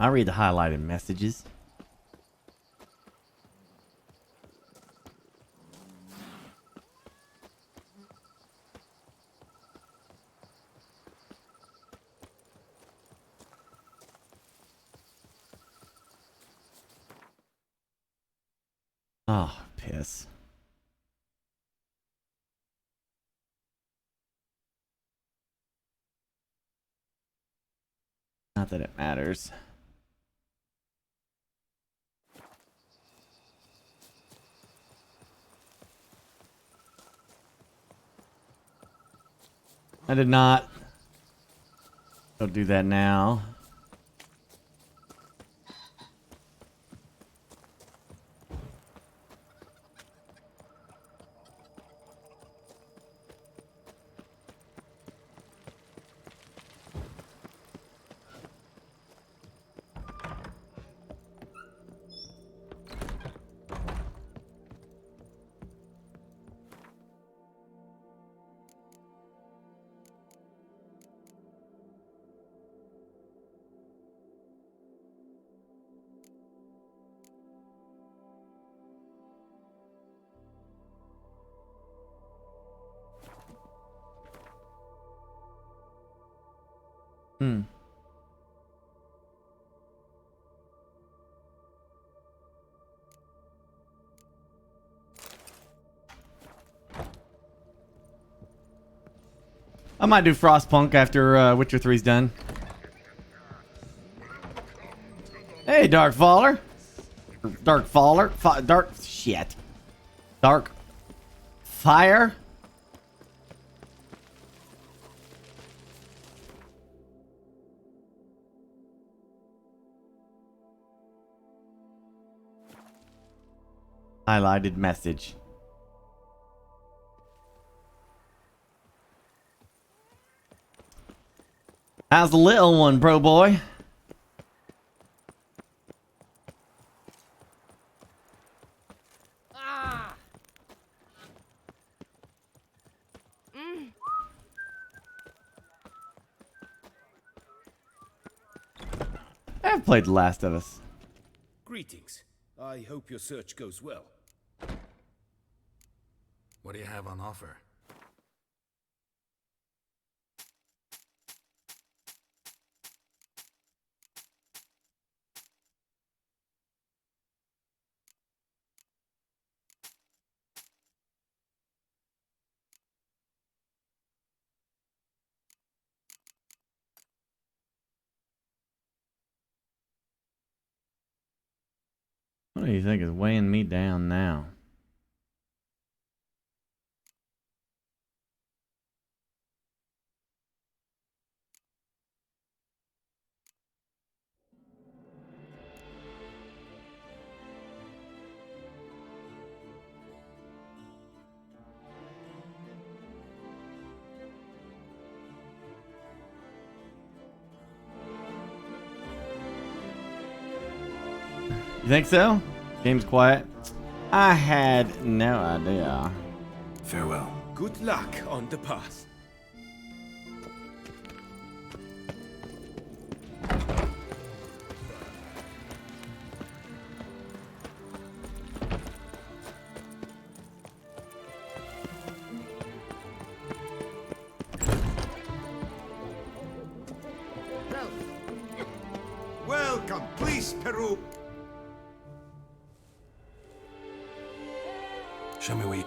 I read the highlighted messages. Oh, piss. Not that it matters. I did not. Don't do that now. Hmm. I might do Frostpunk after Witcher 3's done. Hey, Dark Faller. Dark Faller. Dark... Shit. Dark... Fire? Highlighted message. How's the little one, bro boy? I've played The Last of Us. Greetings. I hope your search goes well. What do you have on offer? What do you think is weighing me down now? You think so? Game's quiet. I had no idea. Farewell. Good luck on the path. Welcome, please, Peru. Show me where you...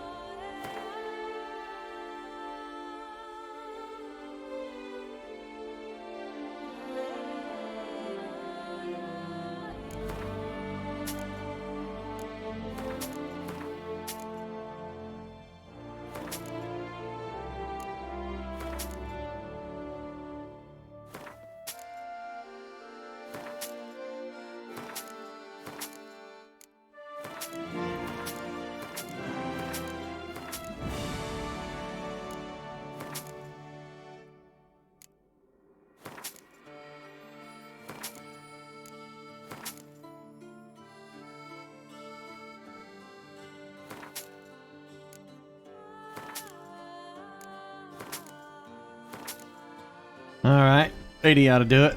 Alright. 80 ought to do it.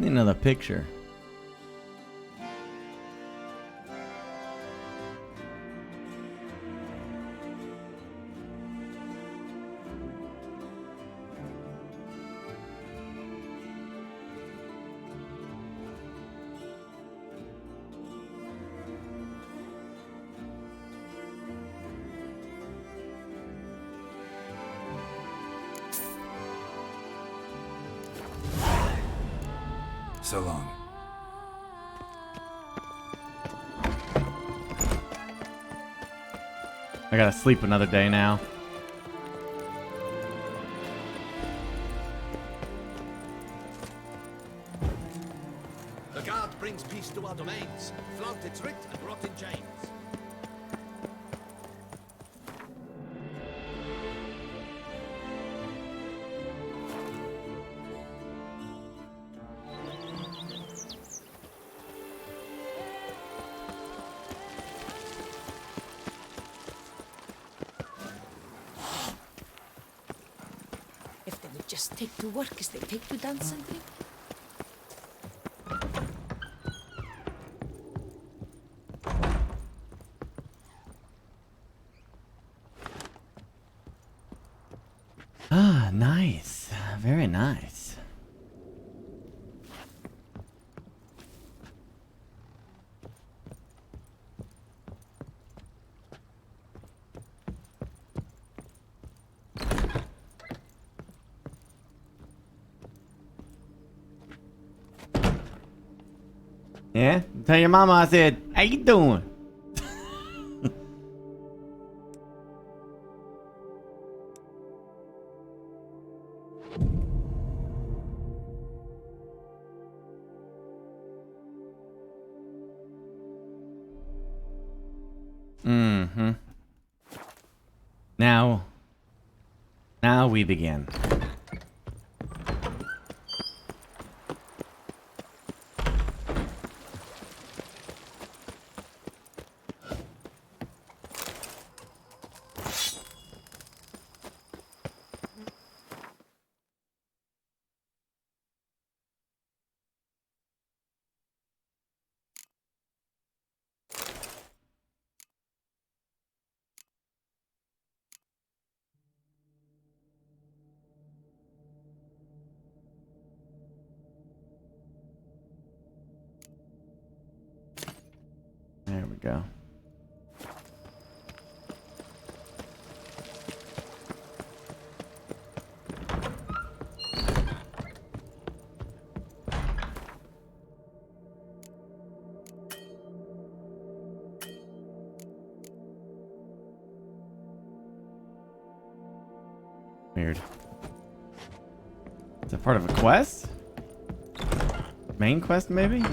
Need another picture. So long. I gotta sleep another day now. The guard brings peace to our domains. Flout its writ and rot in chains. If they would just take to work as they take to dance and drink. Ah, nice. Very nice. Yeah? Tell your mama I said, how you doing? Mm-hmm. Now we begin. There we go. Weird. Is that part of a quest? Main quest, maybe?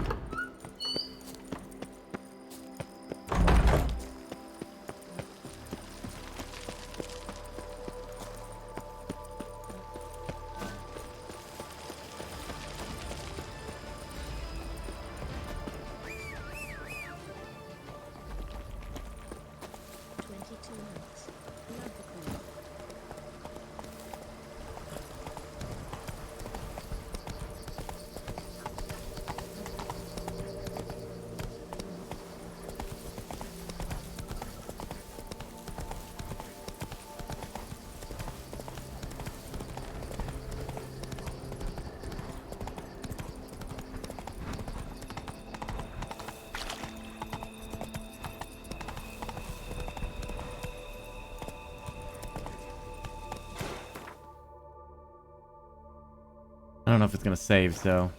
I don't know if it's gonna save, so.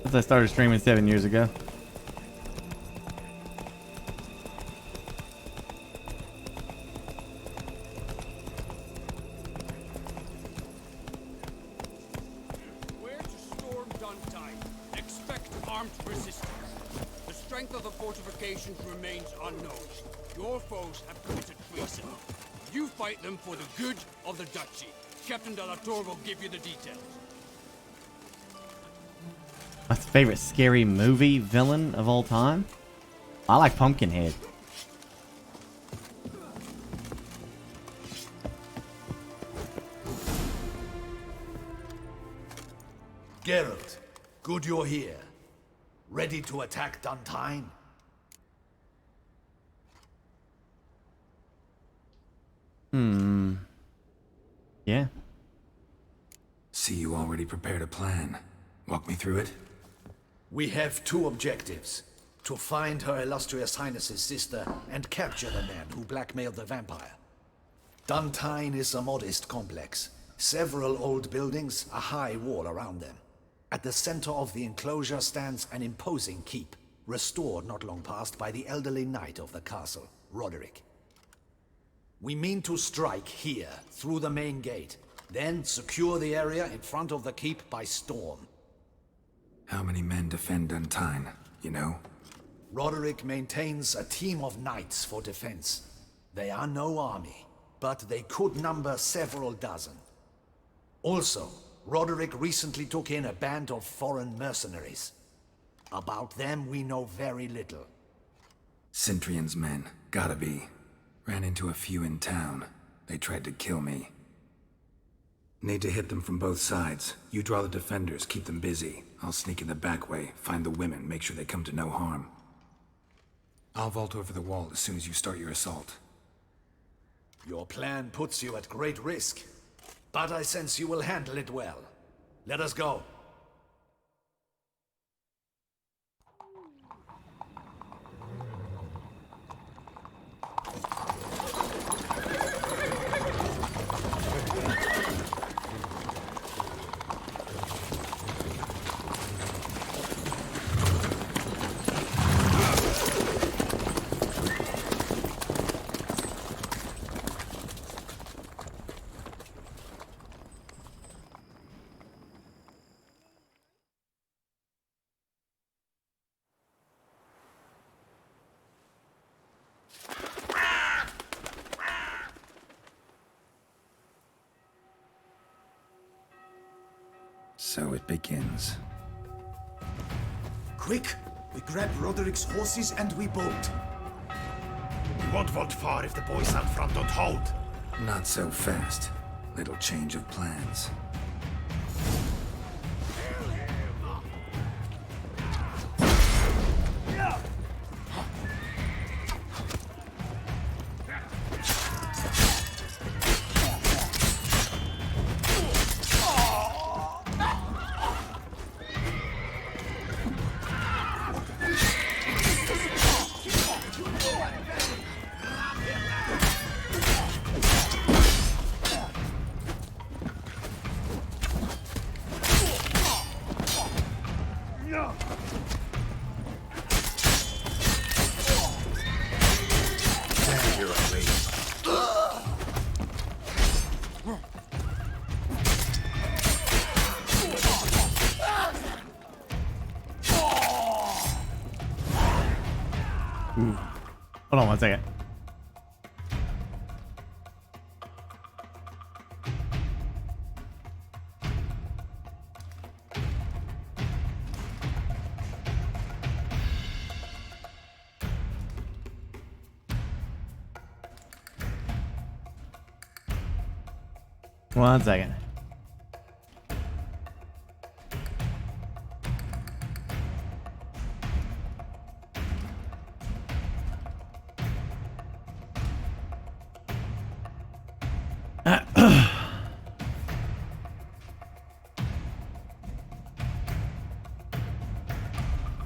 Since I started streaming 7 years ago. Where to storm Duntide? Expect armed resistance. The strength of the fortifications remains unknown. Your foes have committed treason. You fight them for the good of the duchy. Captain de la Tour will give you the details. My favorite scary movie villain of all time? I like Pumpkinhead. Geralt, good you're here. Ready to attack Duntine? Yeah. See, you already prepared a plan. Walk me through it. We have two objectives. To find Her Illustrious Highness's sister and capture the man who blackmailed the vampire. Duntine is a modest complex. Several old buildings, a high wall around them. At the center of the enclosure stands an imposing keep, restored not long past by the elderly knight of the castle, Roderick. We mean to strike here, through the main gate, then secure the area in front of the keep by storm. How many men defend Duntine, you know? Roderick maintains a team of knights for defense. They are no army, but they could number several dozen. Also, Roderick recently took in a band of foreign mercenaries. About them we know very little. Cintrian's men, gotta be. Ran into a few in town. They tried to kill me. Need to hit them from both sides. You draw the defenders, keep them busy. I'll sneak in the back way, find the women, make sure they come to no harm. I'll vault over the wall as soon as you start your assault. Your plan puts you at great risk, but I sense you will handle it well. Let us go. So it begins. Quick! We grab Roderick's horses and we bolt. We won't vault far if the boys out front don't hold. Not so fast. Little change of plans. Hold on one second. One second.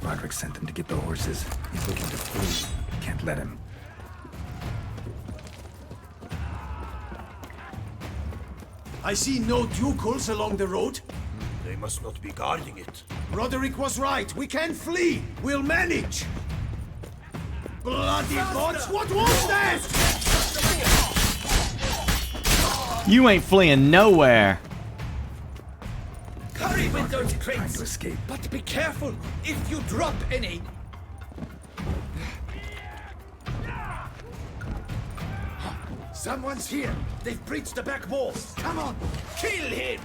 Roderick sent them to get the horses. He's looking to flee. Can't let him. I see no ducals along the road. They must not be guarding it. Roderick was right. We can flee. We'll manage. Bloody gods! What was that? You ain't fleeing nowhere. Hurry with those Trying crates! to escape. But be careful if you drop any. Someone's here. They've breached the back wall. Come on, kill him!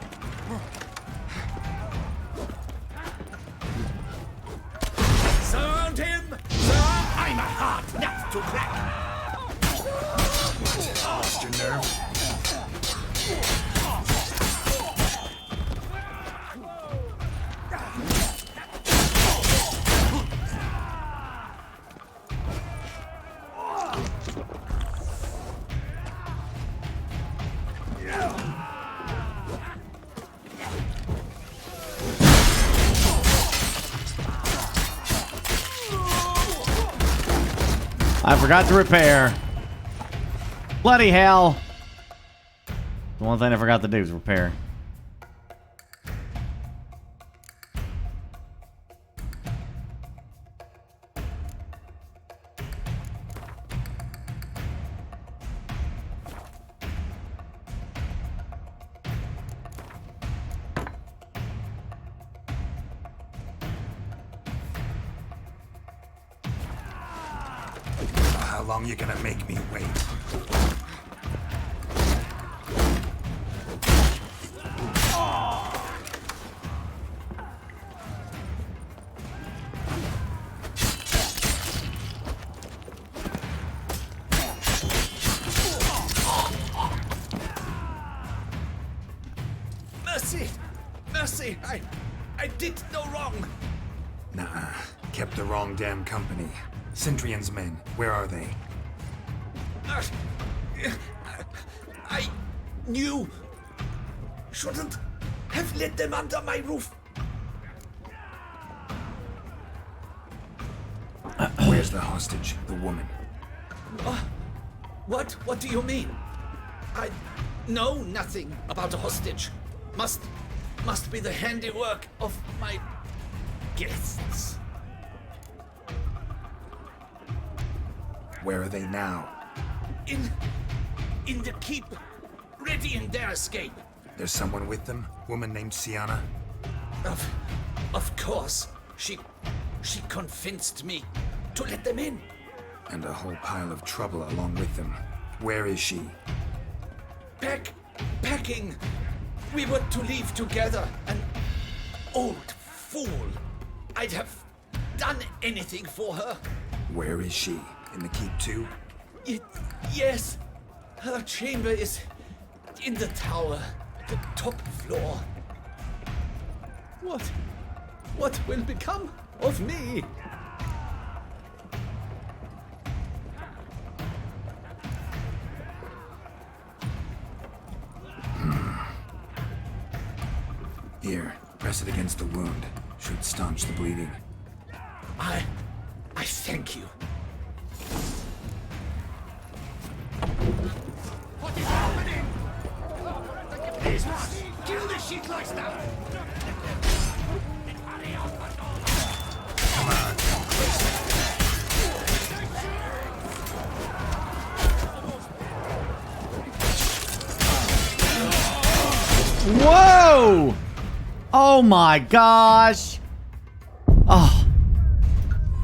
Surround him! Sir, I'm a to crack. Lost your nerve? I forgot to repair. Bloody hell. The one thing I forgot to do is repair. How long you gonna make me wait? Mercy! Mercy! I did no wrong! Nah, kept the wrong damn company. Centrion's men, where are they? I knew. Shouldn't have let them under my roof. Where's the hostage, the woman? What do you mean? I know nothing about a hostage. Must be the handiwork of my guests. Where are they now? In the keep, ready in their escape. There's someone with them? Woman named Sienna? Of course. She convinced me to let them in. And a whole pile of trouble along with them. Where is she? Packing. We were to leave together. An old fool. I'd have done anything for her. Where is she? In the keep too? Yes. Her chamber is in the tower, the top floor. What will become of me? Here, press it against the wound. Should staunch the bleeding. I thank you. What is happening? Please, kill the shit like that! Come on, come closer. Whoa! Oh my gosh! Oh,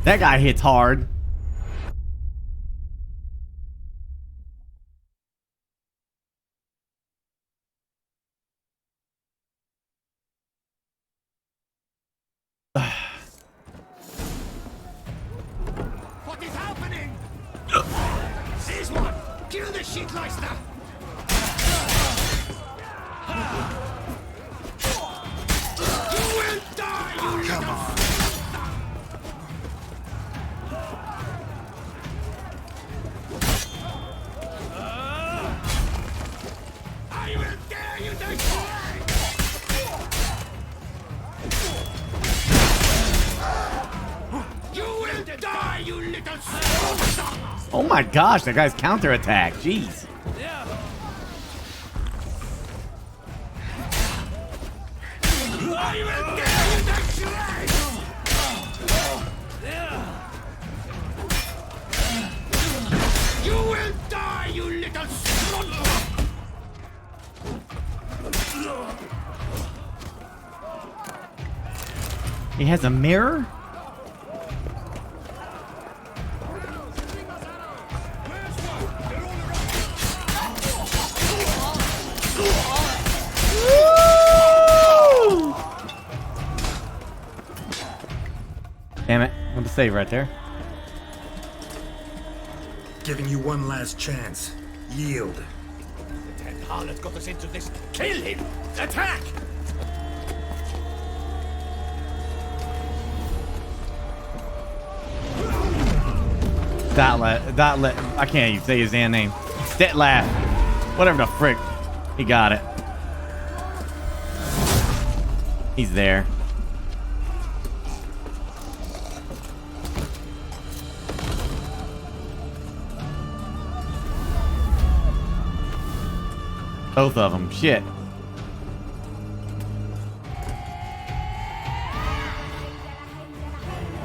that guy hits hard. What is happening? This one! Kill the shit like that! You will die, you Come little on. I will dare you to die! You will die, you little son! Oh my gosh, that guy's counterattack. Jeez. I will dare you to die! You will die, you little son! He has a mirror? Woo! Damn it. I want to save right there. Giving you one last chance. Yield. The dead harlot got us into this. Kill him! Attack! I can't even say his damn name. Detlaf. Whatever the frick. He got it. He's there. Both of them. Shit.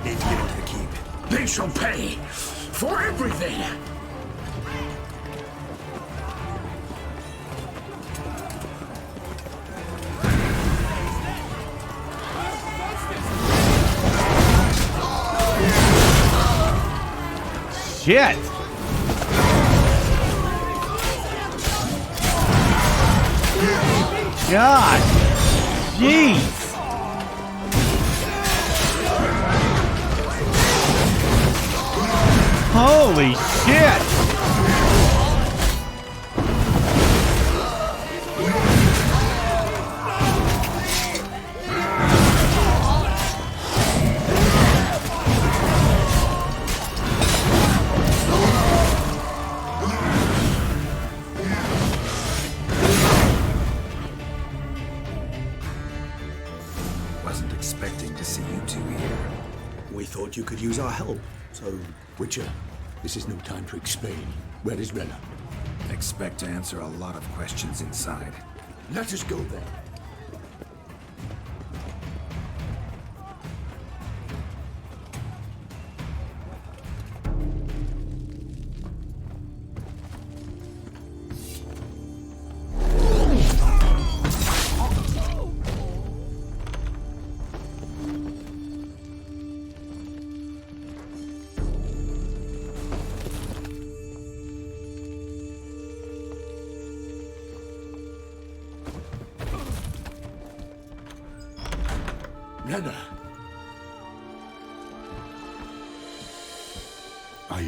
Need to get into the keep. They shall pay for everything! Shit. God. Jeez. Holy shit! Wasn't expecting to see you two here. We thought you could use our help. So, Witcher, this is no time to explain. Where is Renna? Expect to answer a lot of questions inside. Let us go then. Renna. Are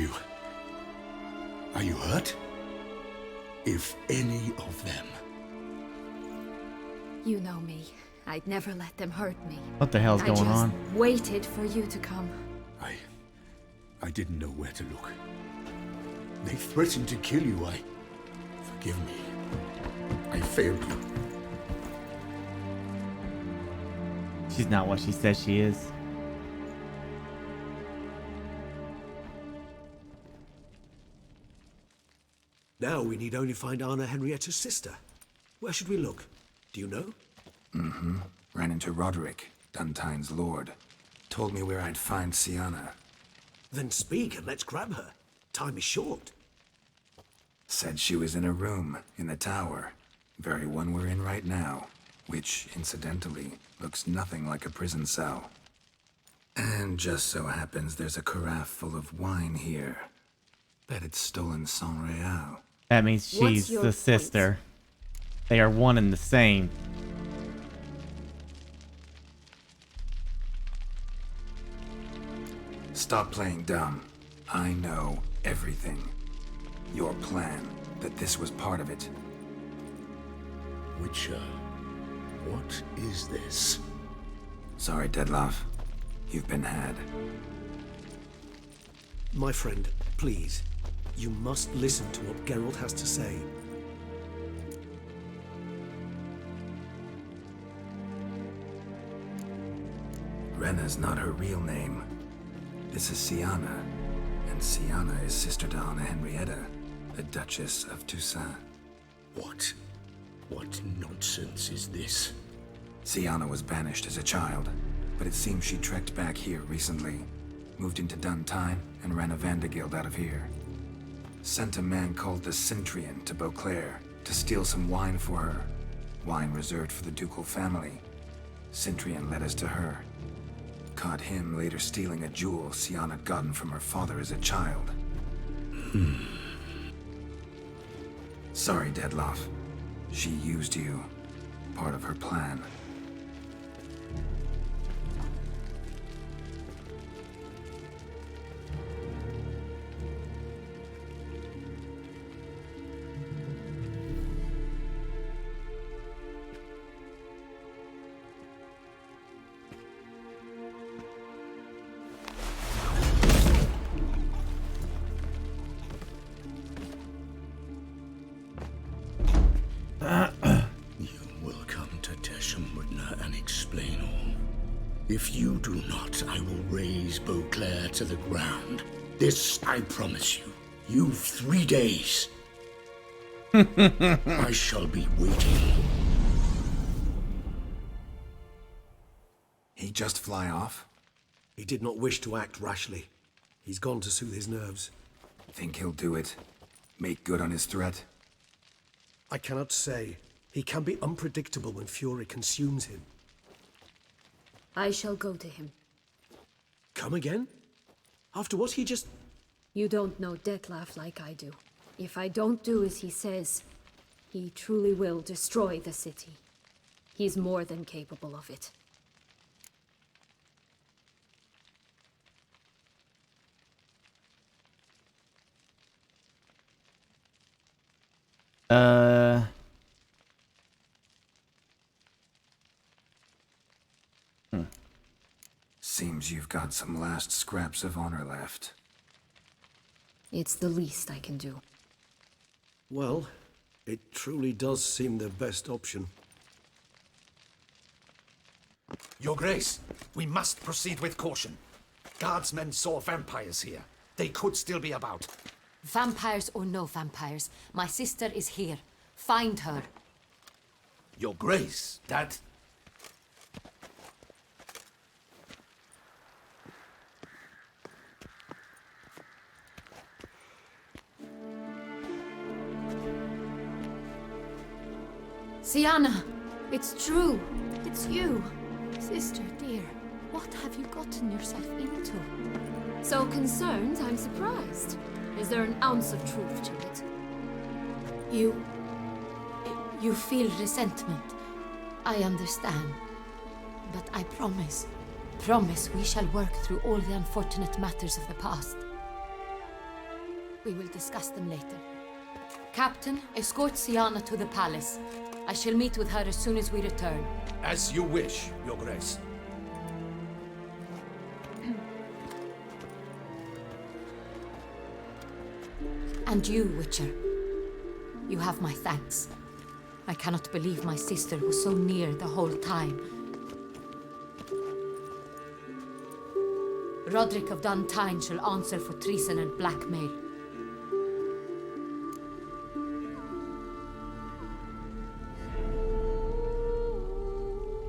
you hurt? If any of them. You know me. I'd never let them hurt me. What the hell's going on? I just waited for you to come. I didn't know where to look. They threatened to kill you. Forgive me. I failed you. She's not what she says she is. Now we need only find Anna Henrietta's sister. Where should we look? Do you know? Mm-hmm. Ran into Roderick, Duntine's lord. Told me where I'd find Sienna. Then speak and let's grab her. Time is short. Said she was in a room in the tower. Very one we're in right now. Which, incidentally, looks nothing like a prison cell. And just so happens there's a carafe full of wine here. Bet it's stolen San Real. That means she's the sister. They are one and the same. Stop playing dumb. I know everything. Your plan, that this was part of it. Witcher, what is this? Sorry, Detlaf. You've been had. My friend, please. You must listen to what Geralt has to say. Renna's not her real name. This is Sienna. And Sienna is sister to Anna Henrietta, the Duchess of Toussaint. What nonsense is this? Sienna was banished as a child, but it seems she trekked back here recently. Moved into Duntine and ran a Vandergild out of here. Sent a man called the Centurion to Beauclair to steal some wine for her. Wine reserved for the ducal family. Centurion led us to her. Caught him later stealing a jewel Sienna had gotten from her father as a child. Sorry, Detlaf. She used you. Part of her plan. If you do not, I will raze Beauclair to the ground. This I promise you. You've 3 days. I shall be waiting. He just fly off? He did not wish to act rashly. He's gone to soothe his nerves. Think he'll do it? Make good on his threat? I cannot say. He can be unpredictable when fury consumes him. I shall go to him. Come again? After what he just... You don't know Dettlaff like I do. If I don't do as he says, he truly will destroy the city. He's more than capable of it. Seems you've got some last scraps of honor left. It's the least I can do. Well, it truly does seem the best option. Your Grace, we must proceed with caution. Guardsmen saw vampires here. They could still be about. Vampires or no vampires, my sister is here. Find her. Your Grace, that... Sienna! It's true! It's you! Sister, dear, what have you gotten yourself into? So concerned, I'm surprised. Is there an ounce of truth to it? You feel resentment. I understand. But I promise we shall work through all the unfortunate matters of the past. We will discuss them later. Captain, escort Sienna to the palace. I shall meet with her as soon as we return. As you wish, Your Grace. And you, Witcher. You have my thanks. I cannot believe my sister was so near the whole time. Roderick of Duntine shall answer for treason and blackmail.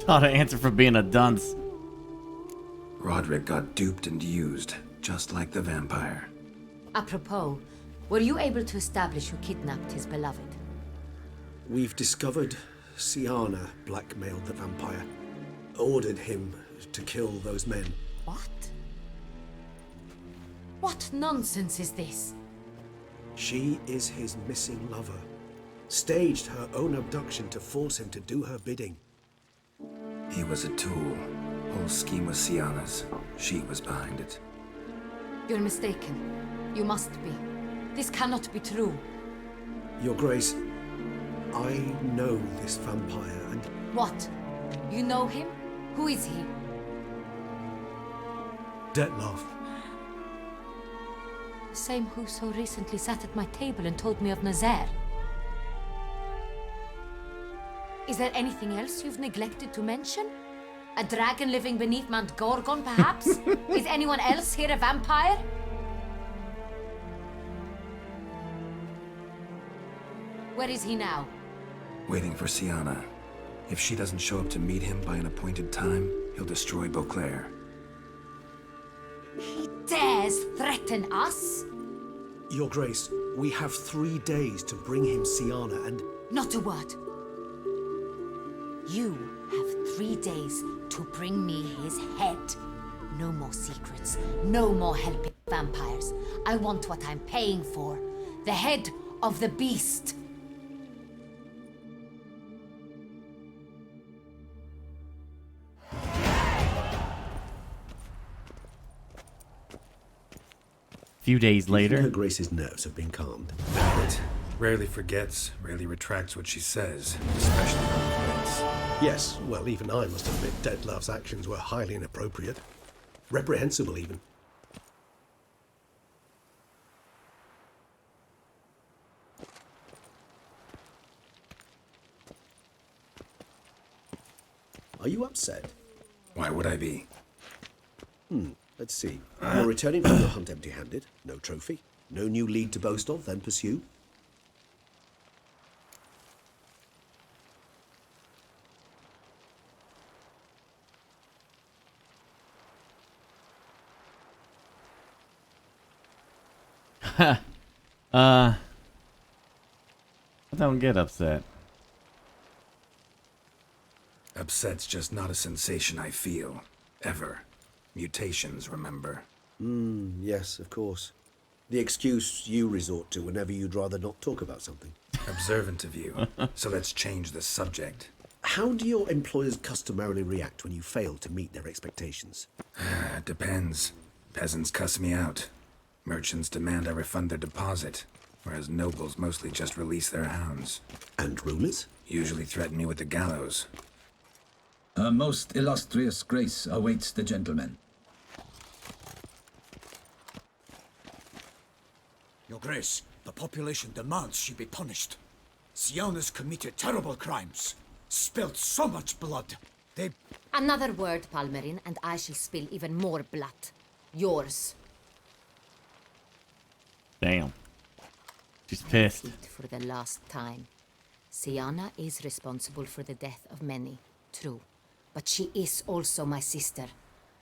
How to answer for being a dunce. Roderick got duped and used, just like the vampire. Apropos, were you able to establish who kidnapped his beloved? We've discovered Sienna blackmailed the vampire. Ordered him to kill those men. What? What nonsense is this? She is his missing lover. Staged her own abduction to force him to do her bidding. He was a tool. Whole scheme was Sienna's. She was behind it. You're mistaken. You must be. This cannot be true. Your Grace, I know this vampire and... What? You know him? Who is he? Dettlaff. The same who so recently sat at my table and told me of Nazaire. Is there anything else you've neglected to mention? A dragon living beneath Mount Gorgon, perhaps? Is anyone else here a vampire? Where is he now? Waiting for Sienna. If she doesn't show up to meet him by an appointed time, he'll destroy Beauclair. He dares threaten us? Your Grace, we have 3 days to bring him Sienna and... Not a word. You have 3 days to bring me his head. No more secrets. No more helping vampires. I want what I'm paying for. The head of the beast. Few days Her later. Grace's nerves have been calmed. But rarely forgets, rarely retracts what she says, especially when it hurts. Yes, well, even I must admit Dettlaff's actions were highly inappropriate. Reprehensible, even. Are you upset? Why would I be? Let's see. You're returning from your hunt empty-handed. No trophy. No new lead to boast of, then pursue. Don't get upset. Upset's just not a sensation I feel. Ever. Mutations, remember? Yes, of course. The excuse you resort to whenever you'd rather not talk about something. Observant of you. So let's change the subject. How do your employers customarily react when you fail to meet their expectations? Depends. Peasants cuss me out. Merchants demand I refund their deposit, whereas nobles mostly just release their hounds. And rulers? Usually threaten me with the gallows. Her most illustrious grace awaits the gentleman. Your Grace, the population demands she be punished. Siana's committed terrible crimes. Spilt so much blood. They... Another word, Palmerin, and I shall spill even more blood. Yours. Damn. She's pissed. Repeat for the last time. Siana is responsible for the death of many, true. But she is also my sister.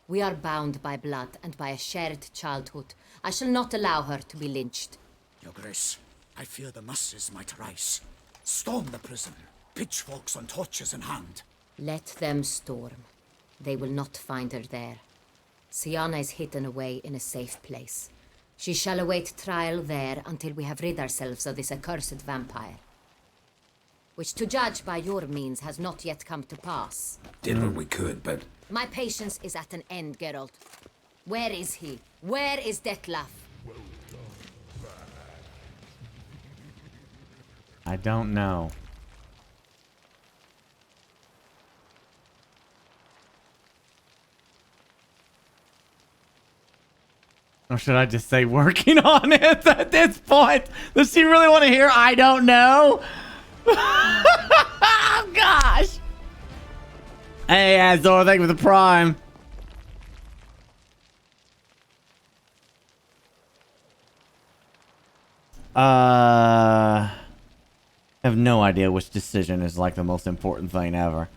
We are bound by blood and by a shared childhood. I shall not allow her to be lynched. Your Grace, I fear the masses might rise. Storm the prison, pitchforks and torches in hand. Let them storm. They will not find her there. Siana is hidden away in a safe place. She shall await trial there until we have rid ourselves of this accursed vampire. Which, to judge by your means, has not yet come to pass. Did what we could, but... My patience is at an end, Geralt. Where is he? Where is Detlef? I don't know. Or should I just say working on it at this point? Does she really want to hear I don't know? Oh, gosh. Hey, Azor, thank you for the prime. I have no idea which decision is like the most important thing ever.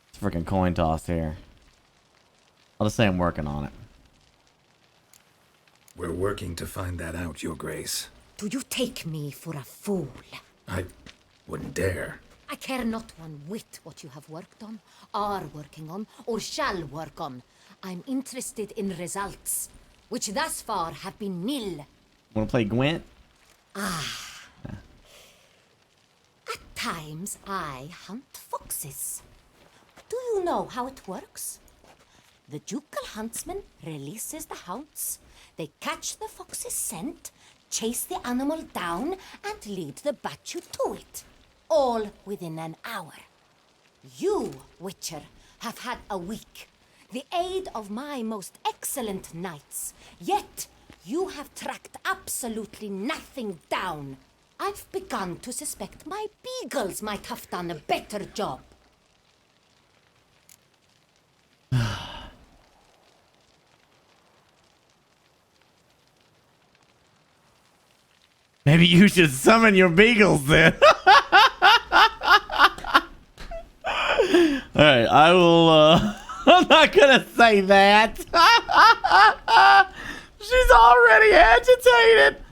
It's a freaking coin toss here. I'll just say I'm working on it. We're working to find that out, Your Grace. Do you take me for a fool? I wouldn't dare. I care not one whit what you have worked on, are working on, or shall work on. I'm interested in results, which thus far have been nil. Wanna play Gwent? At times, I hunt foxes. Do you know how it works? The ducal huntsman releases the hounds. They catch the fox's scent, chase the animal down, and lead the battue to it. All within an hour. You, Witcher, have had a week. The aid of my most excellent knights. Yet, you have tracked absolutely nothing down. I've begun to suspect my beagles might have done a better job. Maybe you should summon your beagles then. Alright, I will, I'm not gonna say that. She's already agitated.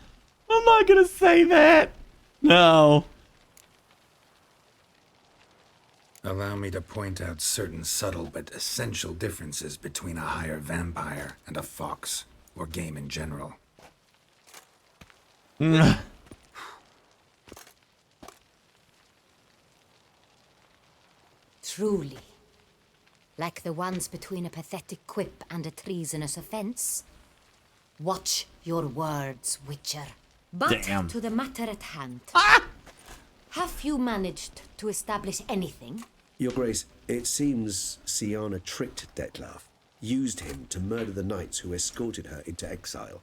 I'm not gonna say that. No. Allow me to point out certain subtle but essential differences between a higher vampire and a fox, or game in general. Truly. Like the ones between a pathetic quip and a treasonous offense. Watch your words, Witcher. But Damn. to the matter at hand. Have you managed to establish anything? Your Grace, it seems Siana tricked Detlef, used him to murder the knights who escorted her into exile.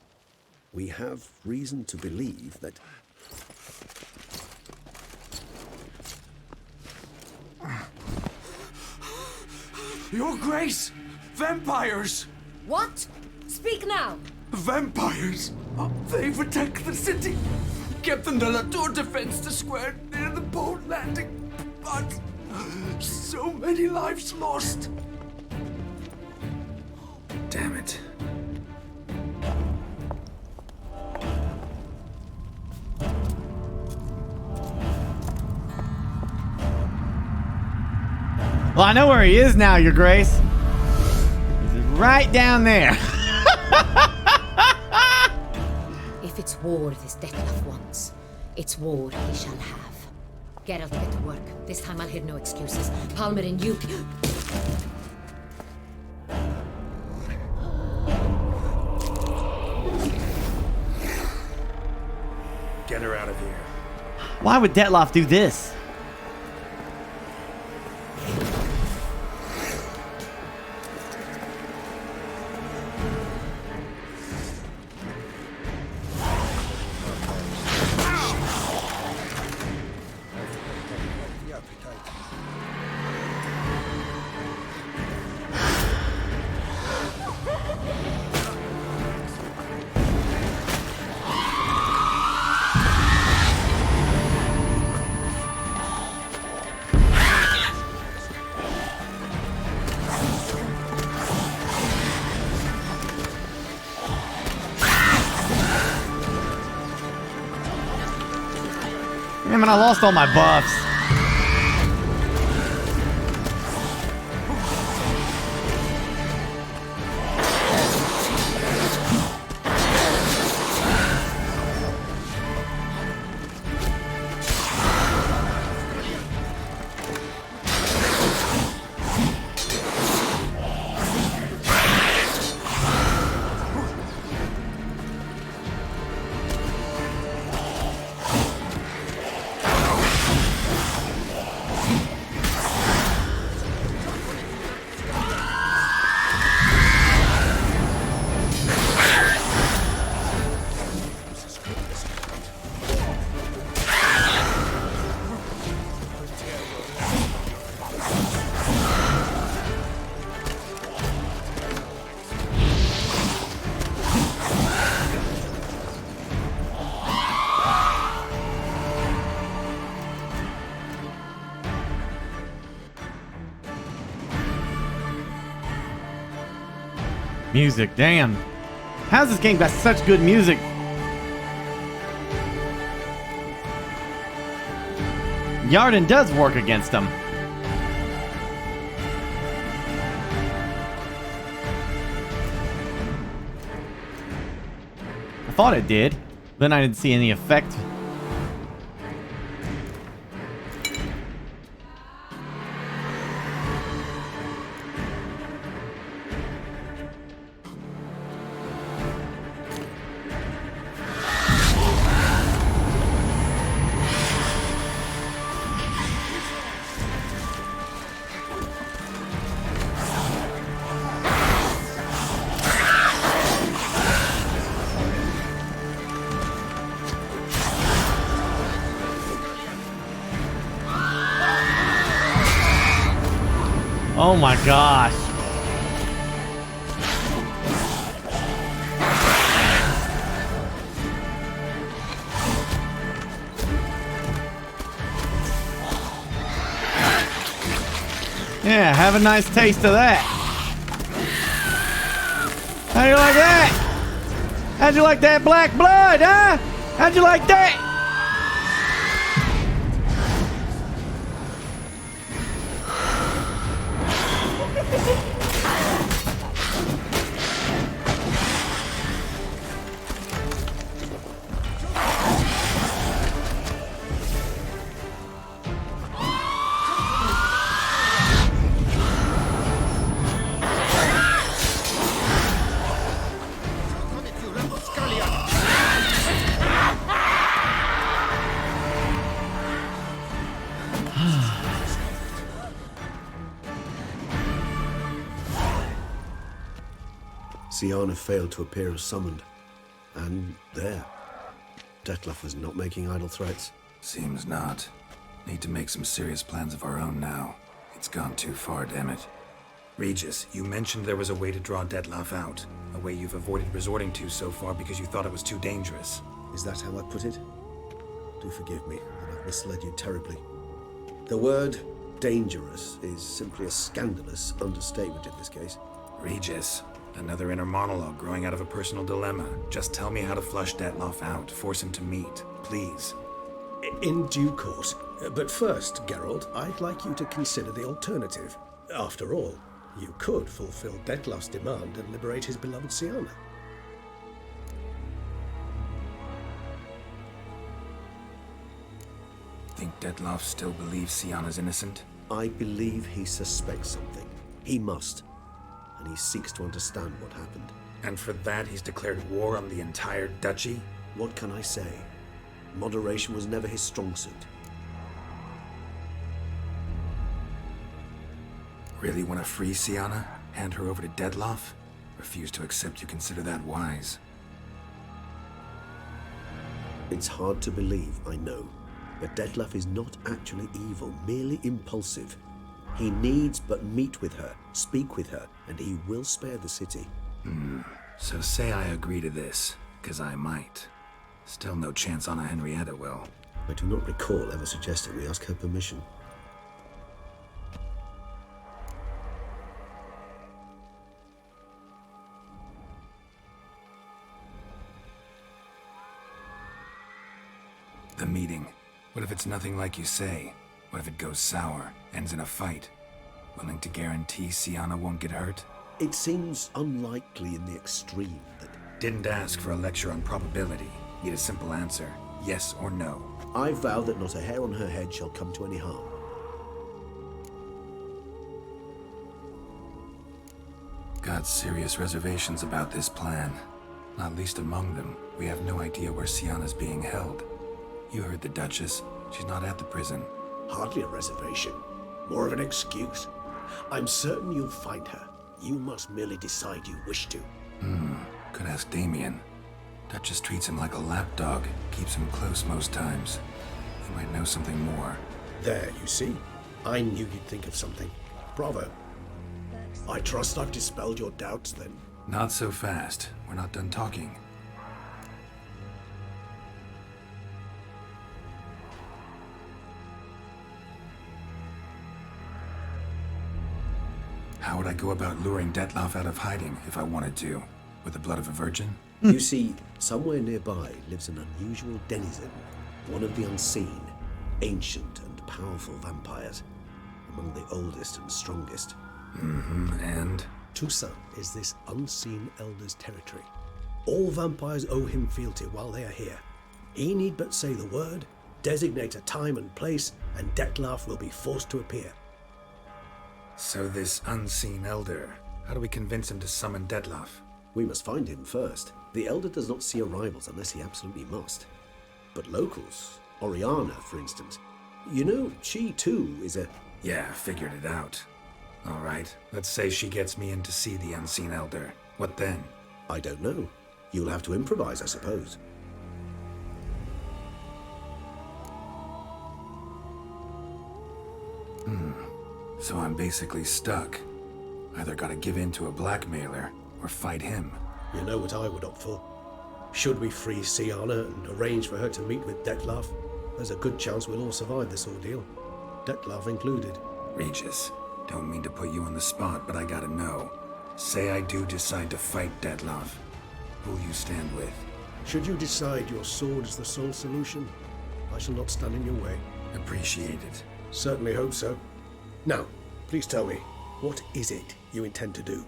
We have reason to believe that... Your Grace! Vampires! What? Speak now! Vampires! They've attacked the city! Captain de la Tour defends the square near the boat landing, but so many lives lost! Damn it. Well, I know where he is now, Your Grace. He's right down there. If it's war this Deathmarch wants, it's war he shall have. Geralt, get to work. This time I'll hear no excuses. Palmer and you... Get her out of here. Why would Dettlaff do this? Damn it, I lost all my buffs. Music, damn. How's this game got such good music? Yarden does work against them. I thought it did. Then I didn't see any effect. Oh my gosh. Yeah, have a nice taste of that. How do you like that? How'd you like that black blood, huh? How'd you like that? Siana failed to appear as summoned. And there. Dettlaff was not making idle threats. Seems not. Need to make some serious plans of our own now. It's gone too far, damn it. Regis, you mentioned there was a way to draw Dettlaff out. A way you've avoided resorting to so far because you thought it was too dangerous. Is that how I put it? Do forgive me that I've misled you terribly. The word dangerous is simply a scandalous understatement in this case. Regis, another inner monologue growing out of a personal dilemma. Just tell me how to flush Dettlaff out. Force him to meet, please. In due course. But first, Geralt, I'd like you to consider the alternative. After all, you could fulfill Dettlaff's demand and liberate his beloved Siana. Think Dettlaff still believes Siana's innocent? I believe he suspects something. He must. And he seeks to understand what happened. And for that he's declared war on the entire duchy? What can I say? Moderation was never his strong suit. Really want to free Siana? Hand her over to Dettlaff? Refuse to accept you consider that wise. It's hard to believe, I know. But Dettlaff is not actually evil, merely impulsive. He needs but meet with her, speak with her, and he will spare the city. So say I agree to this, 'cause I might. Still no chance Anna Henrietta will. I do not recall ever suggesting we ask her permission. The meeting. What if it's nothing like you say? What if it goes sour, ends in a fight? Willing to guarantee Siana won't get hurt? It seems unlikely in the extreme that... Didn't ask for a lecture on probability. Need a simple answer. Yes or no. I vow that not a hair on her head shall come to any harm. Got serious reservations about this plan. Not least among them, we have no idea where Siana's being held. You heard the Duchess. She's not at the prison. Hardly a reservation. More of an excuse. I'm certain you'll find her. You must merely decide you wish to. Could ask Damien. Duchess treats him like a lapdog. Keeps him close most times. You might know something more. There, you see. I knew you'd think of something. Bravo. I trust I've dispelled your doubts, then. Not so fast. We're not done talking. How would I go about luring Dettlaff out of hiding if I wanted to? With the blood of a virgin? You see, somewhere nearby lives an unusual denizen, one of the unseen, ancient and powerful vampires, among the oldest and strongest. And? Toussaint is this unseen elder's territory. All vampires owe him fealty while they are here. He need but say the word, designate a time and place, and Dettlaff will be forced to appear. So this unseen elder, how do we convince him to summon Dettlaff? We must find him first. The elder does not see arrivals unless he absolutely must. But locals, Oriana, for instance, you know, she too is a... Yeah, figured it out. All right, let's say she gets me in to see the unseen elder. What then? I don't know. You'll have to improvise, I suppose. So I'm basically stuck. Either gotta give in to a blackmailer, or fight him. You know what I would opt for. Should we free Siana and arrange for her to meet with Dettlaff, there's a good chance we'll all survive this ordeal. Dettlaff included. Regis, don't mean to put you on the spot, but I gotta know. Say I do decide to fight Dettlaff. Who'll you stand with? Should you decide your sword is the sole solution, I shall not stand in your way. Appreciate it. Certainly hope so. Now, please tell me, what is it you intend to do?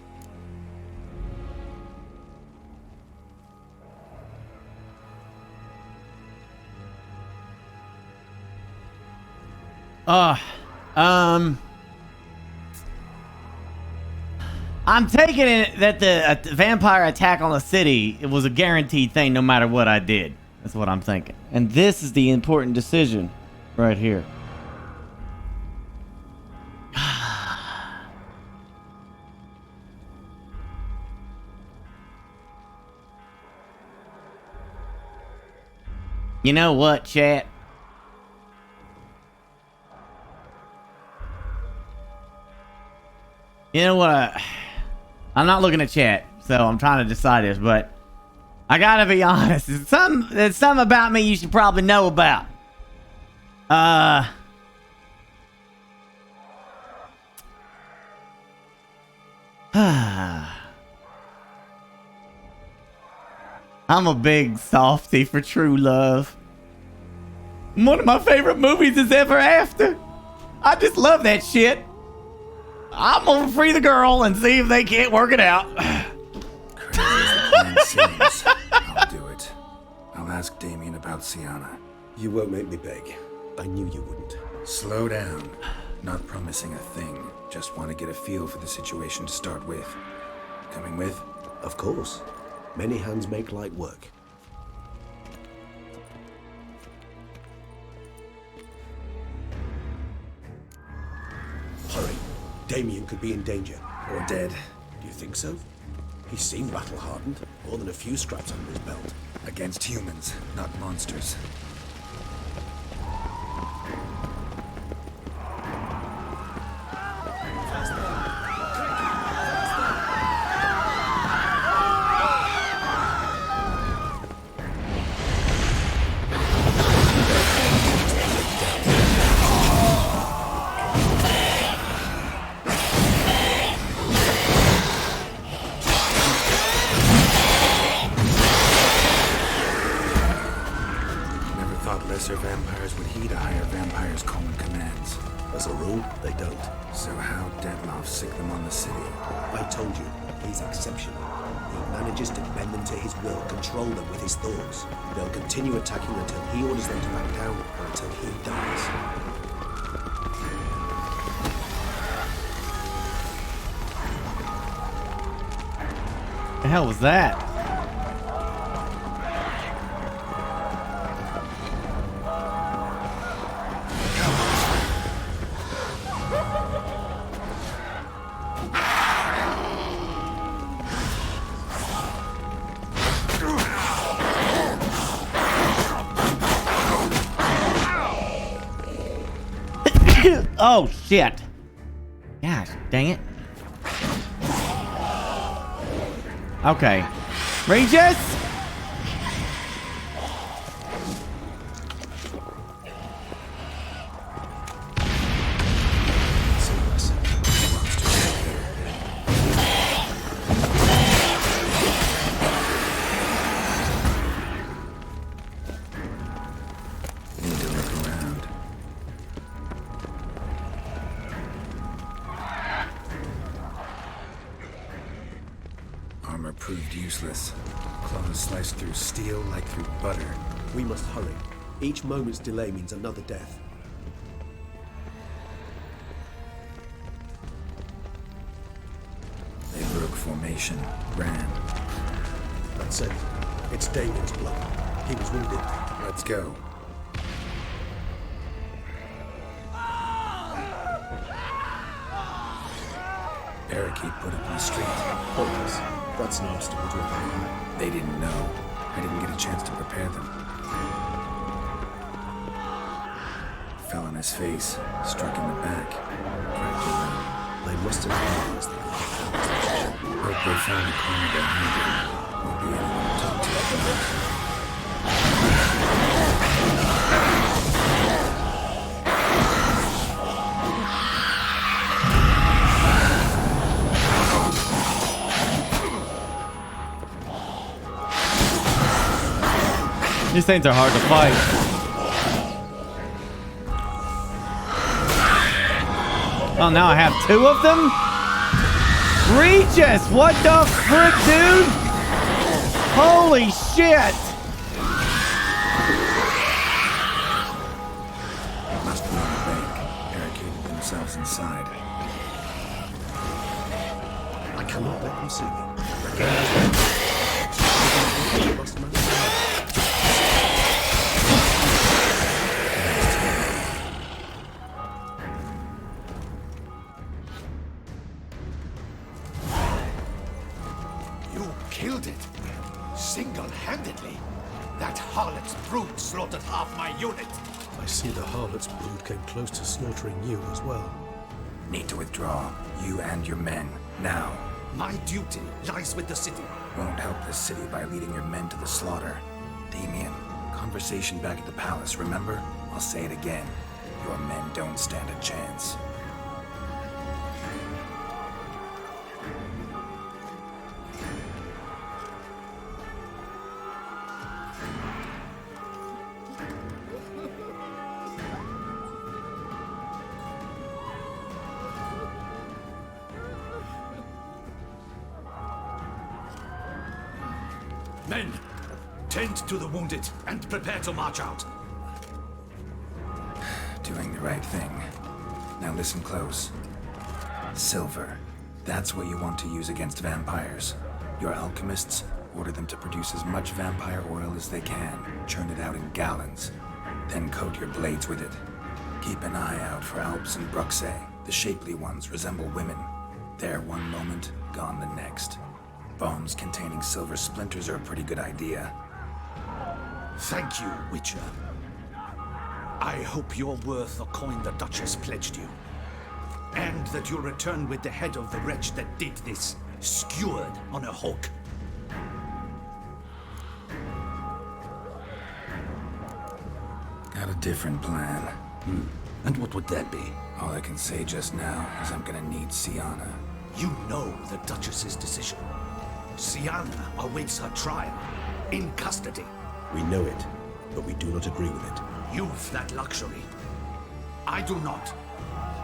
I'm taking it that the vampire attack on the city, it was a guaranteed thing no matter what I did. That's what I'm thinking. And this is the important decision right here. You know what, chat? You know what? I'm not looking at chat, so I'm trying to decide this, but I gotta be honest. There's something about me you should probably know about. I'm a big softy for true love. One of my favorite movies is Ever After. I just love that shit. I'm gonna free the girl and see if they can't work it out. Crazy as the plan seems, I'll do it. I'll ask Damien about Sienna. You won't make me beg. I knew you wouldn't. Slow down. Not promising a thing. Just want to get a feel for the situation to start with. Coming with? Of course. Many hands make light work. Hurry. Damien could be in danger. Or dead. Do you think so? He seemed battle-hardened. More than a few scraps under his belt. Against humans, not monsters. Lesser vampires would heed a higher vampire's common commands. As a rule, they don't. So how Dettlaff sick them on the city? I told you, he's exceptional. He manages to bend them to his will, control them with his thoughts. They'll continue attacking until he orders them to back down, or until he dies. The hell was that? Oh shit. Gosh, dang it. Okay. Regis! Need to look around. Armor proved useless. Claws sliced through steel like through butter. We must hurry. Each moment's delay means another death. They broke formation, ran. That's it. It's Damien's blood. He was wounded. Let's go. Barricade put up in the street. Pointless. That's an obstacle to overcome. They didn't know. I didn't get a chance to prepare them. Fell on his face, struck in the back, cracked a leg. They must have realized that Hope they found a corner behind him. Won't be anyone to talk to. These things are hard to fight. Oh, now I have two of them? Regis! What the frick, dude? Holy shit! Must be on the bank. Barricaded themselves inside. I cannot let them see me. Recognize them. You must manage. Killed it. Single-handedly. That harlot's brood slaughtered half my unit. I see the harlot's brood came close to slaughtering you as well. Need to withdraw. You and your men. Now. My duty lies with the city. Won't help the city by leading your men to the slaughter. Damien, conversation back at the palace, remember? I'll say it again. Your men don't stand a chance. Men, tend to the wounded and prepare to march out. Doing the right thing. Now listen close. Silver. That's what you want to use against vampires. Your alchemists, order them to produce as much vampire oil as they can. Churn it out in gallons. Then coat your blades with it. Keep an eye out for Alps and Bruxae. The shapely ones resemble women. There one moment, gone the next. Bombs containing silver splinters are a pretty good idea. Thank you, Witcher. I hope you're worth the coin the Duchess pledged you. And that you'll return with the head of the wretch that did this, skewered on a hook. Got a different plan. And what would that be? All I can say just now is I'm gonna need Sienna. You know the Duchess's decision. Sienna awaits her trial, in custody. We know it, but we do not agree with it. You've that luxury. I do not.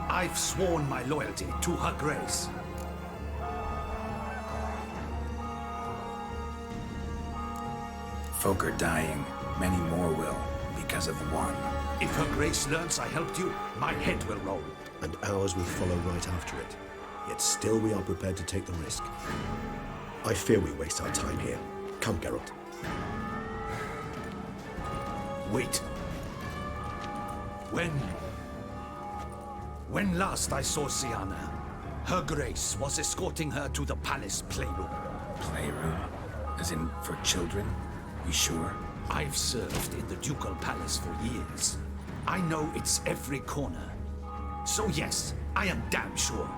I've sworn my loyalty to her grace. Folk are dying. Many more will, because of one. If her grace learns I helped you, my head will roll. And ours will follow right after it. Yet still we are prepared to take the risk. I fear we waste our time here. Come, Geralt. Wait. When last I saw Sienna, her grace was escorting her to the palace playroom. Playroom? As in, for children? You sure? I've served in the ducal palace for years. I know its every corner. So yes, I am damn sure.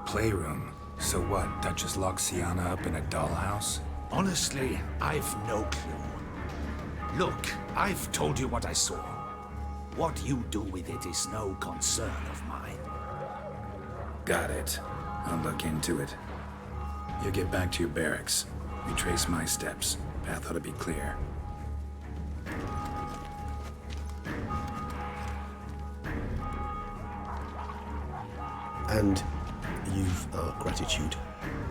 Playroom? So what, Duchess locked Sienna up in a dollhouse? Honestly, I've no clue. Look, I've told you what I saw. What you do with it is no concern of mine. Got it. I'll look into it. You get back to your barracks. Retrace my steps. Path ought to be clear. And you've our gratitude.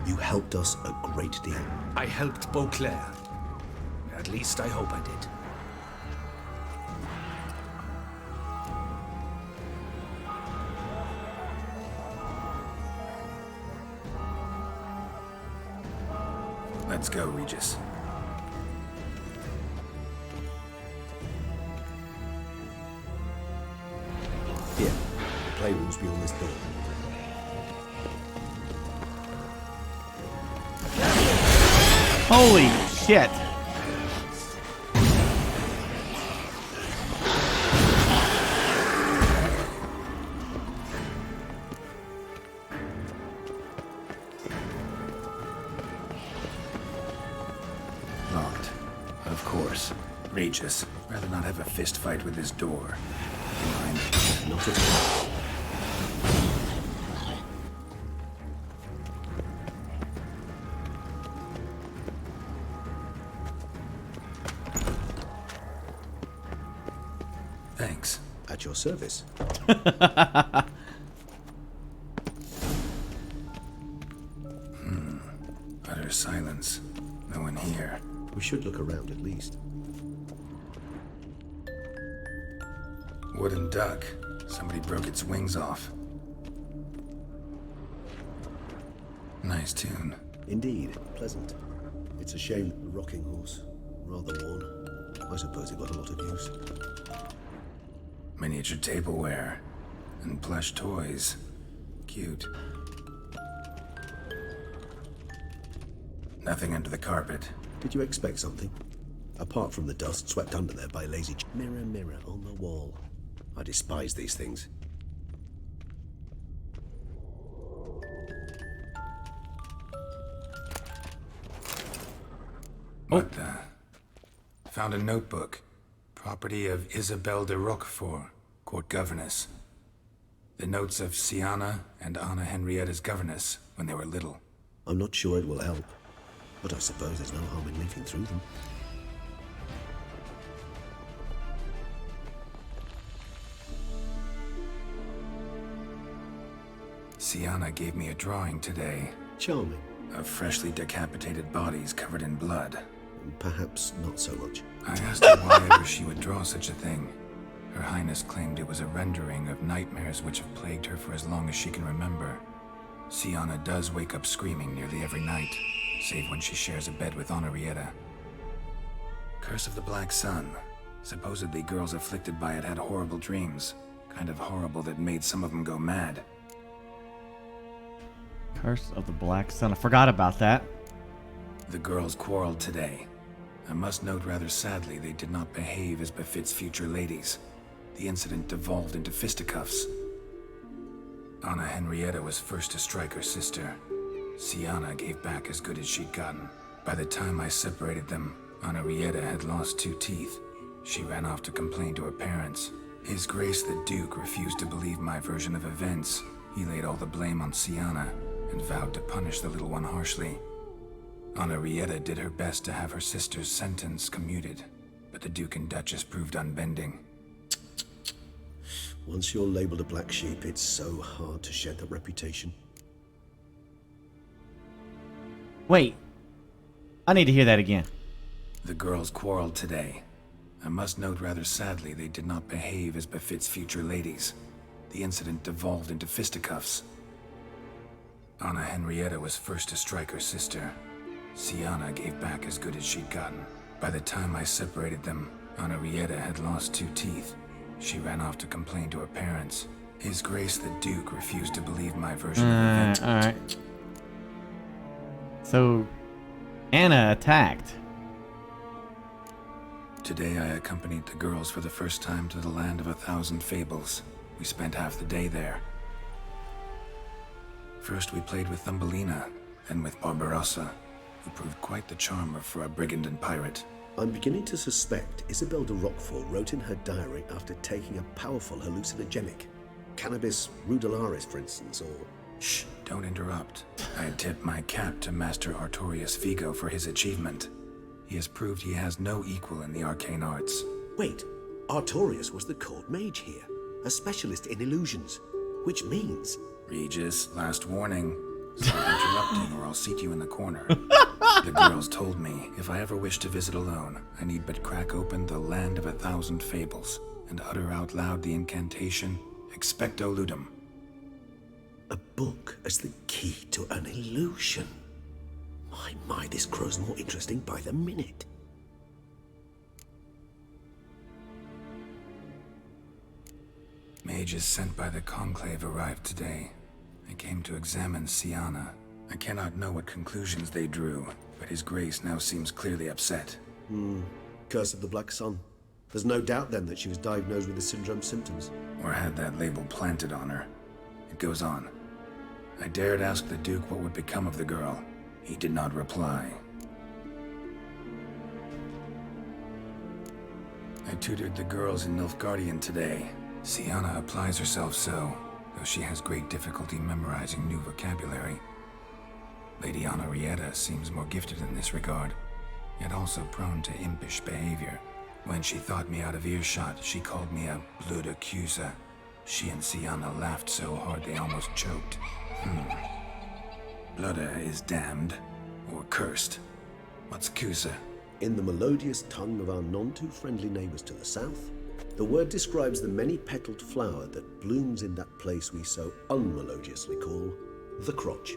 You helped us a great deal. I helped Beauclair. At least I hope I did. Let's go, Regis. Here, the playroom's beyond this door. Holy shit. Locked. Of course. Regis, rather not have a fist fight with this door. Mind? Not at all. Thanks. At your service. Utter silence. No one here. We should look around at least. Wooden duck. Somebody broke its wings off. Nice tune. Indeed, pleasant. It's a shame the rocking horse. Rather worn. I suppose it got a lot of use. Miniature tableware. And plush toys. Cute. Nothing under the carpet. Did you expect something? Apart from the dust swept under there by lazy mirror, mirror on the wall. I despise these things. Found a notebook. Property of Isabelle de Roquefort, court governess. The notes of Sienna and Anna Henrietta's governess when they were little. I'm not sure it will help, but I suppose there's no harm in leafing through them. Sienna gave me a drawing today. Charming. Of freshly decapitated bodies covered in blood. Perhaps not so much. I asked her why ever she would draw such a thing. Her Highness claimed it was a rendering of nightmares which have plagued her for as long as she can remember. Sienna does wake up screaming nearly every night, save when she shares a bed with Henrietta. Curse of the Black Sun. Supposedly girls afflicted by it had horrible dreams. Kind of horrible that made some of them go mad. Curse of the Black Sun. I forgot about that. The girls quarreled today. I must note rather sadly they did not behave as befits future ladies. The incident devolved into fisticuffs. Anna Henrietta was first to strike her sister. Sienna gave back as good as she'd gotten. By the time I separated them, Henrietta had lost 2 teeth. She ran off to complain to her parents. His Grace the Duke refused to believe my version of events. He laid all the blame on Sienna and vowed to punish the little one harshly. Henrietta did her best to have her sister's sentence commuted, but the Duke and Duchess proved unbending. Once you're labeled a black sheep, it's so hard to shed that reputation. Wait. I need to hear that again. The girls quarreled today. I must note rather sadly they did not behave as befits future ladies. The incident devolved into fisticuffs. Anna Henrietta was first to strike her sister. Sienna gave back as good as she'd gotten. By the time I separated them, Henrietta had lost 2 teeth. She ran off to complain to her parents. His Grace the Duke refused to believe my version of events. Alright. So, Anna attacked. Today I accompanied the girls for the first time to the land of 1,000 fables. We spent half the day there. First we played with Thumbelina, then with Barbarossa, who proved quite the charmer for a brigand and pirate. I'm beginning to suspect Isabelle de Roquefort wrote in her diary after taking a powerful hallucinogenic. Cannabis rudularis, for instance, or... Shh, don't interrupt. I tip my cap to Master Artorius Vigo for his achievement. He has proved he has no equal in the arcane arts. Wait, Artorius was the court mage here, a specialist in illusions, which means... Regis, last warning. Stop interrupting or I'll seat you in the corner. The girls told me if I ever wish to visit alone, I need but crack open the land of 1,000 fables and utter out loud the incantation, Expecto Ludum. A book as the key to an illusion. My, this grows more interesting by the minute. Mages sent by the Conclave arrived today. They came to examine Sienna. I cannot know what conclusions they drew, but His Grace now seems clearly upset. Curse of the Black Sun. There's no doubt then that she was diagnosed with the syndrome symptoms. Or had that label planted on her. It goes on. I dared ask the Duke what would become of the girl. He did not reply. I tutored the girls in Nilfgaardian today. Sienna applies herself so, though she has great difficulty memorizing new vocabulary. Lady Henrietta seems more gifted in this regard, yet also prone to impish behavior. When she thought me out of earshot, she called me a blood accuser. She and Sienna laughed so hard they almost choked. Blooda is damned, or cursed. What's accuser? In the melodious tongue of our none-too-friendly neighbors to the south, the word describes the many-petaled flower that blooms in that place we so unmelodiously call the crotch.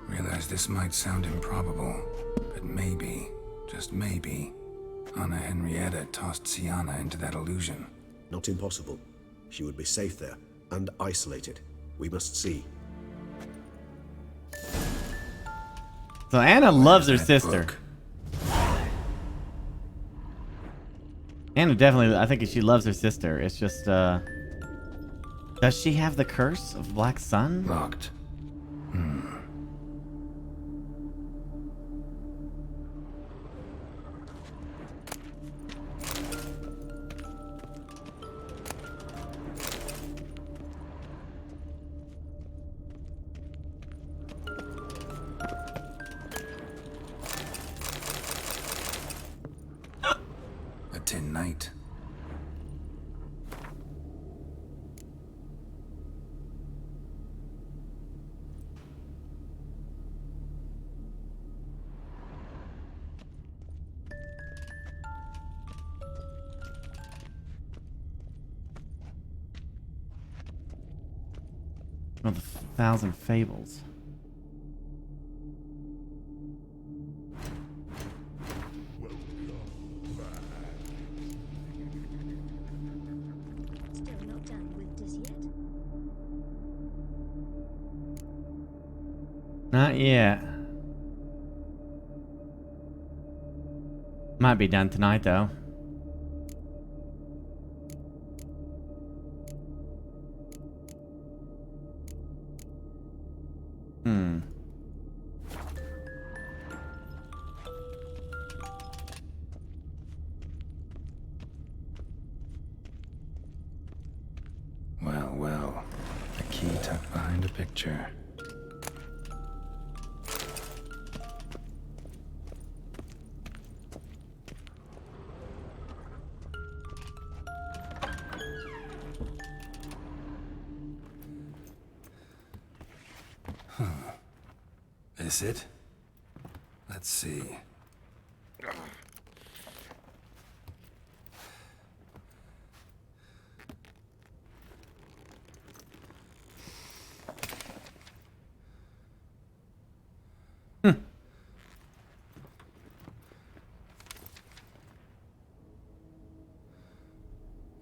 Realize this might sound improbable, but maybe, just maybe, Anna Henrietta tossed Sienna into that illusion. Not impossible. She would be safe there, and isolated. We must see. So Anna loves her sister. Book. Anna definitely, I think she loves her sister. It's just, Does she have the curse of Black Sun? Locked. A tin knight. Oh, the 1,000 Fables. Still not done with this yet? Not yet. Might be done tonight, though. Well. A key tucked behind a picture. This it? Let's see.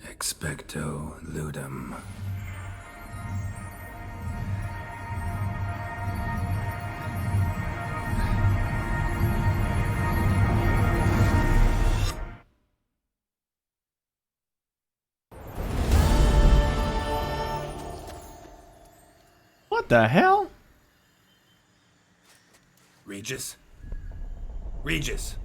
Expecto ludum. What the hell? Regis? Regis!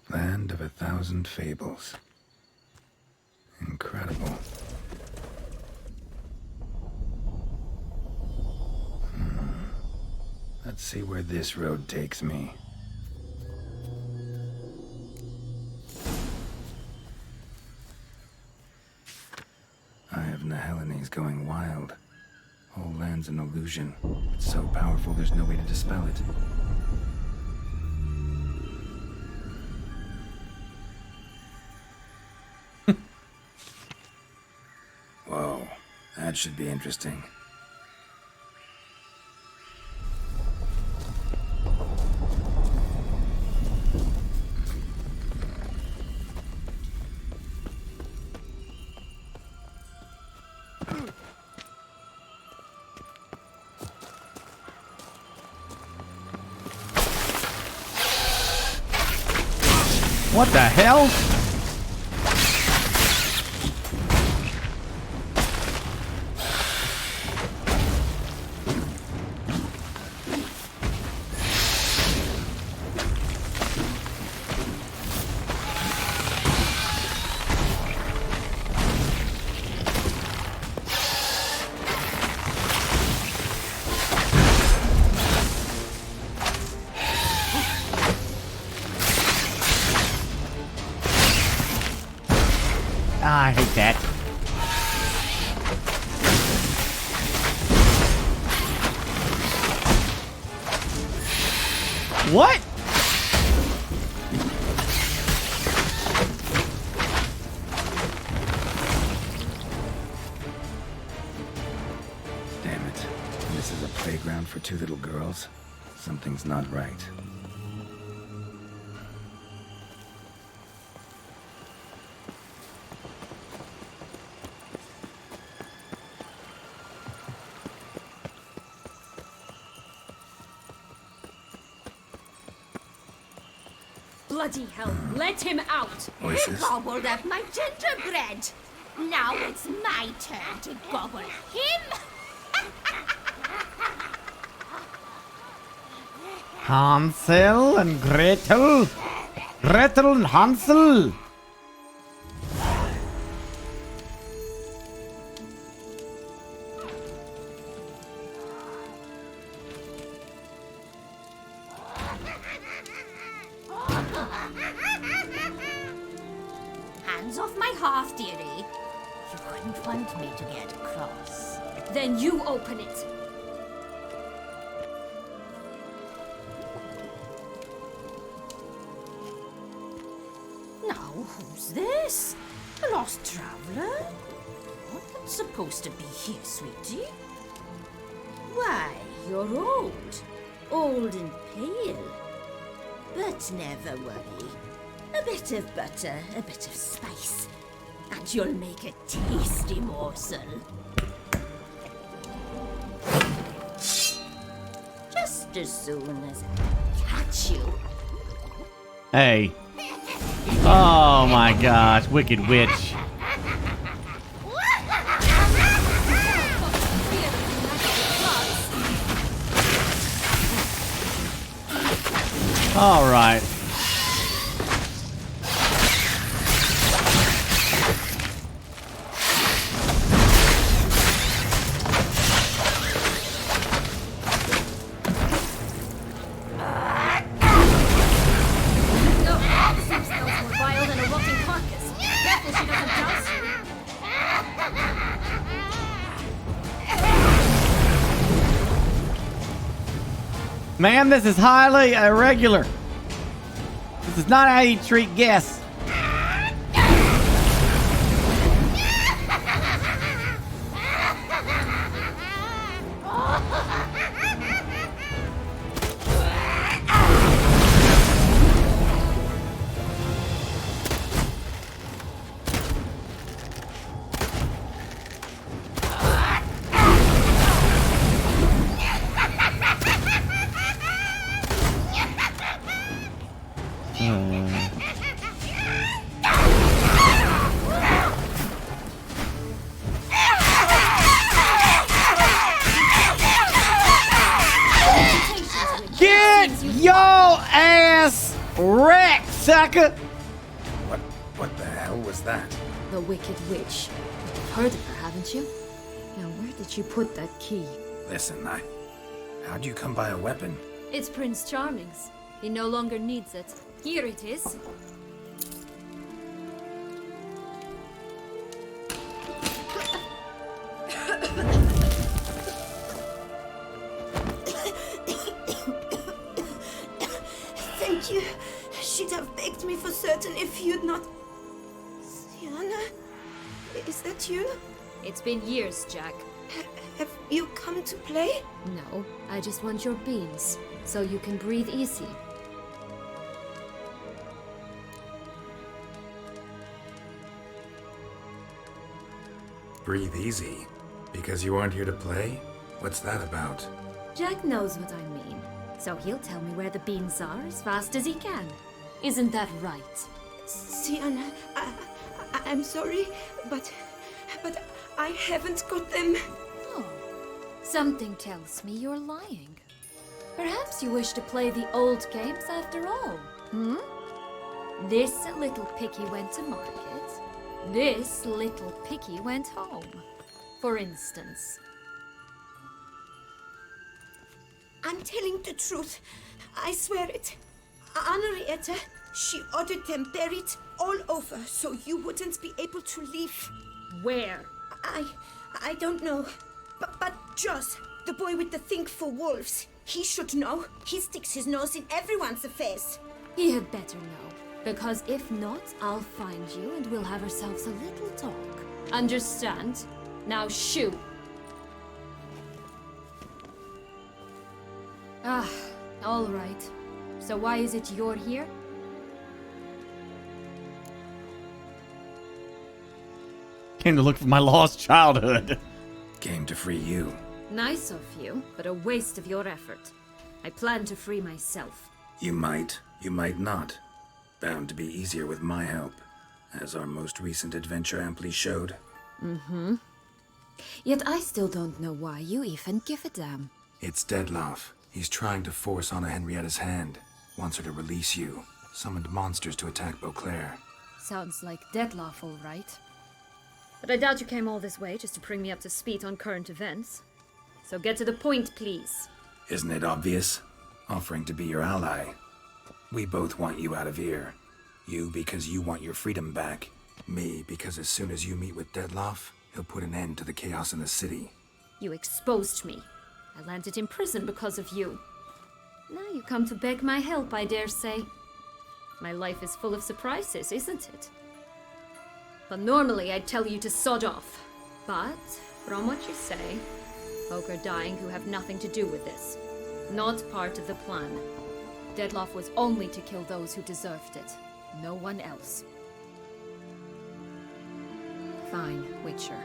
Land of 1,000 fables. Incredible. Let's see where this road takes me. Eye of Niheline's going wild. Whole land's an illusion. It's so powerful there's no way to dispel it. Whoa, that should be interesting. What the hell? I hate that. What? Damn it. This is a playground for two little girls. Something's not right. Bloody hell, let him out! Voices. He gobbled up my gingerbread. Now it's my turn to gobble him. Hansel and Gretel. Gretel and Hansel. Hands off my hearth, dearie. You wouldn't want me to get cross. Then you open it. Now, who's this? A lost traveler? Not supposed to be here, sweetie. Why, you're old. Old and pale. But never worry. A bit of butter, a bit of spice, and you'll make a tasty morsel. Just as soon as I catch you. Hey. Oh my gosh, Wicked Witch. All right. Ma'am, this is highly irregular. This is not how you treat guests. Sucker! What the hell was that? The Wicked Witch. You've heard of her, haven't you? Now, where did you put that key? Listen, how'd you come by a weapon? It's Prince Charming's. He no longer needs it. Here it is. Thank you. She'd have begged me for certain if you'd not... Sienna? Is that you? It's been years, Jack. Have you come to play? No, I just want your beans, so you can breathe easy. Breathe easy? Because you aren't here to play? What's that about? Jack knows what I mean, so he'll tell me where the beans are as fast as he can. Isn't that right? Sienna, I'm sorry, but I haven't got them. Oh, something tells me you're lying. Perhaps you wish to play the old games after all, hmm? This little picky went to market. This little picky went home, for instance. I'm telling the truth. I swear it. Henrietta, she ordered them buried all over so you wouldn't be able to leave. Where? I don't know. But Joss, the boy with the thing for wolves, he should know. He sticks his nose in everyone's affairs. He had better know, because if not, I'll find you and we'll have ourselves a little talk. Understand? Now shoo! Ah, all right. So why is it you're here? Came to look for my lost childhood. Came to free you. Nice of you, but a waste of your effort. I plan to free myself. You might not. Bound to be easier with my help, as our most recent adventure amply showed. Mm-hmm. Yet I still don't know why you even give a damn. It's Dettlaff. He's trying to force Anna Henrietta's hand. Wants her to release you. Summoned monsters to attack Beauclair. Sounds like Dettlaff, all right. But I doubt you came all this way just to bring me up to speed on current events. So get to the point, please. Isn't it obvious? Offering to be your ally. We both want you out of here. You because you want your freedom back. Me because as soon as you meet with Dettlaff, he'll put an end to the chaos in the city. You exposed me. I landed in prison because of you. Now you come to beg my help, I dare say. My life is full of surprises, isn't it? But normally I'd tell you to sod off. But, from what you say, folk are dying who have nothing to do with this. Not part of the plan. Dettlaff was only to kill those who deserved it. No one else. Fine, Witcher.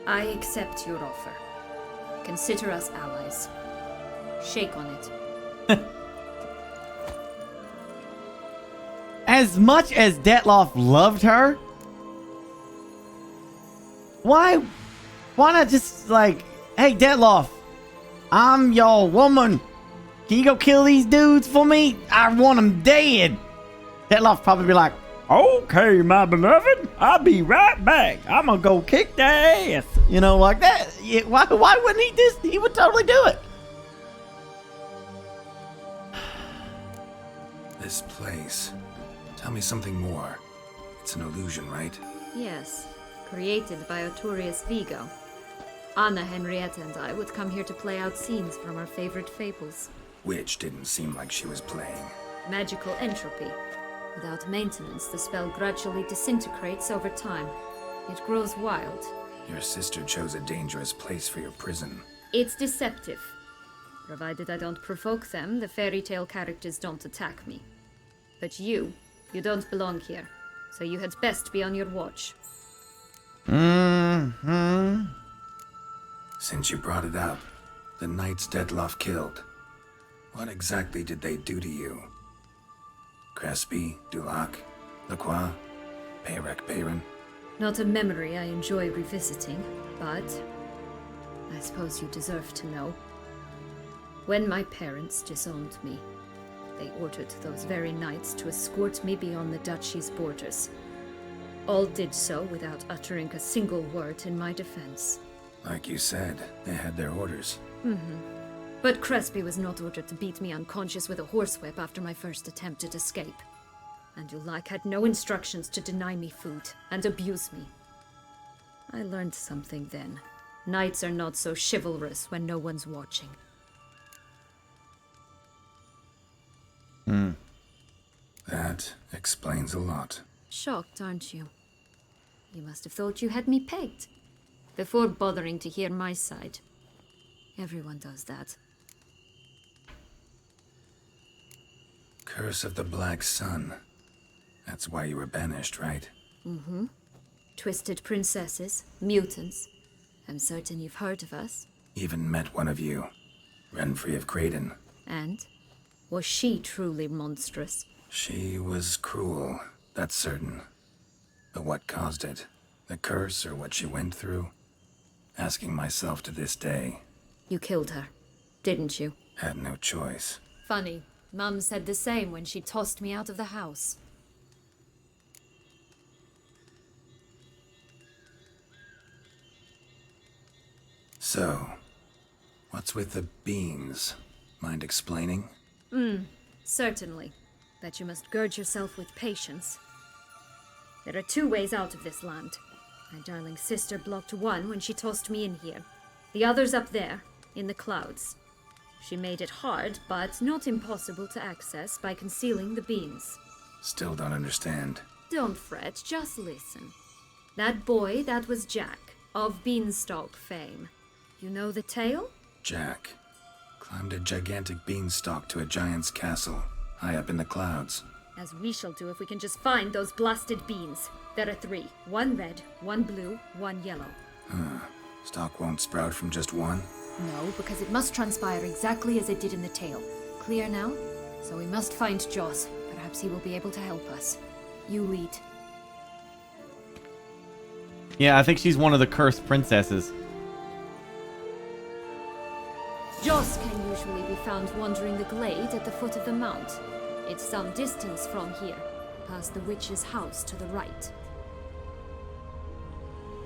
I accept your offer. Consider us allies. Shake on it. As much as Dettlaff loved her, why not just like, hey Dettlaff, I'm your woman. Can you go kill these dudes for me? I want them dead. Dettlaff probably be like, okay, my beloved, I'll be right back. I'm gonna go kick their ass. You know, like that. Yeah, why wouldn't he just? He would totally do it. This place. Tell me something more. It's an illusion, right? Yes, created by Arturius Vigo. Anna Henrietta and I would come here to play out scenes from our favorite fables. Which didn't seem like she was playing. Magical entropy. Without maintenance, the spell gradually disintegrates over time. It grows wild. Your sister chose a dangerous place for your prison. It's deceptive. Provided I don't provoke them, the fairy tale characters don't attack me. But you don't belong here, so you had best be on your watch. Mm-hmm. Since you brought it up, the knights Dettlaff killed. What exactly did they do to you? Crespi, Dulac, Lacroix, Peyrac Peyran? Not a memory I enjoy revisiting, but I suppose you deserve to know. When my parents disowned me, they ordered those very knights to escort me beyond the duchy's borders. All did so without uttering a single word in my defense. Like you said, they had their orders. Mm-hmm. But Crespi was not ordered to beat me unconscious with a horsewhip after my first attempt at escape. And Dulac had no instructions to deny me food and abuse me. I learned something then. Knights are not so chivalrous when no one's watching. That explains a lot. Shocked, aren't you? You must have thought you had me pegged. Before bothering to hear my side. Everyone does that. Curse of the Black Sun. That's why you were banished, right? Mm-hmm. Twisted princesses, mutants. I'm certain you've heard of us. Even met one of you. Renfrey of Creighton. And? Was she truly monstrous? She was cruel, that's certain. But what caused it? The curse or what she went through? Asking myself to this day. You killed her, didn't you? Had no choice. Funny. Mum said the same when she tossed me out of the house. So, what's with the beans? Mind explaining? Certainly. But you must gird yourself with patience. There are 2 ways out of this land. My darling sister blocked one when she tossed me in here. The other's up there, in the clouds. She made it hard, but not impossible to access by concealing the beans. Still don't understand. Don't fret, just listen. That boy, that was Jack, of Beanstalk fame. You know the tale? Jack climbed a gigantic beanstalk to a giant's castle, high up in the clouds. As we shall do if we can just find those blasted beans. There are 3. 1 red, 1 blue, 1 yellow. Stalk won't sprout from just one? No, because it must transpire exactly as it did in the tale. Clear now? So we must find Joss. Perhaps he will be able to help us. You lead. Yeah, I think she's one of the cursed princesses. Joss can usually be found wandering the glade at the foot of the mount. It's some distance from here, past the witch's house to the right.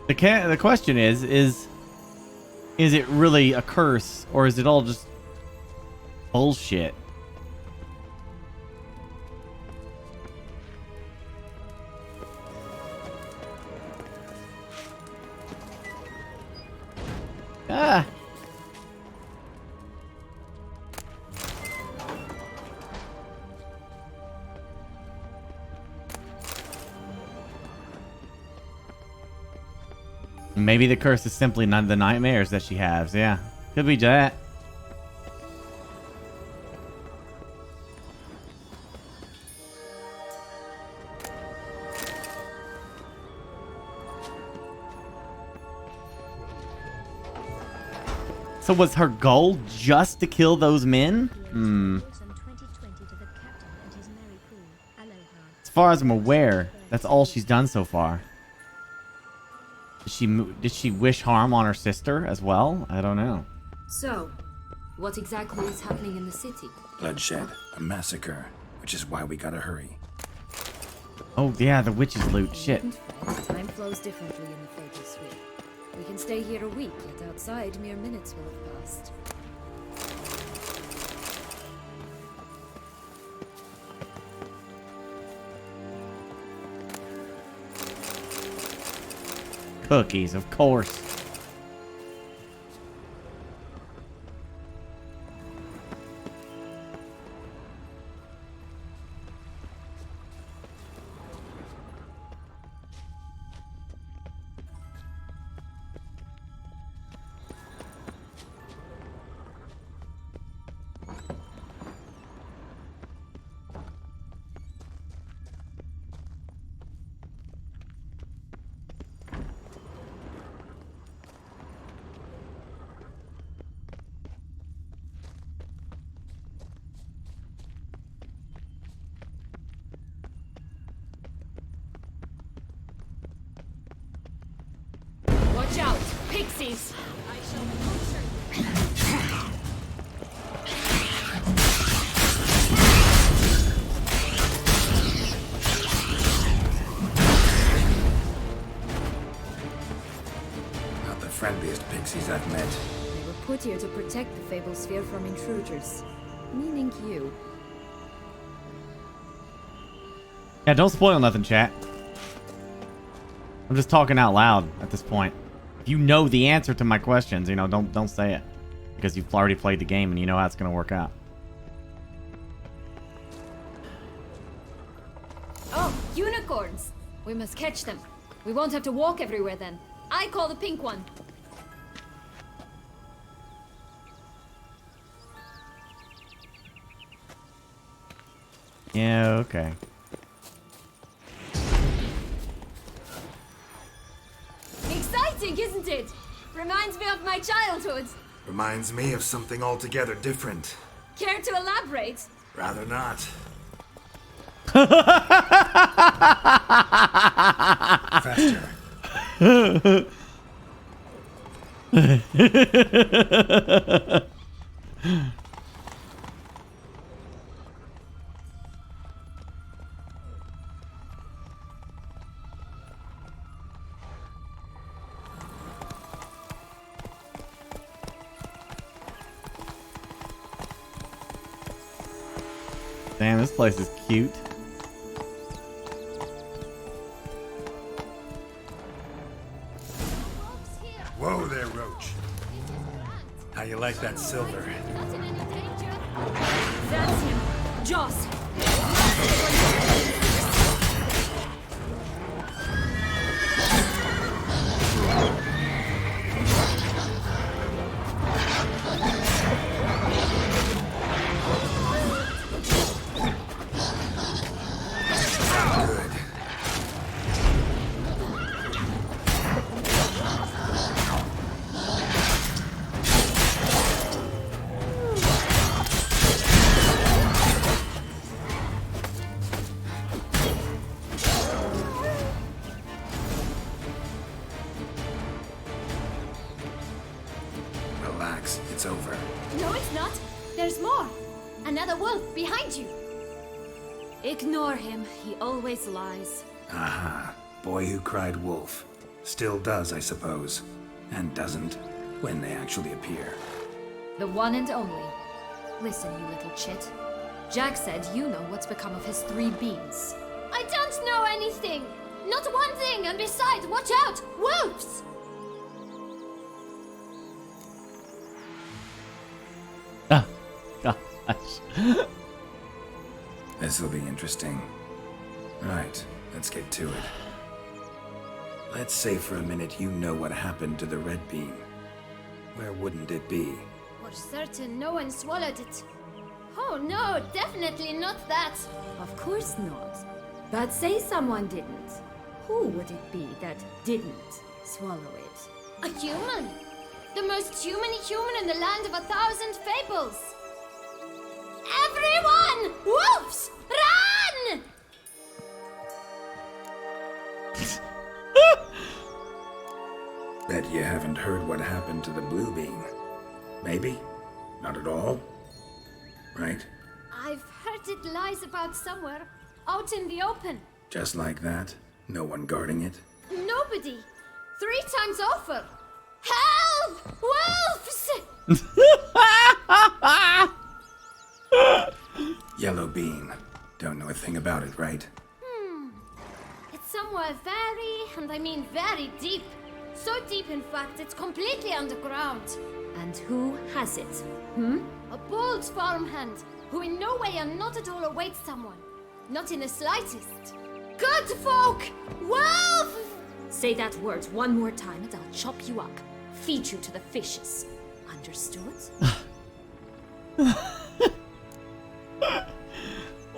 The question is it really a curse, or is it all just bullshit? Ah. Maybe the curse is simply none the nightmares that she has. Yeah, could be that. So was her goal just to kill those men? As far as I'm aware, that's all she's done so far. Did she wish harm on her sister as well? I don't know. So, what exactly is happening in the city? Bloodshed, a massacre, which is why we gotta hurry. Oh yeah, the witch's loot. Shit. Time flows differently in the Fatal Suite. We can stay here a week, yet outside mere minutes will have passed. Cookies, of course. Watch out! Pixies! I shall puncture Not the friendliest pixies I've met. They were put here to protect the Fable Sphere from intruders. Meaning you. Yeah, don't spoil nothing, chat. I'm just talking out loud at this point. If you know the answer to my questions, you know, don't say it. Because you've already played the game and you know how it's going to work out. Oh, unicorns! We must catch them. We won't have to walk everywhere then. I call the pink one. Yeah, okay. Exciting, isn't it? Reminds me of my childhood. Reminds me of something altogether different. Care to elaborate? Rather not. Faster. Damn, this place is cute. Whoa there, Roach. How you like that silver? That's him. Joss. wolf behind you! Ignore him. He always lies. Aha. Boy who cried wolf. Still does, I suppose. And doesn't, when they actually appear. The one and only. Listen, you little chit. Jack said you know what's become of his 3 beans. I don't know anything! Not one thing, and besides, watch out! Wolves! Oh, gosh. This'll be interesting. Right, let's get to it. Let's say for a minute you know what happened to the red bean. Where wouldn't it be? For certain, no one swallowed it. Oh no, definitely not that. Of course not. But say someone didn't. Who would it be that didn't swallow it? A human. The most human in the land of 1,000 fables. Everyone! Wolves! Run! Bet you haven't heard what happened to the blue bean. Maybe? Not at all? Right? I've heard it lies about somewhere, out in the open. Just like that? No one guarding it? Nobody. 3 times over. Help! Wolves! Yellow bean. Don't know a thing about it, right? It's somewhere very, and I mean very deep. So deep, in fact, it's completely underground. And who has it? A bold farmhand, who in no way and not at all awaits someone. Not in the slightest. Good folk! Wolf! Say that word one more time and I'll chop you up. Feed you to the fishes. Understood?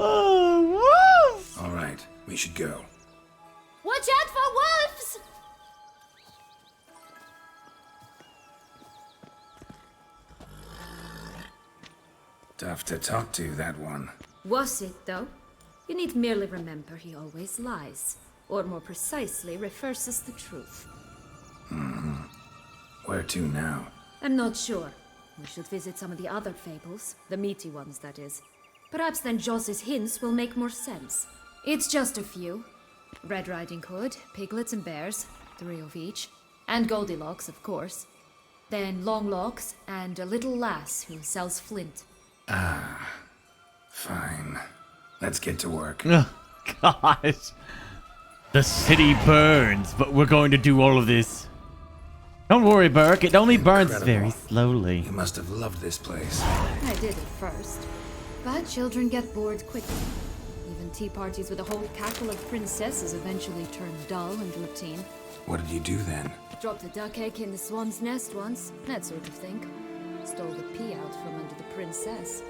Oh, wolf! All right, we should go. Watch out for wolves! Tough to talk to, that one. Was it, though? You need merely remember he always lies. Or more precisely, reverses the truth. Where to now? I'm not sure. We should visit some of the other fables. The meaty ones, that is. Perhaps then Joss's hints will make more sense. It's just a few. Red Riding Hood, piglets and bears, 3 of each. And Goldilocks, of course. Then Longlocks and a little lass who sells flint. Fine. Let's get to work. Oh, gosh. The city burns, but we're going to do all of this. Don't worry, Burke. It only burns very slowly. You must have loved this place. I did at first. But children get bored quickly. Even tea parties with a whole cackle of princesses eventually turn dull and routine. What did you do then? Dropped a duck egg in the swan's nest once, that sort of thing. Stole the pea out from under the princess,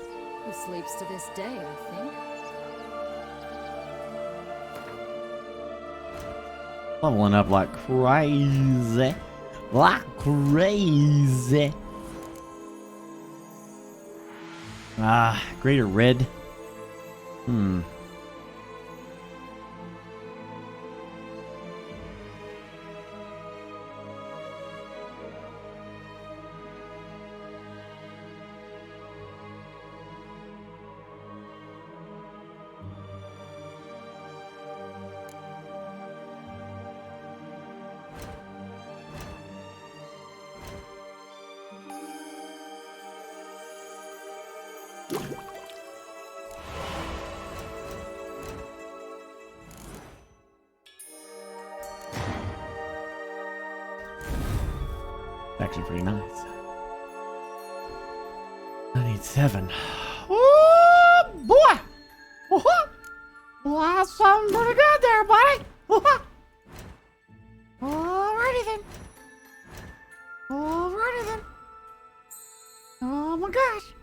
who sleeps to this day, I think. Leveling up like crazy. Like crazy. Greater red. Actually pretty nice. I need 7. Oh boy! Well, that's something pretty good there, buddy. Alrighty then. Alrighty then. Oh my gosh.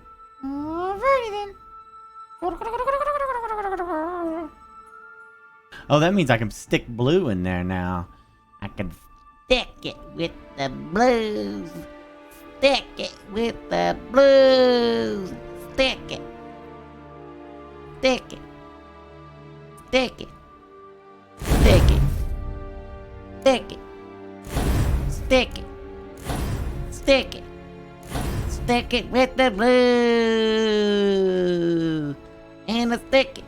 Alrighty then. Oh, that means I can stick blue in there now. I can stick it with the blues. Stick it with the blues. Stick it. Stick it. Stick it. Stick it. Stick it. Stick it. Stick it. Stick it with the blues. and a stick it.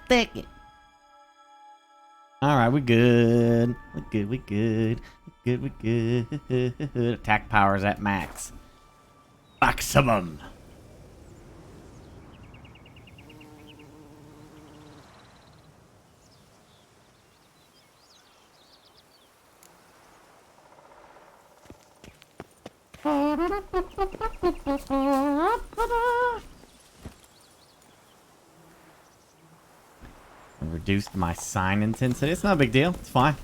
Stick it. Alright, we good. We good, we good. We good, we good. Attack power's at max. Maximum. Reduced my sign intensity. It's not a big deal. It's fine.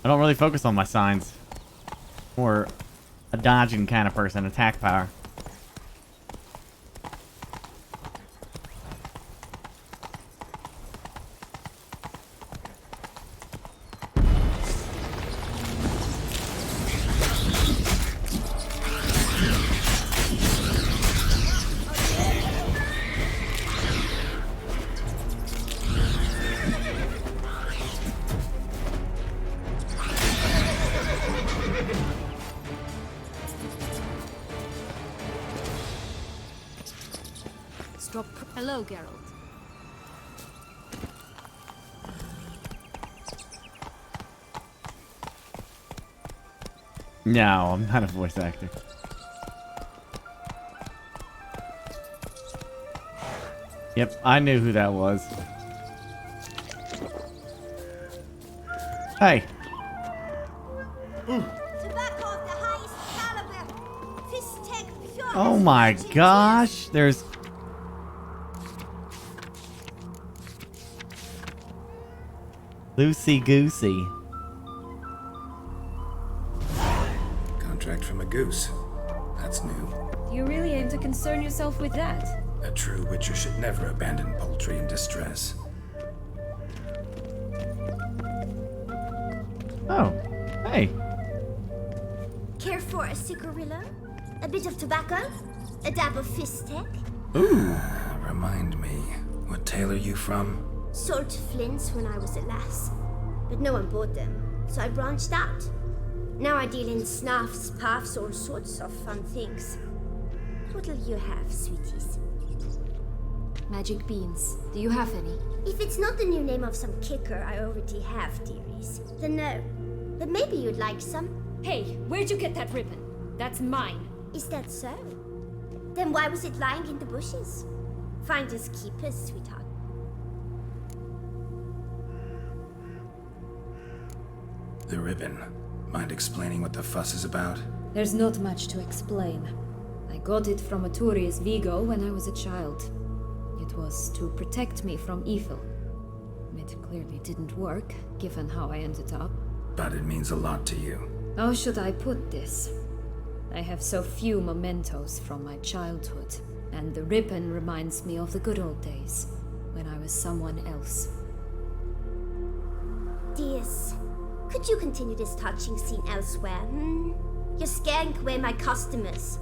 I don't really focus on my signs. More a dodging kind of person. Attack power. Hello, Geralt. No, I'm not a voice actor. Yep, I knew who that was. Hey. Tobacco of the highest caliber. Fist-tech pure. Oh my gosh. There's... Loosey goosey. Contract from a goose. That's new. You really aim to concern yourself with that? A true witcher should never abandon poultry in distress. Oh, hey. Care for a cigarillo? A bit of tobacco? A dab of fist-tech? Ooh. Remind me, what tale are you from? Sold flints when I was a lass, but no one bought them, so I branched out. Now I deal in snuffs, puffs, all sorts of fun things. What'll you have, sweeties? Magic beans. Do you have any? If it's not the new name of some kicker I already have, dearies, then no. But maybe you'd like some. Hey, where'd you get that ribbon? That's mine. Is that so? Then why was it lying in the bushes? Finders keepers, sweetheart. The ribbon. Mind explaining what the fuss is about? There's not much to explain. I got it from a Turius Vigo when I was a child. It was to protect me from evil. It clearly didn't work, given how I ended up. But it means a lot to you. How should I put this? I have so few mementos from my childhood, and the ribbon reminds me of the good old days, when I was someone else. Dears, could you continue this touching scene elsewhere, hmm? You're scaring away my customers.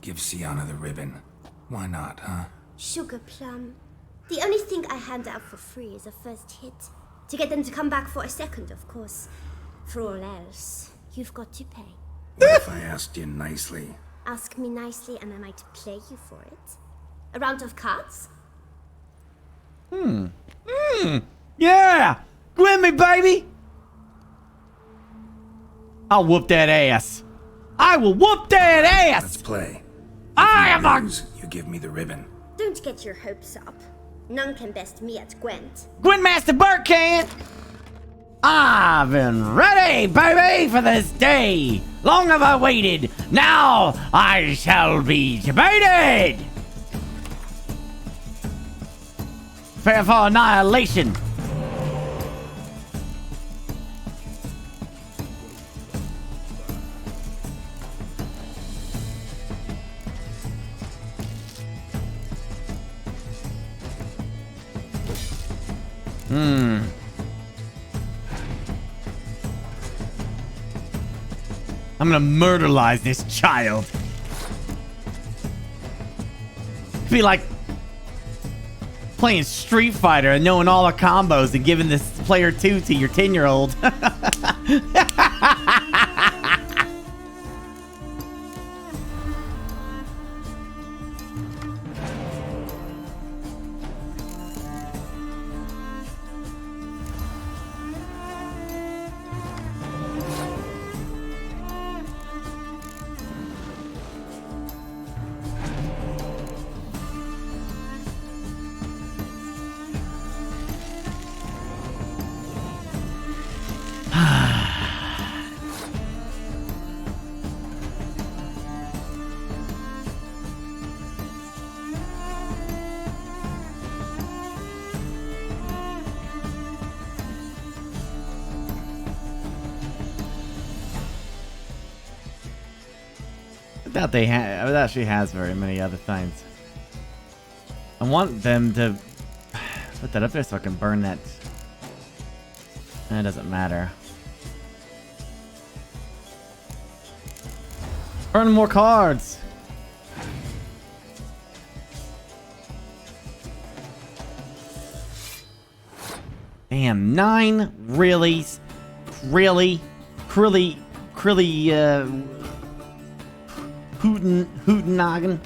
Give Sienna the ribbon. Why not, huh? Sugar plum. The only thing I hand out for free is a first hit. To get them to come back for a second, of course. For all else, you've got to pay. What if I asked you nicely? Ask me nicely and I might play you for it. A round of cards? Yeah! Grab me, baby! I'll whoop that ass. I will whoop that ass! Let's play. I am a... You give me the ribbon. Don't get your hopes up. None can best me at Gwent. Gwentmaster Burke can! I've been ready, baby, for this day. Long have I waited. Now I shall be debated. Prepare for annihilation. I'm gonna murderize this child. be like playing Street Fighter and knowing all the combos and giving this player 2 to your 10-year-old. I doubt she has very many other things. I want them to put that up there so I can burn that. It doesn't matter. Burn more cards. Damn, 9 really, Hootenhagen.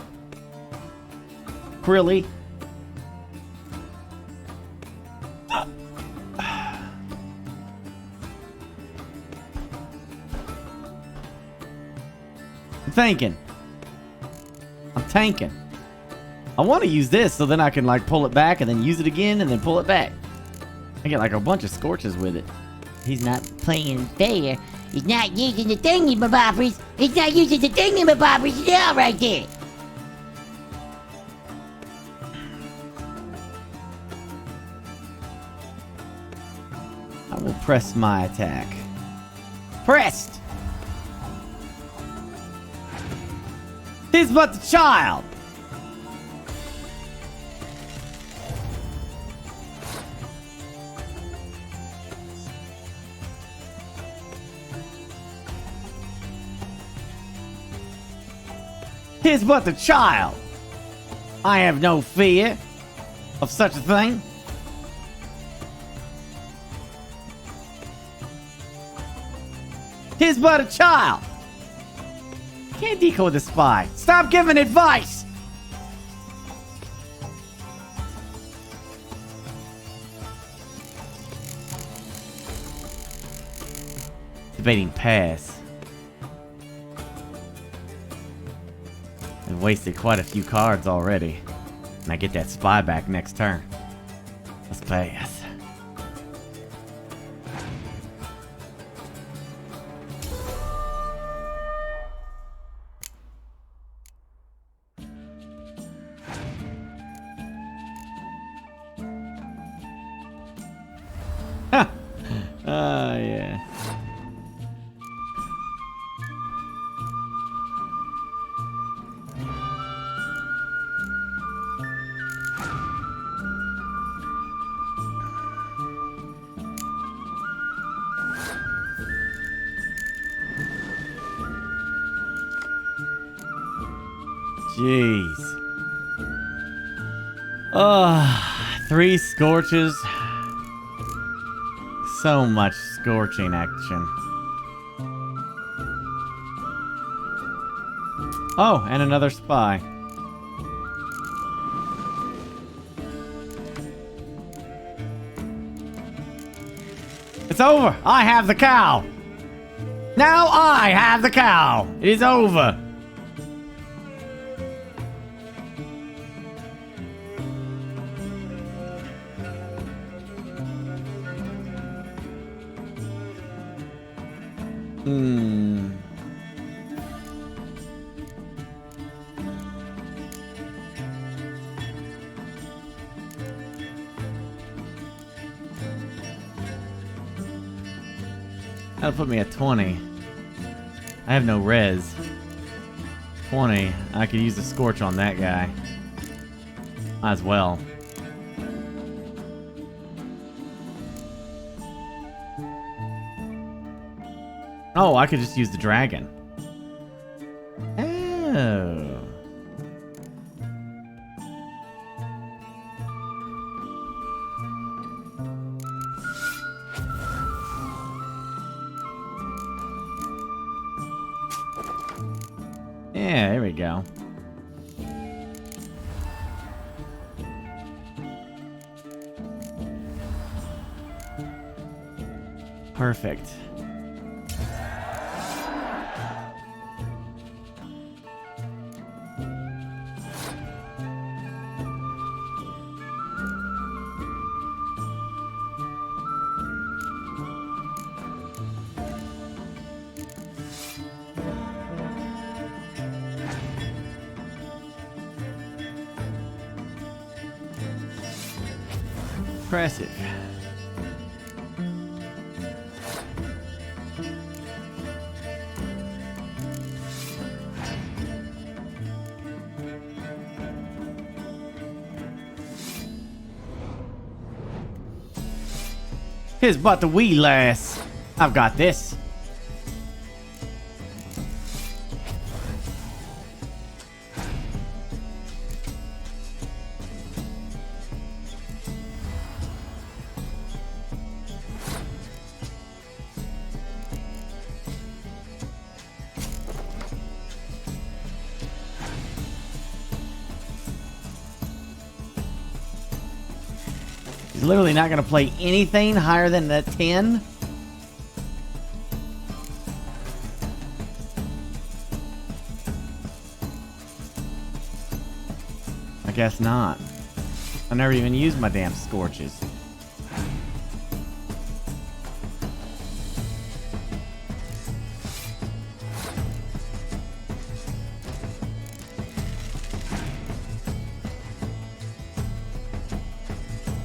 Really? I'm tanking. I want to use this so then I can like pull it back and then use it again and then pull it back. I get like a bunch of scorches with it. He's not playing fair. He's not using the thingy-mabobbers. He's not using the thingy-mabobbers at all right there. I will press my attack. Pressed! 'Tis but the child! Tis but the child. I have no fear of such a thing. Tis but a child. Can't decoy the spy. Stop giving advice. Debating pass. I've wasted quite a few cards already. And I get that spy back next turn. Let's pass. Oh, yeah. Jeez. 3 scorches. So much scorching action. Oh, and another spy. It's over. I have the cow. Now I have the cow. It is over. That'll put me at 20. I have no res. 20. I could use the scorch on that guy. Might as well. Oh, I could just use the dragon. Oh. Yeah, there we go. Perfect. Impressive. Here's but the wee lass. I've got this. He's literally not going to play anything higher than that 10. I guess not. I never even used my damn scorches.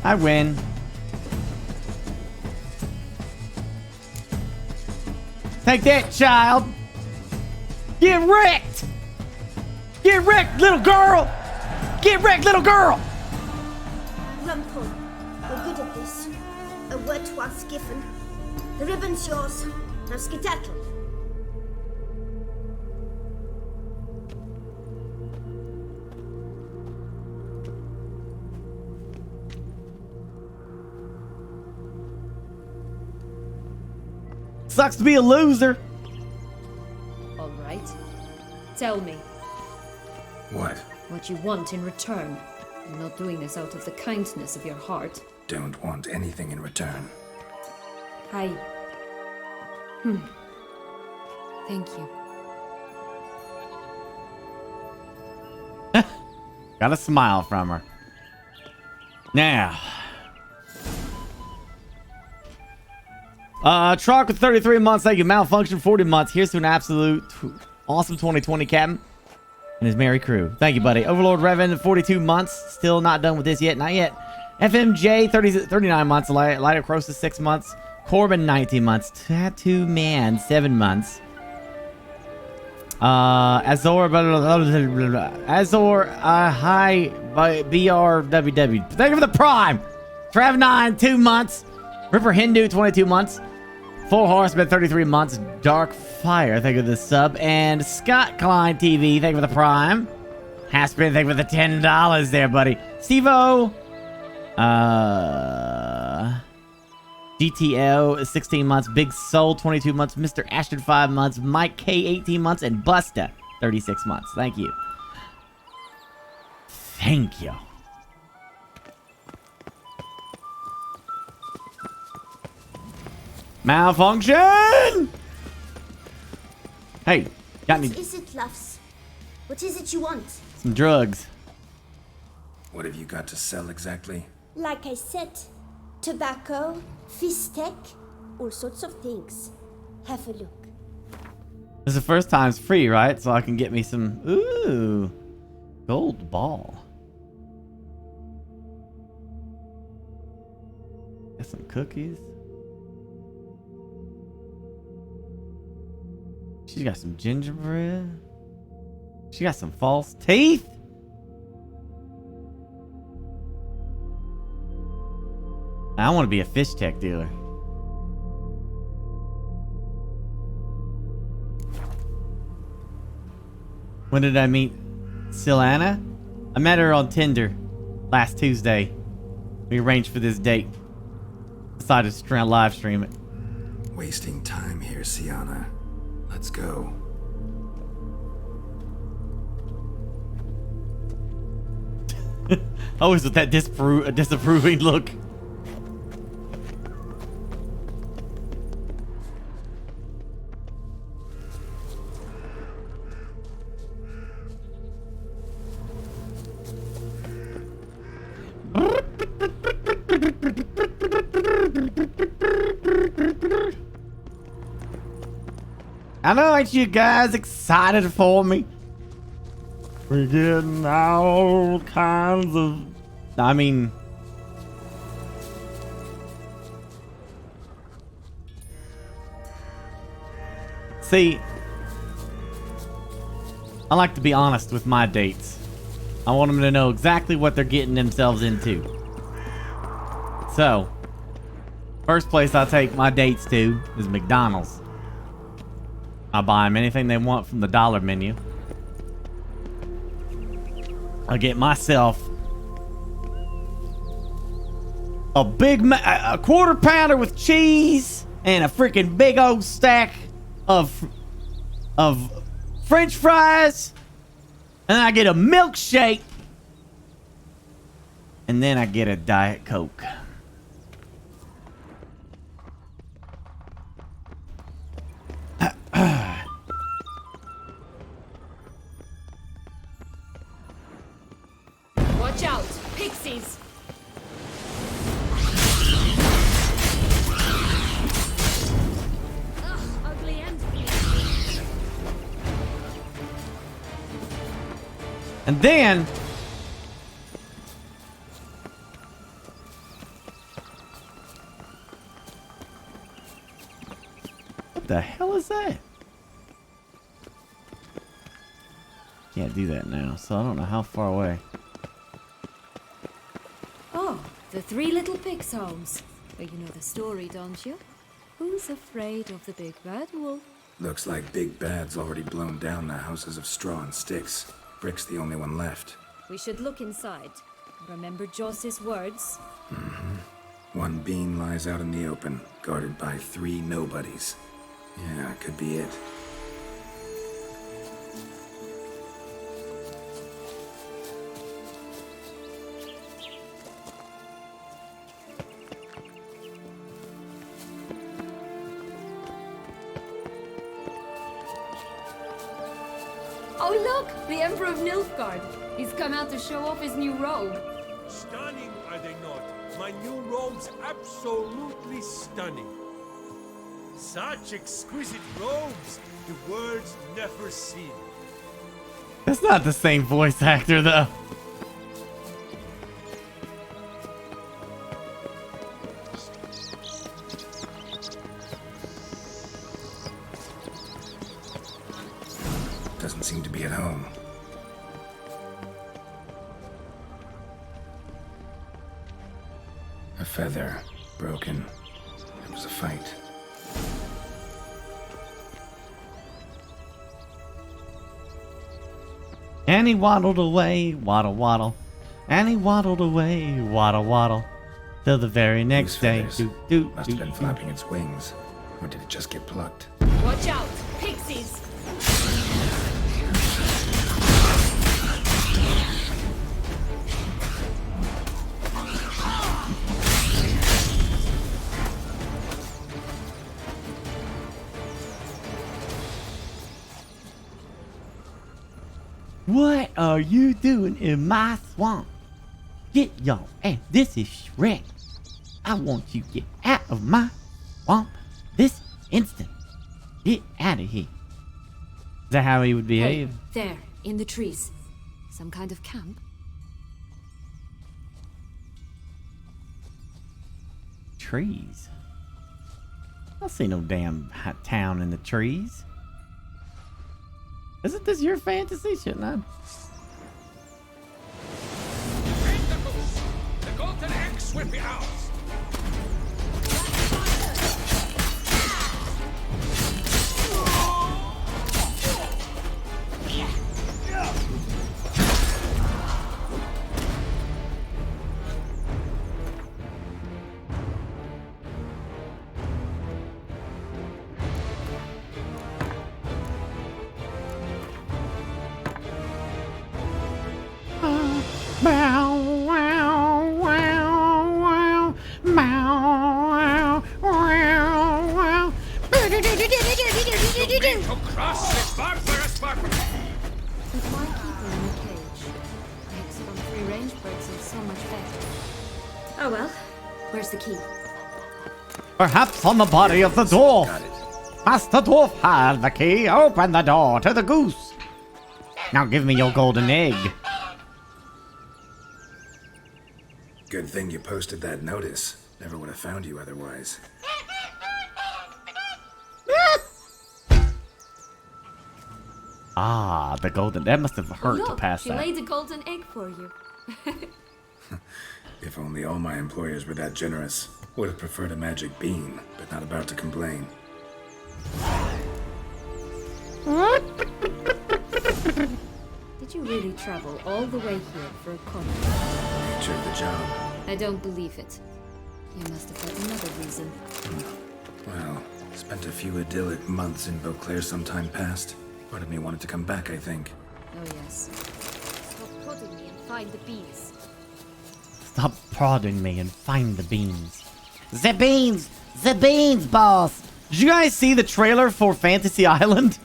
I win. Take that, child. Get wrecked. Get wrecked, little girl. Get wrecked, little girl. Rumpel, you're good at this. A word once given. The ribbon's yours. Now skedaddle. Sucks to be a loser. All right. Tell me. What? What you want in return. I'm not doing this out of the kindness of your heart. Don't want anything in return. Thank you. Got a smile from her. Now. Truck with 33 months. Thank you. Malfunction 40 months. Here's to an absolute awesome 2020 captain and his merry crew. Thank you, buddy. Overlord Revan 42 months. Still not done with this yet. Not yet. FMJ 39 months. Lighter Crosis 6 months. Corbin 19 months. Tattoo Man 7 months. Azor hi by BRWW. Thank you for the prime. Trav 9 2 months. Ripper Hindu 22 months. Full Horseman 33 months. Dark Fire, thank you for the sub. And Scott Klein TV, thank you for the prime. Haspin, thank you for the $10 there, buddy. Steve-O. GTL 16 months. Big Soul 22 months. Mr. Ashton 5 months. Mike K 18 months. And Busta 36 months. Thank you. Thank you. Malfunction! Hey, got me What is it, loves? What is it you want? some drugs. What have you got to sell exactly? Like I said, tobacco, fish tech, all sorts of things. Have a look. This is the first time it's free, right? So I can get me some... Ooh. Gold ball. Got some cookies. She's got some gingerbread. She got some false teeth. I want to be a fish tech dealer. When did I meet Silana? I met her on Tinder last Tuesday. We arranged for this date. Decided to live stream it. Wasting time here, Sienna. Let's go. Always with that disapproving look. I know, ain't you guys excited for me? We're getting all kinds of... I mean... See, I like to be honest with my dates. I want them to know exactly what they're getting themselves into. So, first place I take my dates to is McDonald's. I buy them anything they want from the dollar menu. I get myself a quarter pounder with cheese and a freaking big old stack of French fries, and I get a milkshake, and then I get a Diet Coke. Watch out, pixies! Ugh, ugly and fleeting. And then what the hell is that? Can't do that now, so I don't know how far away. Oh, the Three Little Pigs homes. Well, you know the story, don't you? Who's afraid of the big bad wolf? Looks like Big Bad's already blown down the houses of straw and sticks. Brick's the only one left. We should look inside. Remember Joss's words? Mm-hmm. One bean lies out in the open, guarded by 3 nobodies. Yeah, could be it. Oh look! The Emperor of Nilfgaard! He's come out to show off his new robe. Stunning, are they not? My new robe's absolutely stunning. Such exquisite robes, the world's never seen. That's not the same voice actor, though. Doesn't seem to be at home. A feather, broken. It was a fight. And he waddled away, waddle waddle. And he waddled away, waddle waddle. Till the very next day. Must have been flapping its wings. Or did it just get plucked? Watch out! Pixies! What are you doing in my swamp? Get your ass. This is Shrek. I want you to get out of my swamp this instant. Get out of here. Is that how he would behave? Hey, there, in the trees. Some kind of camp? Trees? I don't see no damn town in the trees. Isn't this your fantasy? Shouldn't I? The golden axe will be ours. Bow. Oh well. Where's the key? Perhaps on the body of the dwarf. Master Dwarf had the key. Open the door to the goose. Now give me your golden egg. Good thing you posted that notice. Never would have found you otherwise. Ah, the golden. That must have hurt to Look, pass she that. laid a golden egg for you. If only all my employers were that generous. Would have preferred a magic bean, but not about to complain. Did you really travel all the way here for a conquest? Nature of the job. I don't believe it. You must have had another reason. Well, spent a few idyllic months in Beauclair some time past. Part of me wanted to come back, I think. Oh yes. Stop prodding me and find the beans. Stop prodding me and find the beans. The beans! The beans, boss! Did you guys see the trailer for Fantasy Island?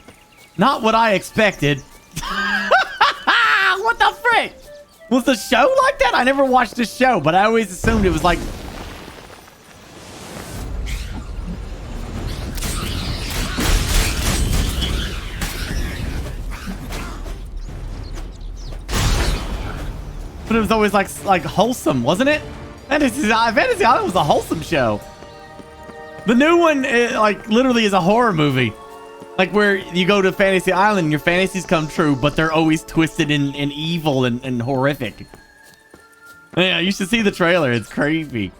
Not what I expected. What the frick? Was the show like that? I never watched the show, but I always assumed it was like... But it was always like wholesome, wasn't it? Fantasy Island was a wholesome show. The new one, like, literally is a horror movie. Like, where you go to Fantasy Island, your fantasies come true, but they're always twisted and evil and horrific. Yeah, you should see the trailer. It's creepy.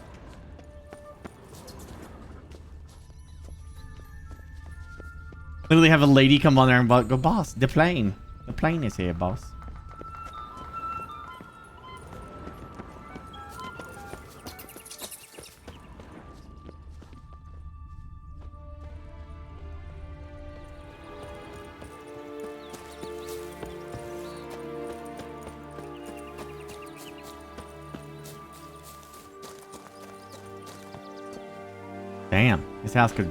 Literally have a lady come on there and go, boss, the plane. The plane is here, boss. Damn, this house could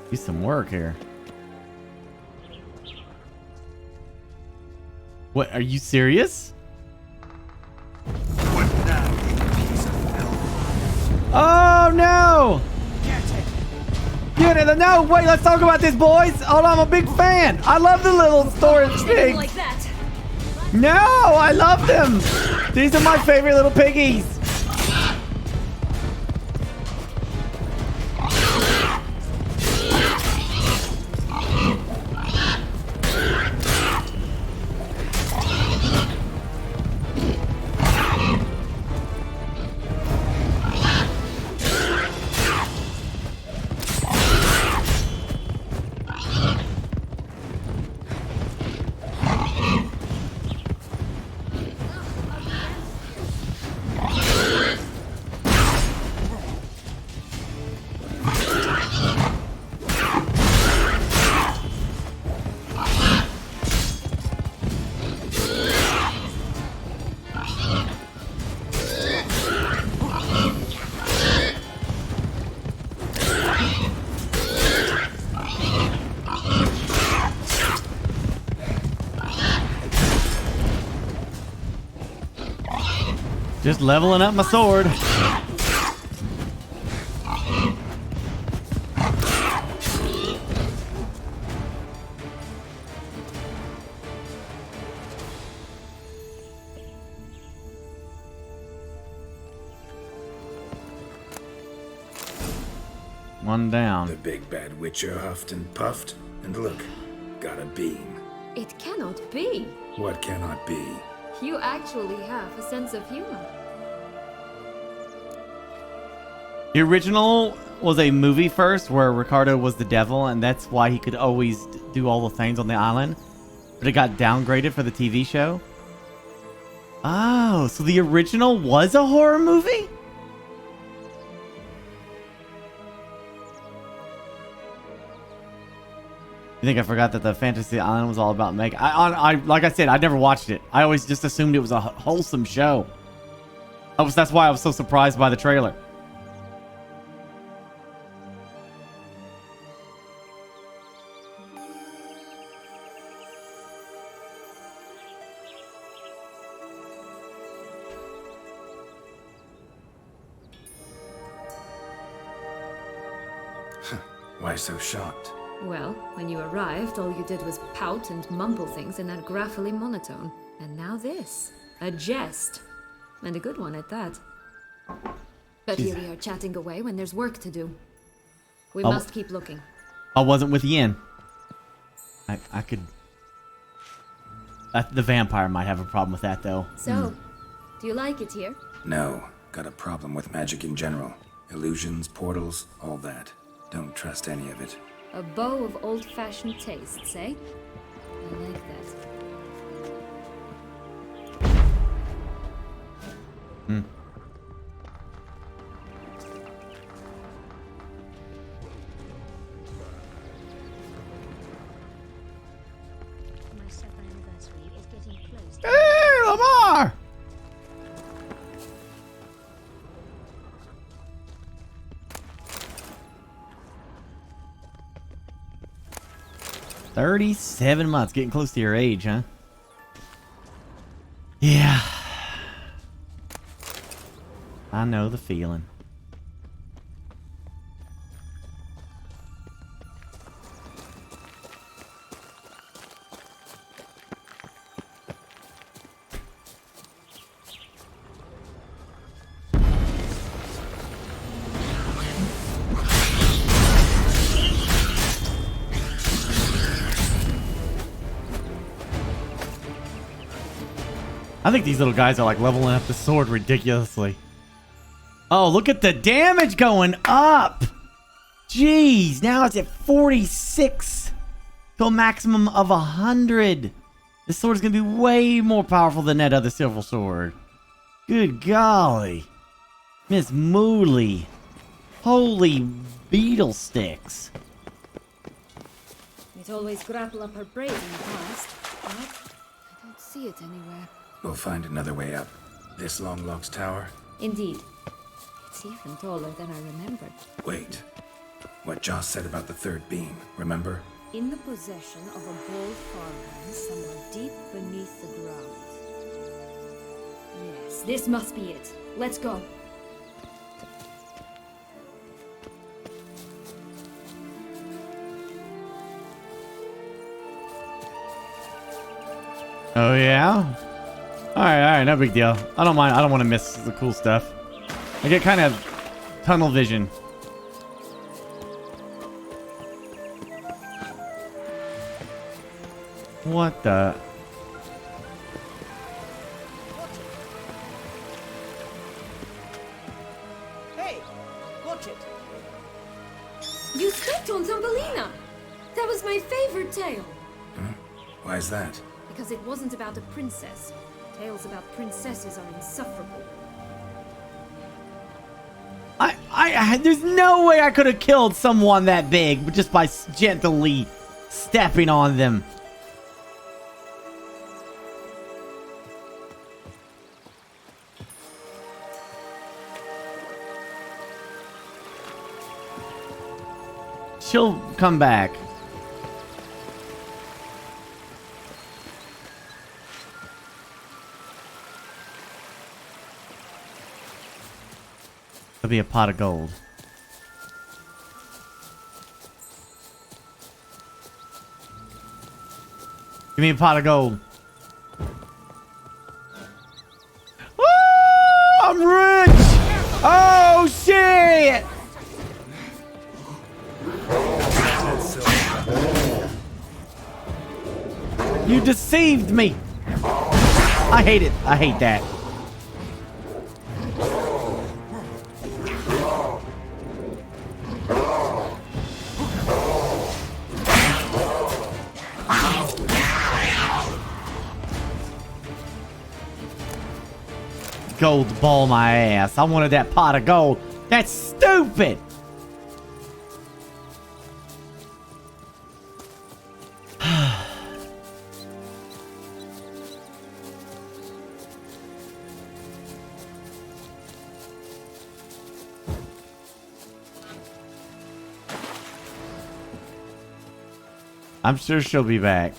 use some work here. What, are you serious? Oh no! No, wait, let's talk about this, boys. Oh, I'm a big fan. I love the little storage pigs. Like that. No, I love them. These are my favorite little piggies. Just leveling up my sword. One down. The big bad witcher huffed and puffed, and look, got a bean. It cannot be. What cannot be? You actually have a sense of humor. The original was a movie first where Ricardo was the devil, and that's why he could always do all the things on the island. But it got downgraded for the TV show. Oh, so the original was a horror movie? You think I forgot that the Fantasy Island was all about Meg? Like I said, I never watched it. I always just assumed it was a wholesome show. That's why I was so surprised by the trailer. Why so shocked? Well, when you arrived, all you did was pout and mumble things in that graphically monotone. And now this. A jest. And a good one at that. But here we are chatting away when there's work to do. We must keep looking. I wasn't with Yin. I could... the vampire might have a problem with that, though. So, do you like it here? No. Got a problem with magic in general. Illusions, portals, all that. Don't trust any of it. A bow of old-fashioned tastes, eh? I like that. My 7th anniversary is getting close. Hey, Lamar! $37 getting close to your age, huh? Yeah. I know the feeling. I think these little guys are like leveling up the sword ridiculously. Oh, look at the damage going up. Jeez, now it's at 46 to a maximum of 100. This sword is going to be way more powerful than that other silver sword. Good golly. Miss Mooley. Holy beetle sticks. We'd always grapple up her braid in the past, but I don't see it anywhere. We'll find another way up. This Longlock's tower? Indeed. It's even taller than I remembered. Wait. What Joss said about the third beam, remember? In the possession of a bold farmhand somewhere deep beneath the ground. Yes, this must be it. Let's go. Oh yeah? Alright, no big deal. I don't mind. I don't want to miss the cool stuff. I get kind of tunnel vision. What the? Hey, watch it. You stepped on Thumbelina! That was my favorite tale. Huh? Why is that? Because it wasn't about a princess. Tales about princesses are insufferable. There's no way I could have killed someone that big just by gently stepping on them. She'll come back. There'll be a pot of gold. Give me a pot of gold. Woo! I'm rich! Oh, shit! You deceived me! I hate it. I hate that. Gold ball my ass. I wanted that pot of gold. That's stupid. I'm sure she'll be back.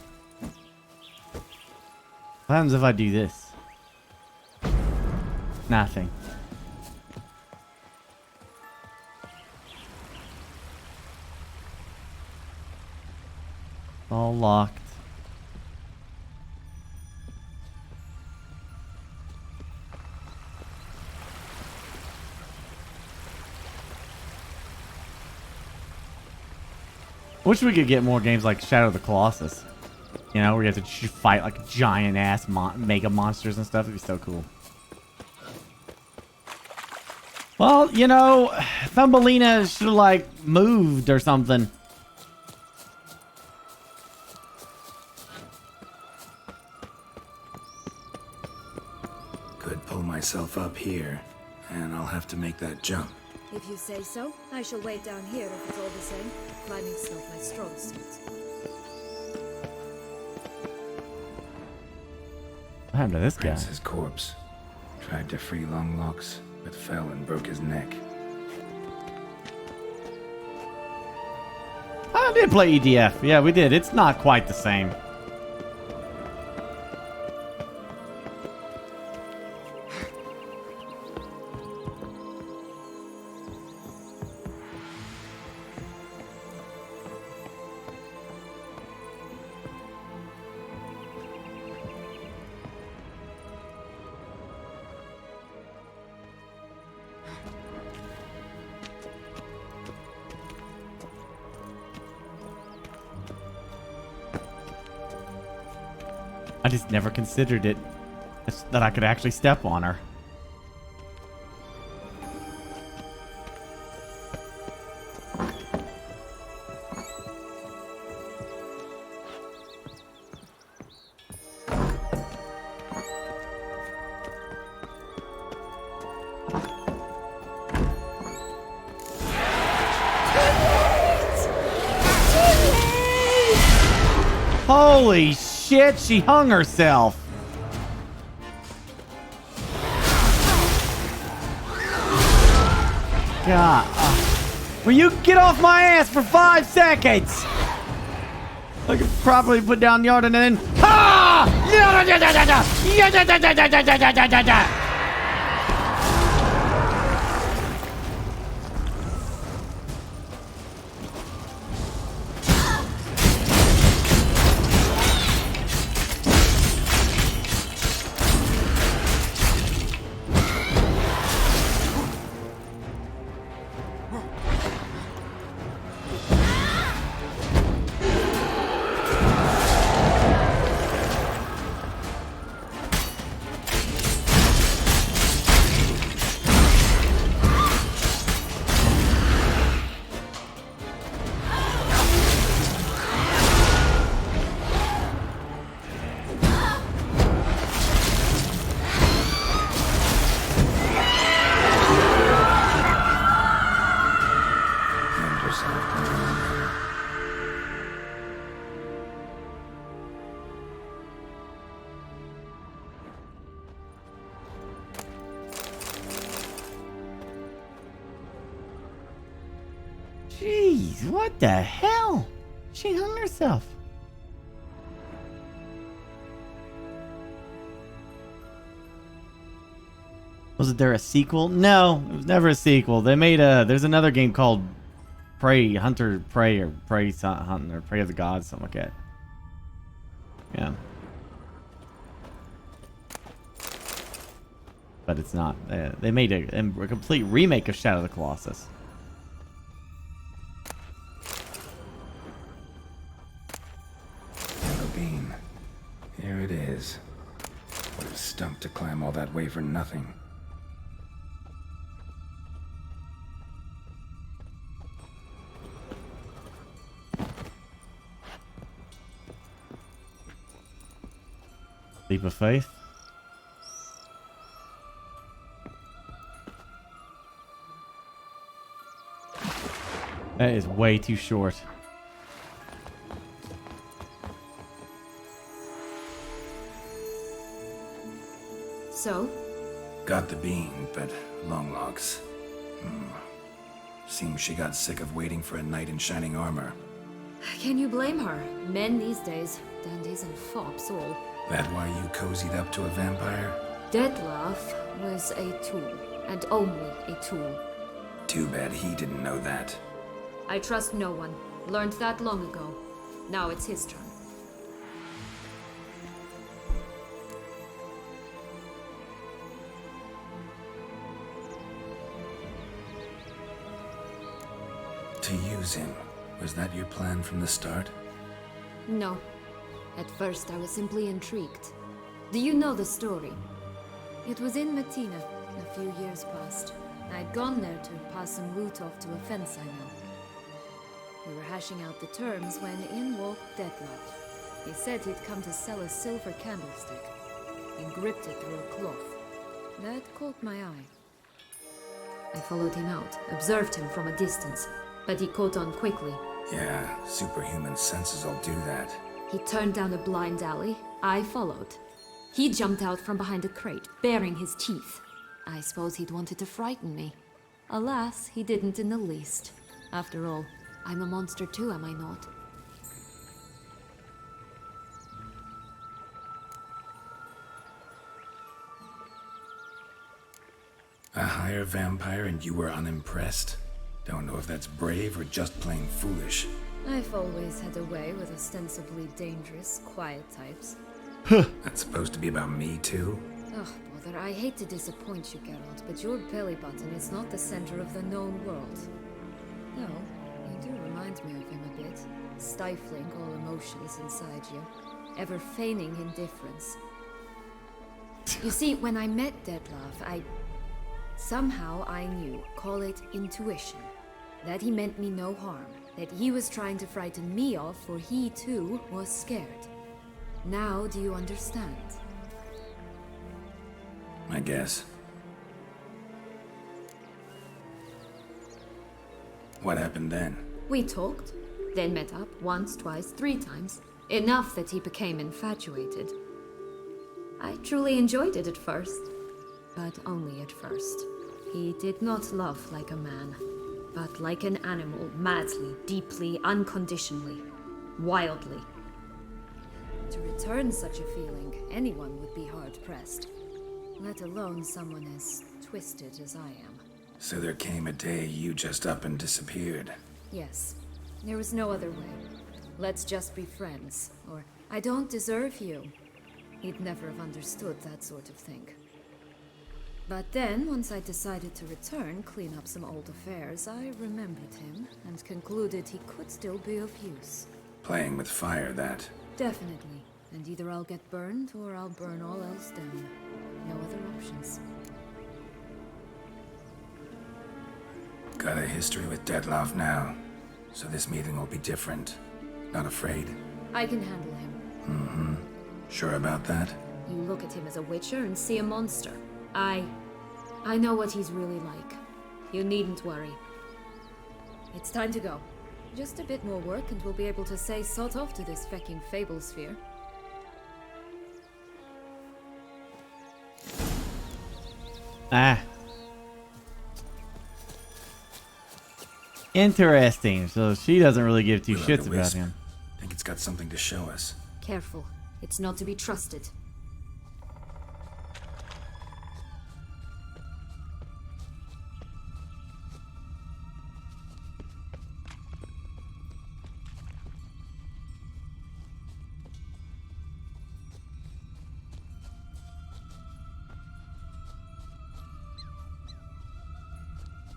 What happens if I do this? Nothing. All locked. Wish we could get more games like Shadow of the Colossus. You know, where you have to fight like giant ass mega monsters and stuff. It'd be so cool. Well, you know, Thumbelina should have like moved or something. Could pull myself up here, and I'll have to make that jump. If you say so, I shall wait down here if it's all the same. Climbing's not my strong suit. What happened to this guy? Prince's corpse. Tried to free Longlocks, but fell and broke his neck. I did play EDF. Yeah, we did. It's not quite the same. I just never considered it that I could actually step on her. Holy shit, she hung herself. God. Will you get off my ass for 5 seconds? I could probably put down the yard and then... Ha! Jeez, what the hell? She hung herself. Was there a sequel? No, it was never a sequel. They made there's another game called Prey, Hunter, Prey, or Prey Hunting, or Prey of the Gods, something like that. Yeah. But it's not. They made a complete remake of Shadow of the Colossus. Beam. Here it is. Would have stunk to climb all that way for nothing. Leap of faith. That is way too short. So? Got the bean, but Longlocks. Seems she got sick of waiting for a knight in shining armor. Can you blame her? Men these days, dandies and fops all. That why you cozied up to a vampire? Deathmarch was a tool, and only a tool. Too bad he didn't know that. I trust no one. Learned that long ago. Now it's his turn. To use him, was that your plan from the start? No. At first, I was simply intrigued. Do you know the story? It was in Matina, a few years past. I'd gone there to pass some loot off to a fence I know. We were hashing out the terms when in walked Deathmarch. He said he'd come to sell a silver candlestick. He gripped it through a cloth. That caught my eye. I followed him out, observed him from a distance, but he caught on quickly. Yeah, superhuman senses will do that. He turned down a blind alley. I followed. He jumped out from behind a crate, baring his teeth. I suppose he'd wanted to frighten me. Alas, he didn't in the least. After all, I'm a monster too, am I not? A higher vampire and you were unimpressed? Don't know if that's brave or just plain foolish. I've always had a way with ostensibly dangerous, quiet types. That's supposed to be about me too? Ugh, bother, I hate to disappoint you, Geralt, but your belly button is not the center of the known world. No, you do remind me of him a bit. Stifling all emotions inside you. Ever feigning indifference. You see, when I met Detlef, somehow I knew, call it intuition, that he meant me no harm, that he was trying to frighten me off, for he too was scared. Now do you understand? I guess. What happened then? We talked, then met up once, twice, 3 times. Enough that he became infatuated. I truly enjoyed it at first, but only at first. He did not love like a man, but like an animal, madly, deeply, unconditionally, wildly. To return such a feeling, anyone would be hard-pressed, let alone someone as twisted as I am. So there came a day you just up and disappeared. Yes, there was no other way. Let's just be friends, or I don't deserve you. He'd never have understood that sort of thing. But then, once I decided to return, clean up some old affairs, I remembered him and concluded he could still be of use. Playing with fire, that. Definitely. And either I'll get burned or I'll burn all else down. No other options. Got a history with Detlef now, so this meeting will be different. Not afraid? I can handle him. Mm-hmm. Sure about that? You look at him as a witcher and see a monster. I know what he's really like. You needn't worry. It's time to go. Just a bit more work and we'll be able to say sort off to this fecking fable sphere. Interesting. So she doesn't really give 2 shits about him. Think it's got something to show us. Careful. It's not to be trusted.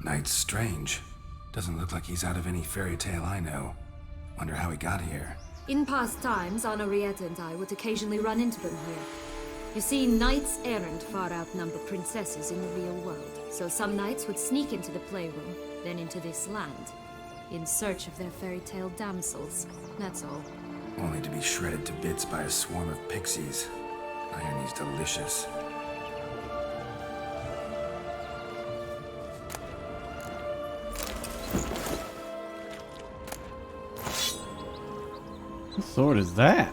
Knight's strange. Doesn't look like he's out of any fairy tale I know. Wonder how he got here. In past times, Henrietta and I would occasionally run into them here. You see, knights errant far outnumber princesses in the real world, so some knights would sneak into the playroom, then into this land, in search of their fairy tale damsels. That's all. Only to be shredded to bits by a swarm of pixies. Irony's delicious. What sword is that?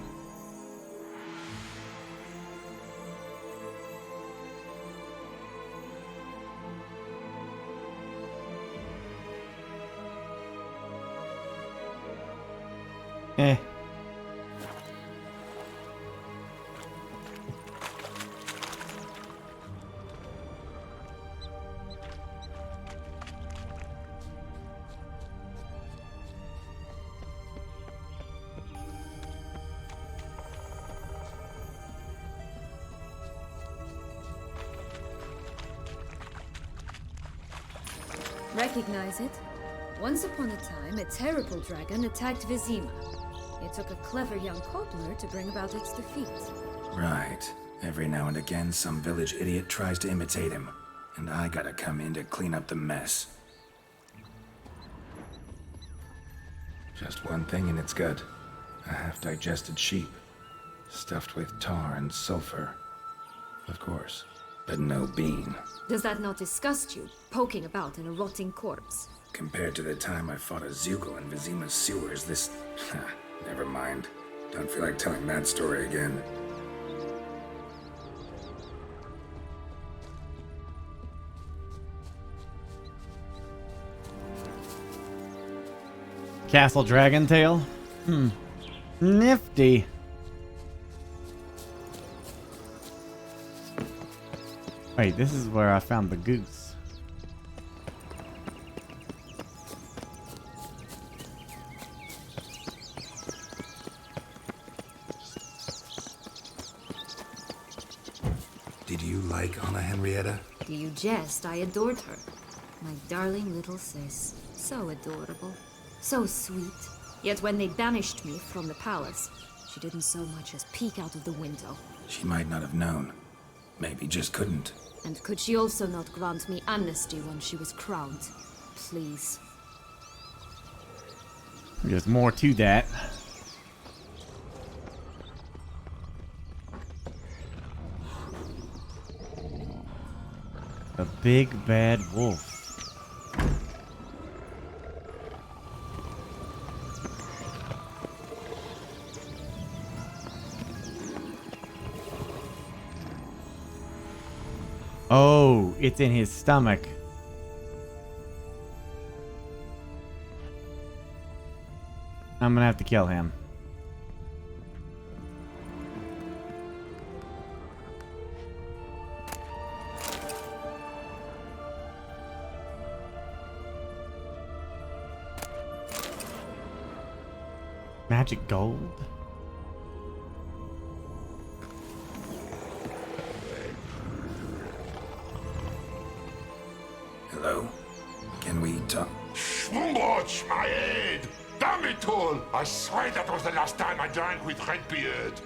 Eh. Recognize it? Once upon a time, a terrible dragon attacked Vizima. It took a clever young cobbler to bring about its defeat. Right. Every now and again, some village idiot tries to imitate him, and I gotta come in to clean up the mess. Just one thing in its gut. A half-digested sheep, stuffed with tar and sulfur. Of course, but no bean. Does that not disgust you, poking about in a rotting corpse? Compared to the time I fought a Zeugl in Vizima's sewers, this... never mind. Don't feel like telling that story again. Castle Dragon Tail? Nifty. Wait, this is where I found the goose. Did you like Anna Henrietta? Do you jest? I adored her. My darling little sis. So adorable. So sweet. Yet when they banished me from the palace, she didn't so much as peek out of the window. She might not have known. Maybe just couldn't. And could she also not grant me amnesty when she was crowned? Please. There's more to that. A big bad wolf. Oh, it's in his stomach. I'm gonna have to kill him. Magic gold? Hello? Can we talk? Schwumbotsch, my head! Damn it all! I swear that was the last time I drank with Redbeard.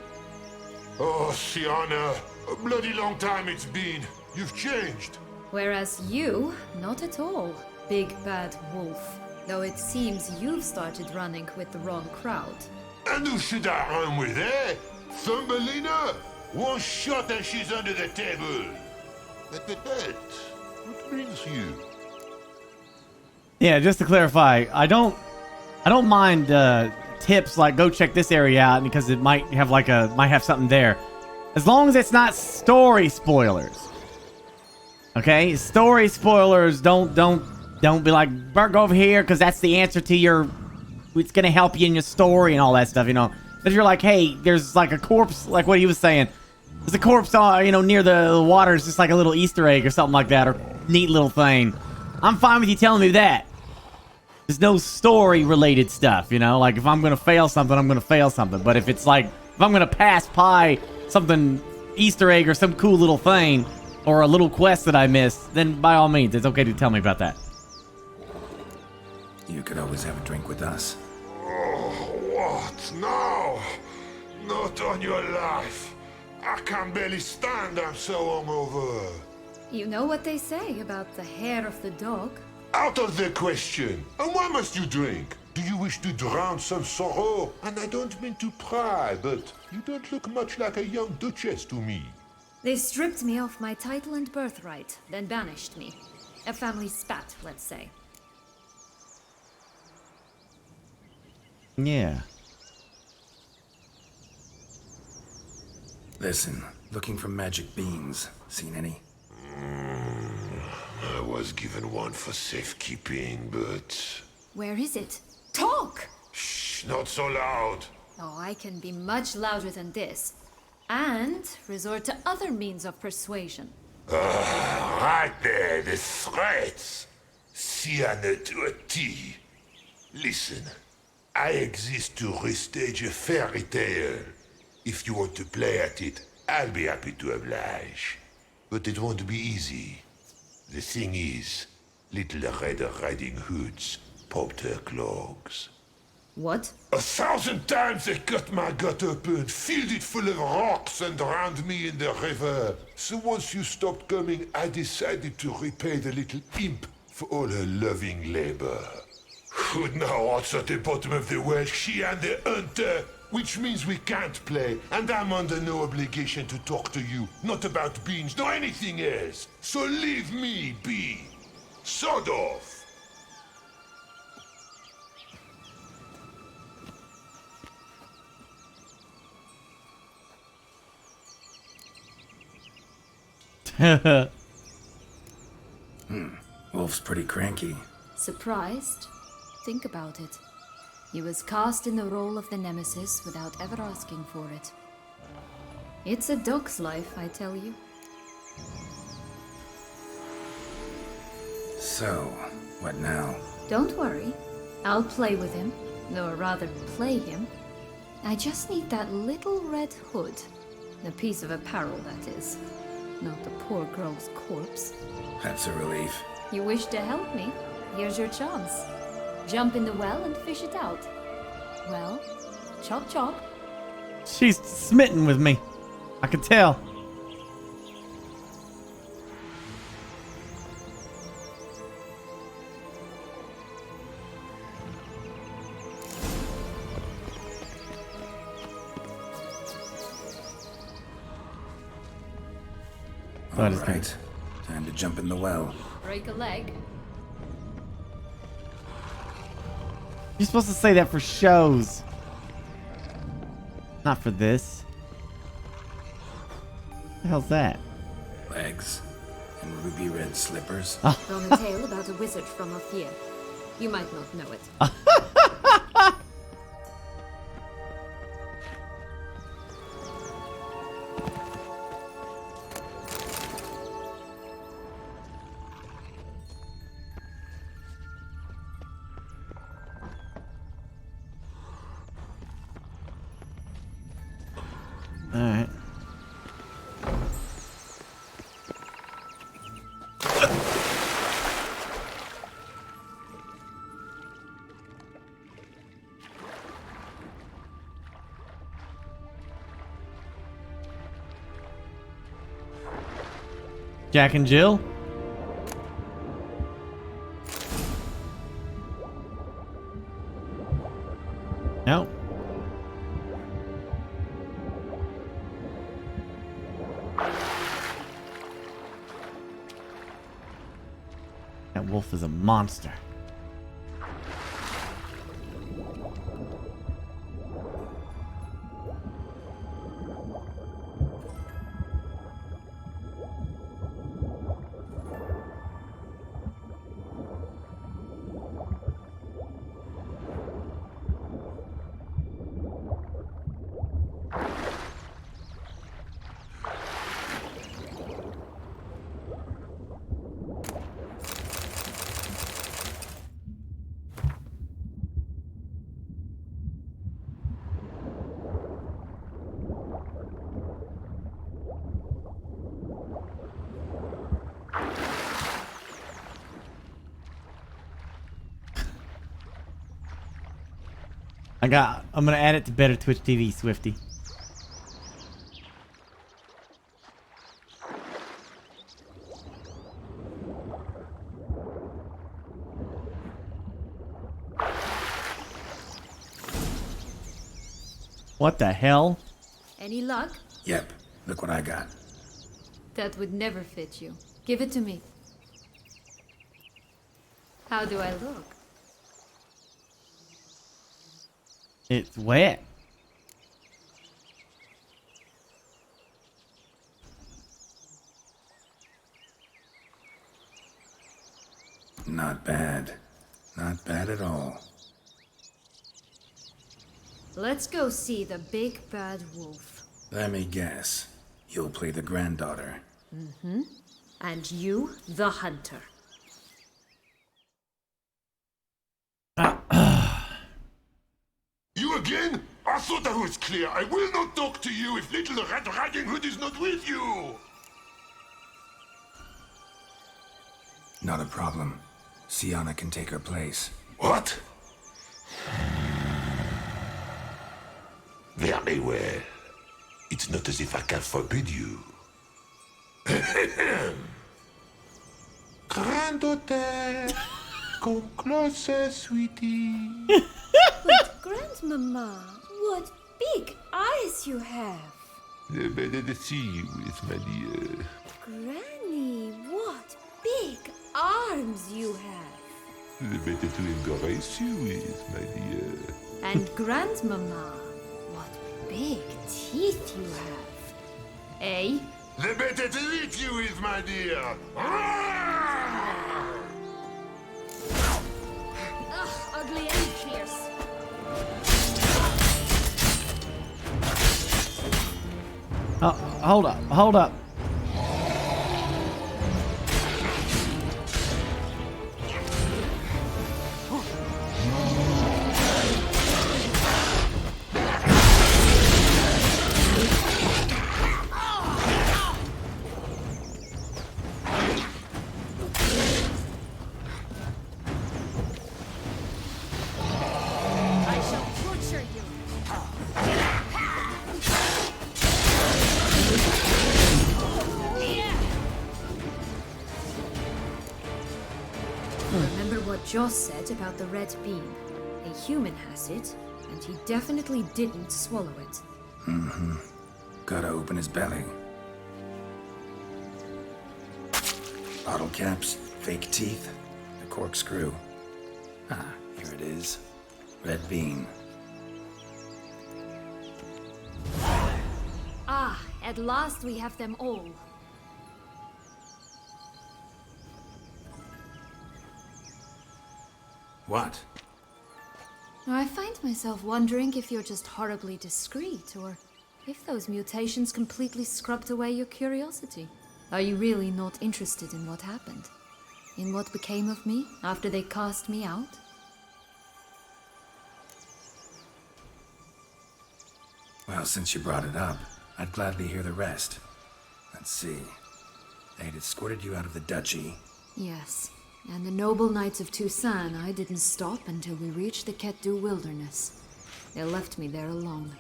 Oh, Sienna, a bloody long time it's been. You've changed. Whereas you, not at all, big bad wolf. Though it seems you've started running with the wrong crowd. And who should I run with, eh? Thumbelina? One shot and she's under the table. But, what brings you? Yeah, just to clarify, I don't mind tips like go check this area out because it might have something there, as long as it's not story spoilers. Okay, story spoilers don't be like Burke, go over here because that's the answer to your. It's gonna help you in your story and all that stuff, you know. But if you're like, hey, there's like a corpse, like what he was saying, there's a corpse, near the water. It's just like a little Easter egg or something like that, or neat little thing. I'm fine with you telling me that. There's no story-related stuff, you know? Like, if I'm gonna fail something, I'm gonna fail something. But if it's like, if I'm gonna pass by something, Easter egg or some cool little thing, or a little quest that I missed, then by all means, it's okay to tell me about that. You could always have a drink with us. Oh, what now? Not on your life. I can barely stand, I'm so hungover. You know what they say about the hair of the dog? Out of the question. And why must you drink? Do you wish to drown some sorrow? And I don't mean to pry, but you don't look much like a young duchess to me. They stripped me of my title and birthright, then banished me. A family spat, let's say. Yeah. Listen, looking for magic beans. Seen any? I was given one for safekeeping, but... Where is it? Talk! Shh, not so loud. Oh, I can be much louder than this. And resort to other means of persuasion. Right there, the threats. Sienna to a T. Listen, I exist to restage a fairy tale. If you want to play at it, I'll be happy to oblige. But it won't be easy. The thing is, Little Red Riding Hood's popped her clogs. What? 1,000 times they cut my gut open, filled it full of rocks and drowned me in the river. So once you stopped coming, I decided to repay the little imp for all her loving labor. Who now wants at the bottom of the well, she and the hunter, which means we can't play, and I'm under no obligation to talk to you, not about beans, nor anything else. So leave me be. Sod off. Wolf's pretty cranky. Surprised? Think about it. He was cast in the role of the Nemesis without ever asking for it. It's a dog's life, I tell you. So, what now? Don't worry. I'll play with him. Or rather, play him. I just need that little red hood. The piece of apparel, that is. Not the poor girl's corpse. That's a relief. You wish to help me? Here's your chance. Jump in the well and fish it out. Well, chop chop. She's smitten with me. I can tell. All right. Time to jump in the well. Break a leg. You're supposed to say that for shows. Not for this. What the hell's that? Legs. And ruby red slippers. From a tale about a wizard from Ophir. You might not know it. Alright. Jack and Jill? No. That wolf is a monster. I'm gonna add it to Better Twitch TV, Swifty. What the hell? Any luck? Yep. Look what I got. That would never fit you. Give it to me. How do I look? It's wet. Not bad. Not bad at all. Let's go see the big bad wolf. Let me guess. You'll play the granddaughter. Mm-hmm. And you, the hunter. You again? I thought I was clear. I will not talk to you if Little Red Riding Hood is not with you. Not a problem. Sienna can take her place. What? Very well. It's not as if I can forbid you. Granddaughter, come closer, sweetie. But Grandmama, what big eyes you have. The better to see you with, my dear. Granny, what big arms you have. The better to embrace you with, my dear. And Grandmama, what big teeth you have. Eh? The better to eat you with, my dear. Ugh, ugly and fierce. Oh, hold up, hold up. I shall torture you. Remember what Joss said about the red beam? A human has it, and he definitely didn't swallow it. Mm-hmm. Gotta open his belly. Bottle caps, fake teeth, a corkscrew. Ah, here it is. Red bean. Ah, at last we have them all. What? I find myself wondering if you're just horribly discreet, or if those mutations completely scrubbed away your curiosity. Are you really not interested in what happened? In what became of me after they cast me out? Well, since you brought it up, I'd gladly hear the rest. Let's see. They'd escorted you out of the duchy. Yes, and the noble knights of Toussaint, I didn't stop until we reached the Ketdu wilderness. They left me there alone,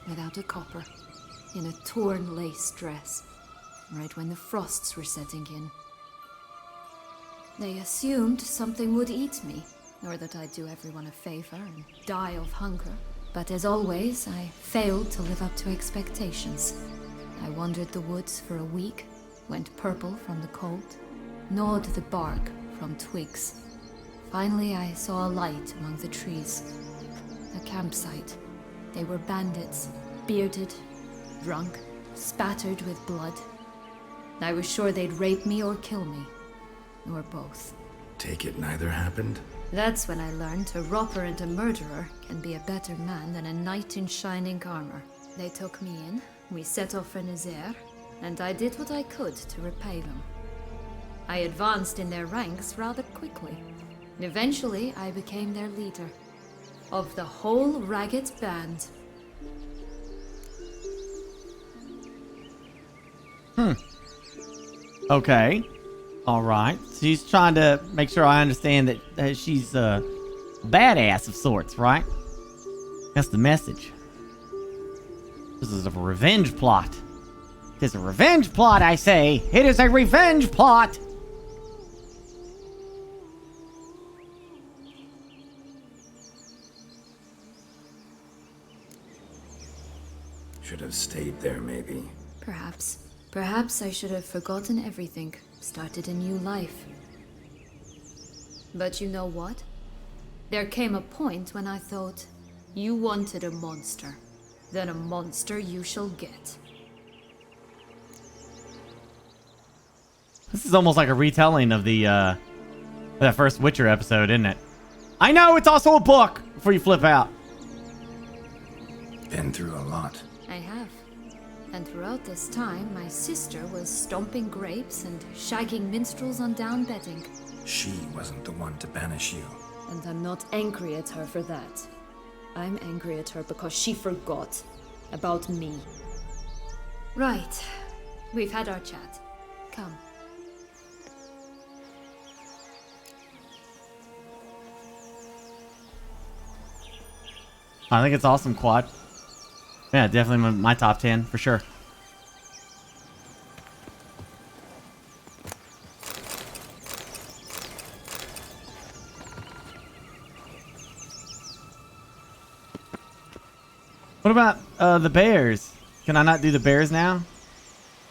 without a copper, in a torn lace dress, right when the frosts were setting in. They assumed something would eat me, or that I'd do everyone a favor and die of hunger. But as always, I failed to live up to expectations. I wandered the woods for a week, went purple from the cold, gnawed the bark from twigs. Finally, I saw a light among the trees. A campsite. They were bandits, bearded, drunk, spattered with blood. I was sure they'd rape me or kill me, or both. Take it neither happened? That's when I learned a robber and a murderer can be a better man than a knight in shining armor. They took me in, we set off for Nazaire, and I did what I could to repay them. I advanced in their ranks rather quickly. Eventually, I became their leader. Of the whole ragged band. Okay. All right. She's trying to make sure I understand that she's a badass of sorts, right? That's the message. This is a revenge plot. It is a revenge plot, I say. It is a revenge plot. Should have stayed there, maybe. Perhaps. Perhaps I should have forgotten everything, started a new life. But you know what? There came a point when I thought, you wanted a monster. Then a monster you shall get. This is almost like a retelling of that first Witcher episode, isn't it? I know, it's also a book! Before you flip out. Been through a lot. I have. And throughout this time, my sister was stomping grapes and shagging minstrels on down bedding. She wasn't the one to banish you. And I'm not angry at her for that. I'm angry at her because she forgot about me. Right. We've had our chat. Come. I think it's awesome, Quad. Yeah, definitely my top 10 for sure. What about the bears? Can I not do the bears now?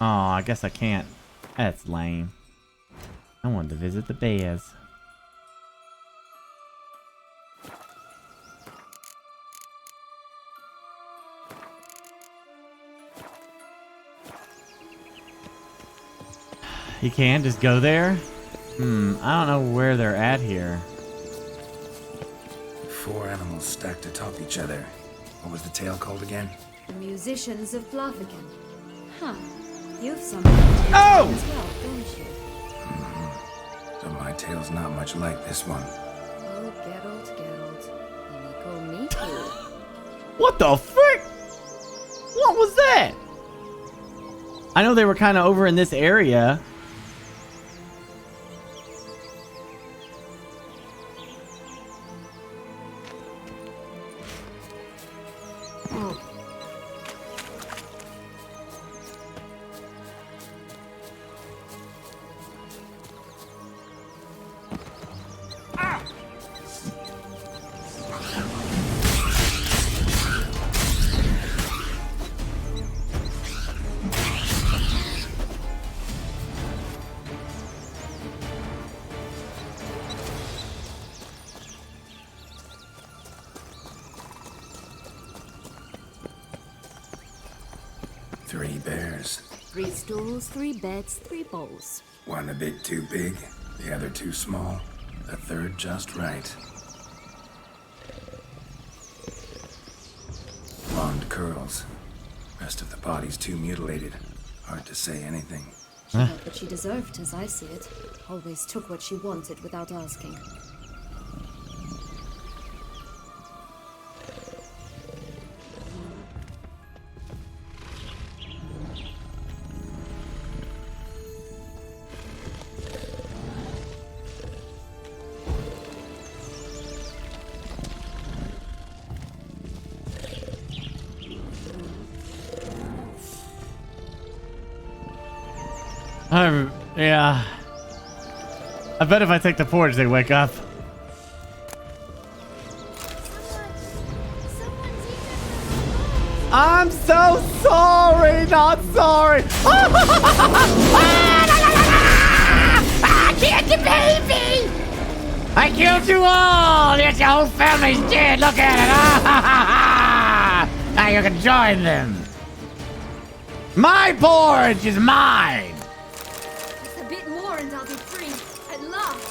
Oh, I guess I can't. That's lame. I wanted to visit the bears. You can just go there? I don't know where they're at here. 4 animals stacked atop each other. What was the tale called again? The Musicians of Blaviken. Huh. You've summoned them as well, don't you? So my tale's not much like this one. Oh, Geralt. You may call me too. What the frick? What was that? I know they were kind of over in this area. Three bears. 3 stools, 3 beds, 3 bowls. One a bit too big, the other too small, the third just right. Blonde curls. Rest of the body's too mutilated. Hard to say anything. She got what she deserved, as I see it. Always took what she wanted without asking. Yeah. I bet if I take the porridge, they wake up. I'm so sorry, not sorry. I killed the baby! I killed you all! Yes, your whole family's dead. Look at it. Now you can join them. My porridge is mine. Just a bit more and I'll be free. At last.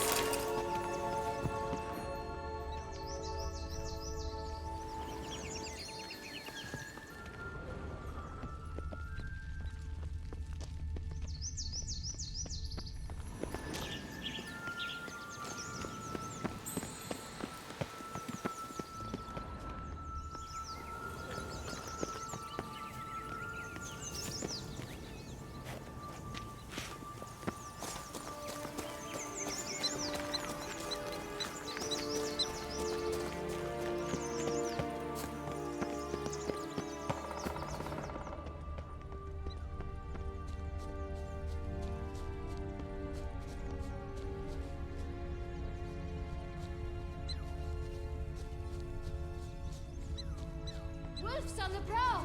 Wolves on the prowl!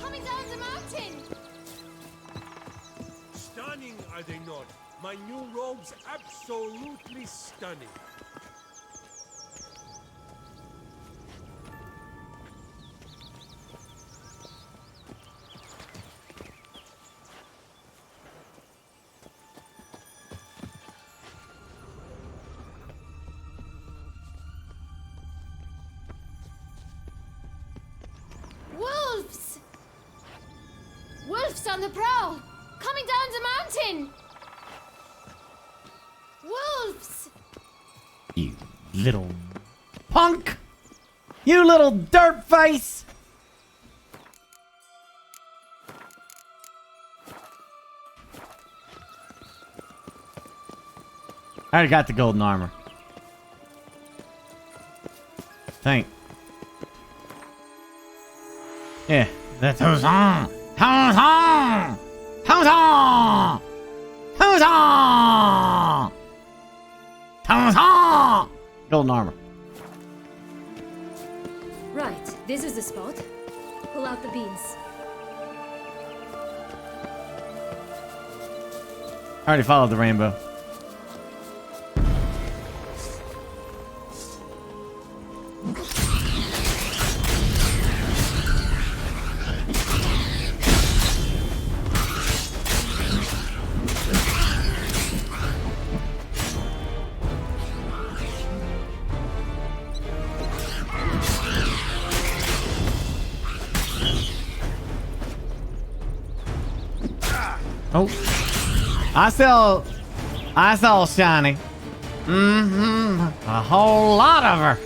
Coming down the mountain! Stunning, are they not? My new robes absolutely stunning. Wolves! Wolves on the prowl! Coming down the mountain! Wolves! You little punk! You little dirt face! I already got the golden armor. Yeah, that's who's on. Who's on? Who's on? Who's on? Who's on? Golden armor. Right, this is the spot. Pull out the beans. I already followed the rainbow. Oh, I saw shiny. Mm-hmm. A whole lot of her.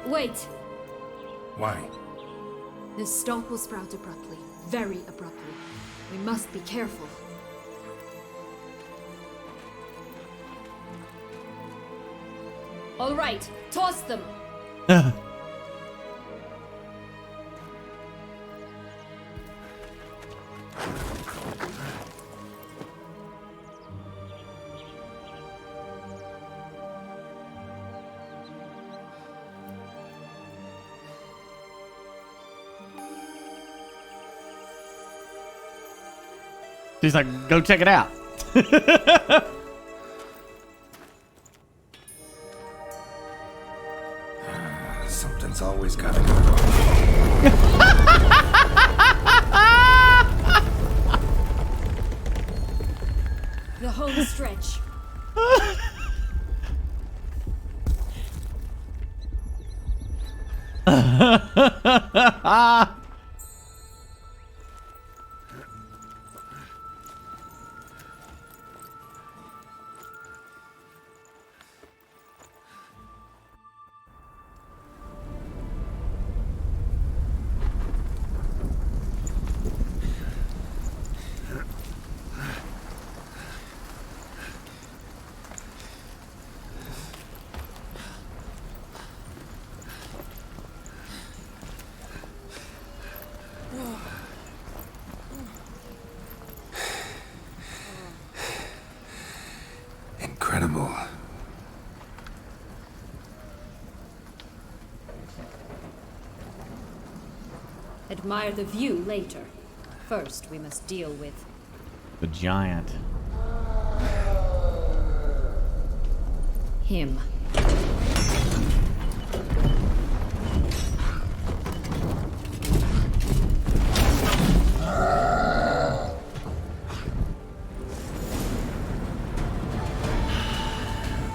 Wait. Why? The stalk will sprout abruptly. Very abruptly. We must be careful. All right, toss them. She's like, go check it out. Something's always gotta go wrong. The home stretch. Incredible. Admire the view later. First, we must deal with the giant. him.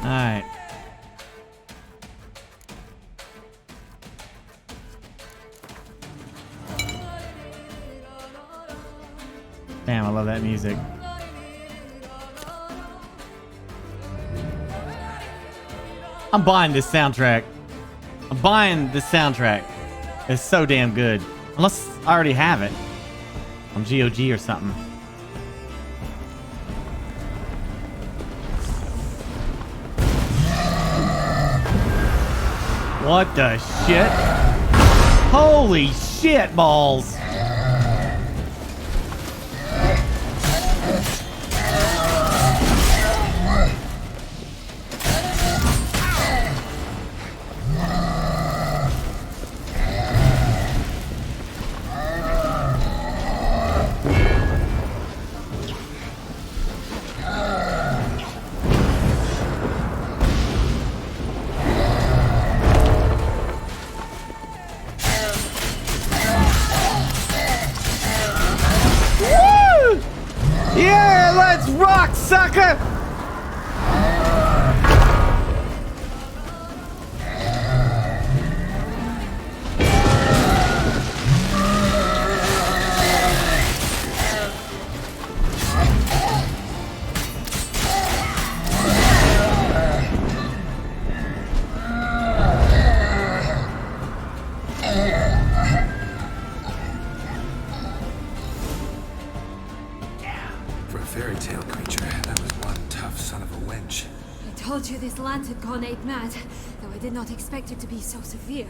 Alright. Damn, I love that music. I'm buying this soundtrack. I'm buying this soundtrack. It's so damn good. Unless I already have it on GOG or something. What the shit? Holy shit balls. Yeah, let's rock, sucker! fairy tale creature. That was one tough son of a wench. I told you this land had gone ape mad, though I did not expect it to be so severe.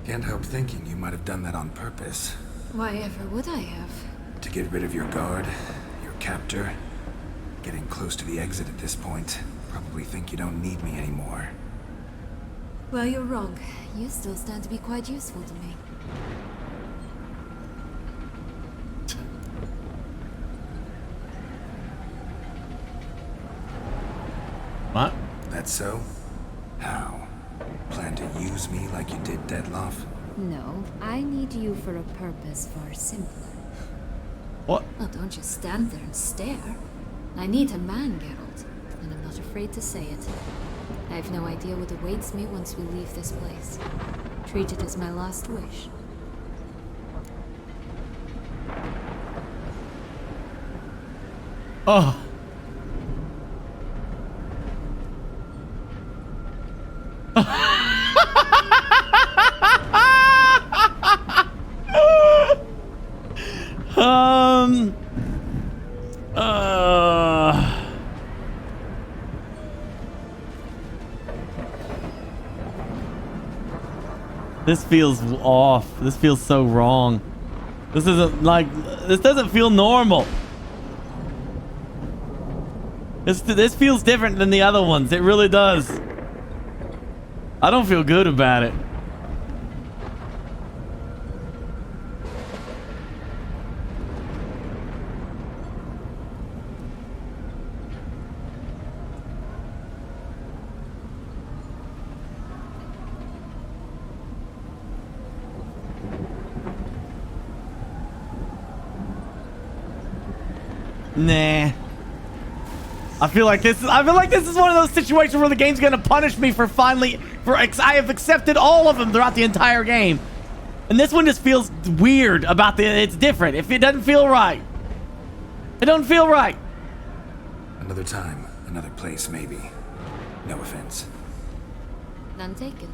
Can't help thinking you might have done that on purpose. Why ever would I have? To get rid of your guard, your captor. Getting close to the exit at this point. Probably think you don't need me anymore. Well, you're wrong. You still stand to be quite useful to me. What? That's so? How? Plan to use me like you did Dettlaff? No, I need you for a purpose far simpler. What? Well, don't just stand there and stare. I need a man, Geralt, and I'm not afraid to say it. I have no idea what awaits me once we leave this place. Treat it as my last wish. Oh. This feels off. This feels so wrong. This isn't like... This doesn't feel normal. This feels different than the other ones. It really does. I don't feel good about it. Nah. I feel like this is one of those situations where the game's gonna punish me for I have accepted all of them throughout the entire game. And this one just feels weird about it's different. If it doesn't feel right. It don't feel right. Another time, another place, maybe. No offense. None taken.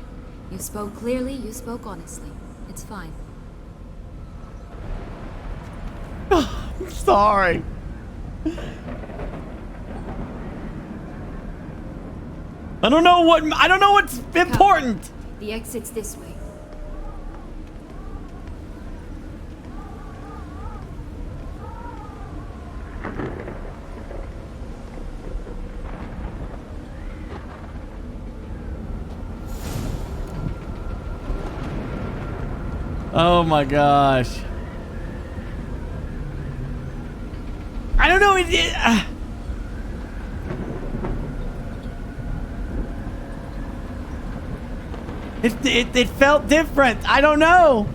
You spoke clearly, you spoke honestly. It's fine. I'm sorry. I don't know what's important. Come. The exit's this way. Oh my gosh. I don't know. It felt different. I don't know.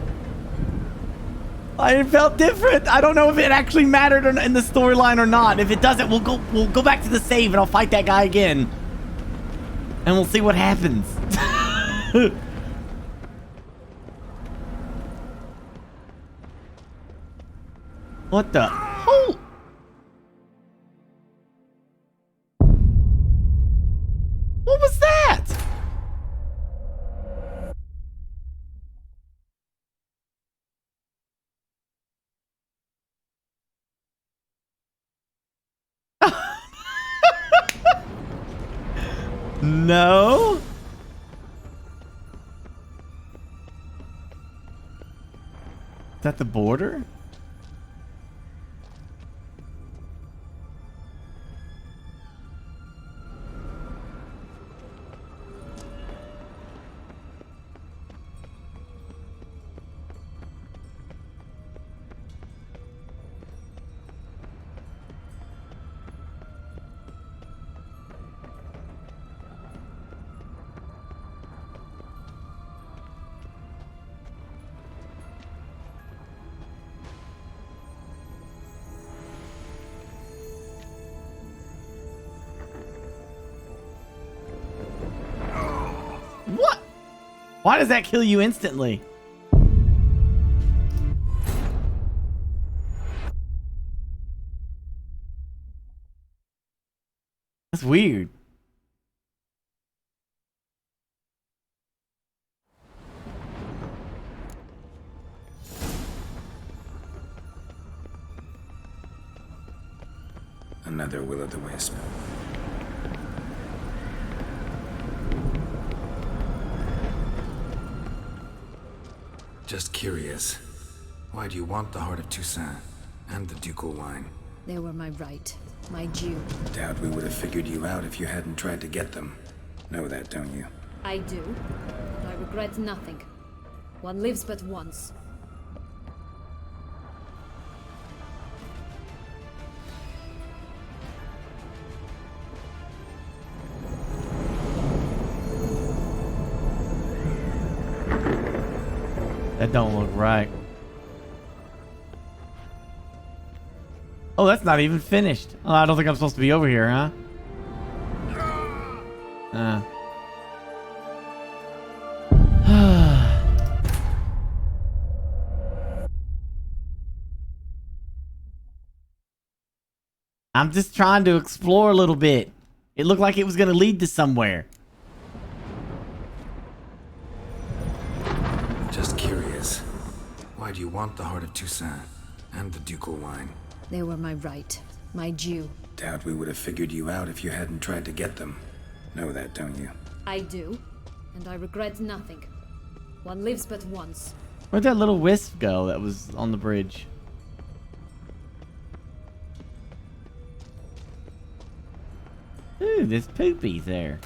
It felt different. I don't know if it actually mattered in the storyline or not. If it doesn't, we'll go back to the save and I'll fight that guy again. And we'll see what happens. What the? Oh. What was that? No. Is that the border? What? Why does that kill you instantly? That's weird. Another will-o'-the-wisp. Just curious. Why do you want the Heart of Toussaint and the ducal wine? They were my right, my due. Doubt we would have figured you out if you hadn't tried to get them. Know that, don't you? I do. And I regret nothing. One lives but once. That don't look right. Oh, that's not even finished. Oh, I don't think I'm supposed to be over here, huh? I'm just trying to explore a little bit. It looked like it was going to lead to somewhere. Just curious. Why do you want the Heart of Toussaint and the ducal wine? They were my right, my due. Doubt we would have figured you out if you hadn't tried to get them. Know that, don't you? I do. And I regret nothing. One lives but once. Where'd that little wisp go that was on the bridge? Ooh, there's poopies there.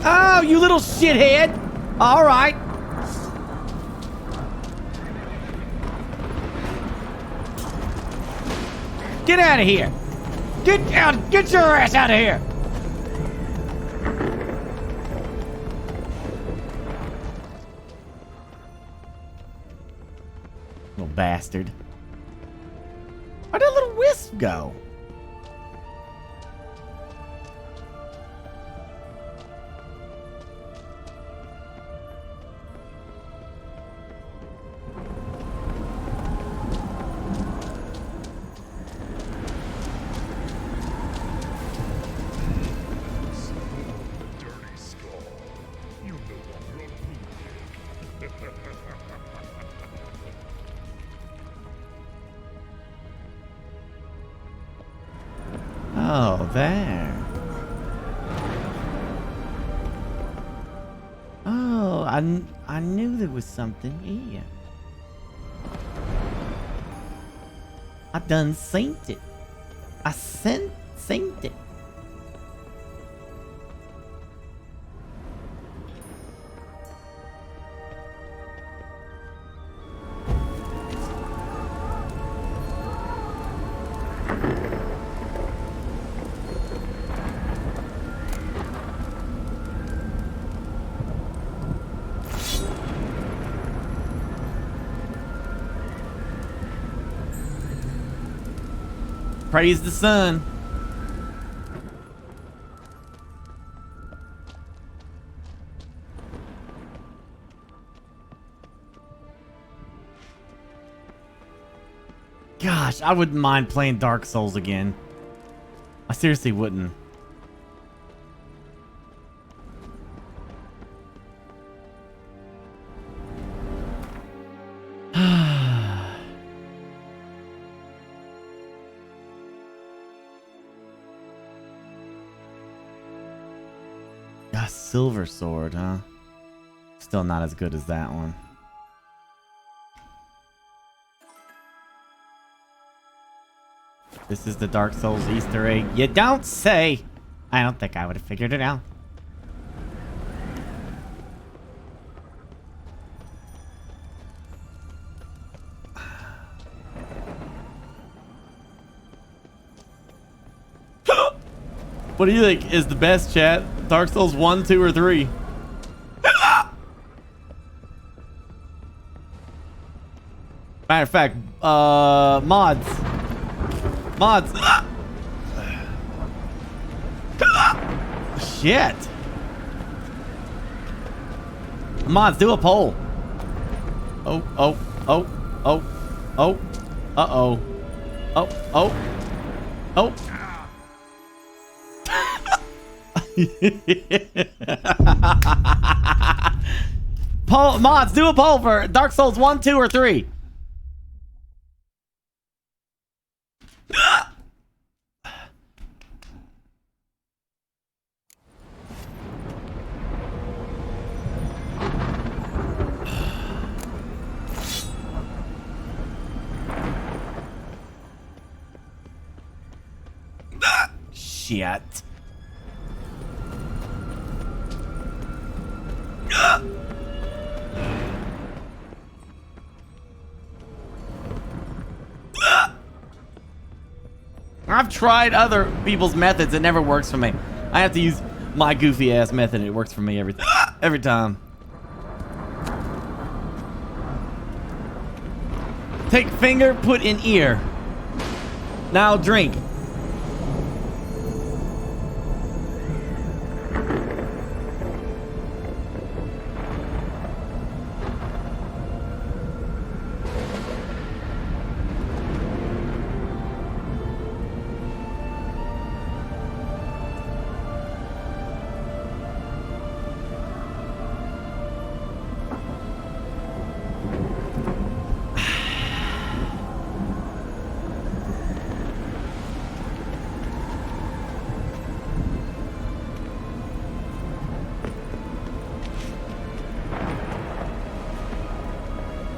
Oh, you little shithead! All right. Get out of here! Get your ass out of here! Little bastard. Where'd that little wisp go? Oh, there. Oh, I knew there was something here. I done synced it. I synced it. Praise the sun. Gosh, I wouldn't mind playing Dark Souls again. I seriously wouldn't. Silver sword, huh? Still not as good as that one. This is the Dark Souls Easter egg. You don't say! I don't think I would have figured it out. What do you think is the best, chat? Dark Souls 1, 2, or 3? Matter of fact, mods. Shit. Mods, do a poll. Oh. Uh-oh. Oh. Poll, mods, do a poll for Dark Souls 1, 2, or 3. shit. I've tried other people's methods. It never works for me. I have to use my goofy ass method. It works for me every time. Take finger, put in ear. Now drink.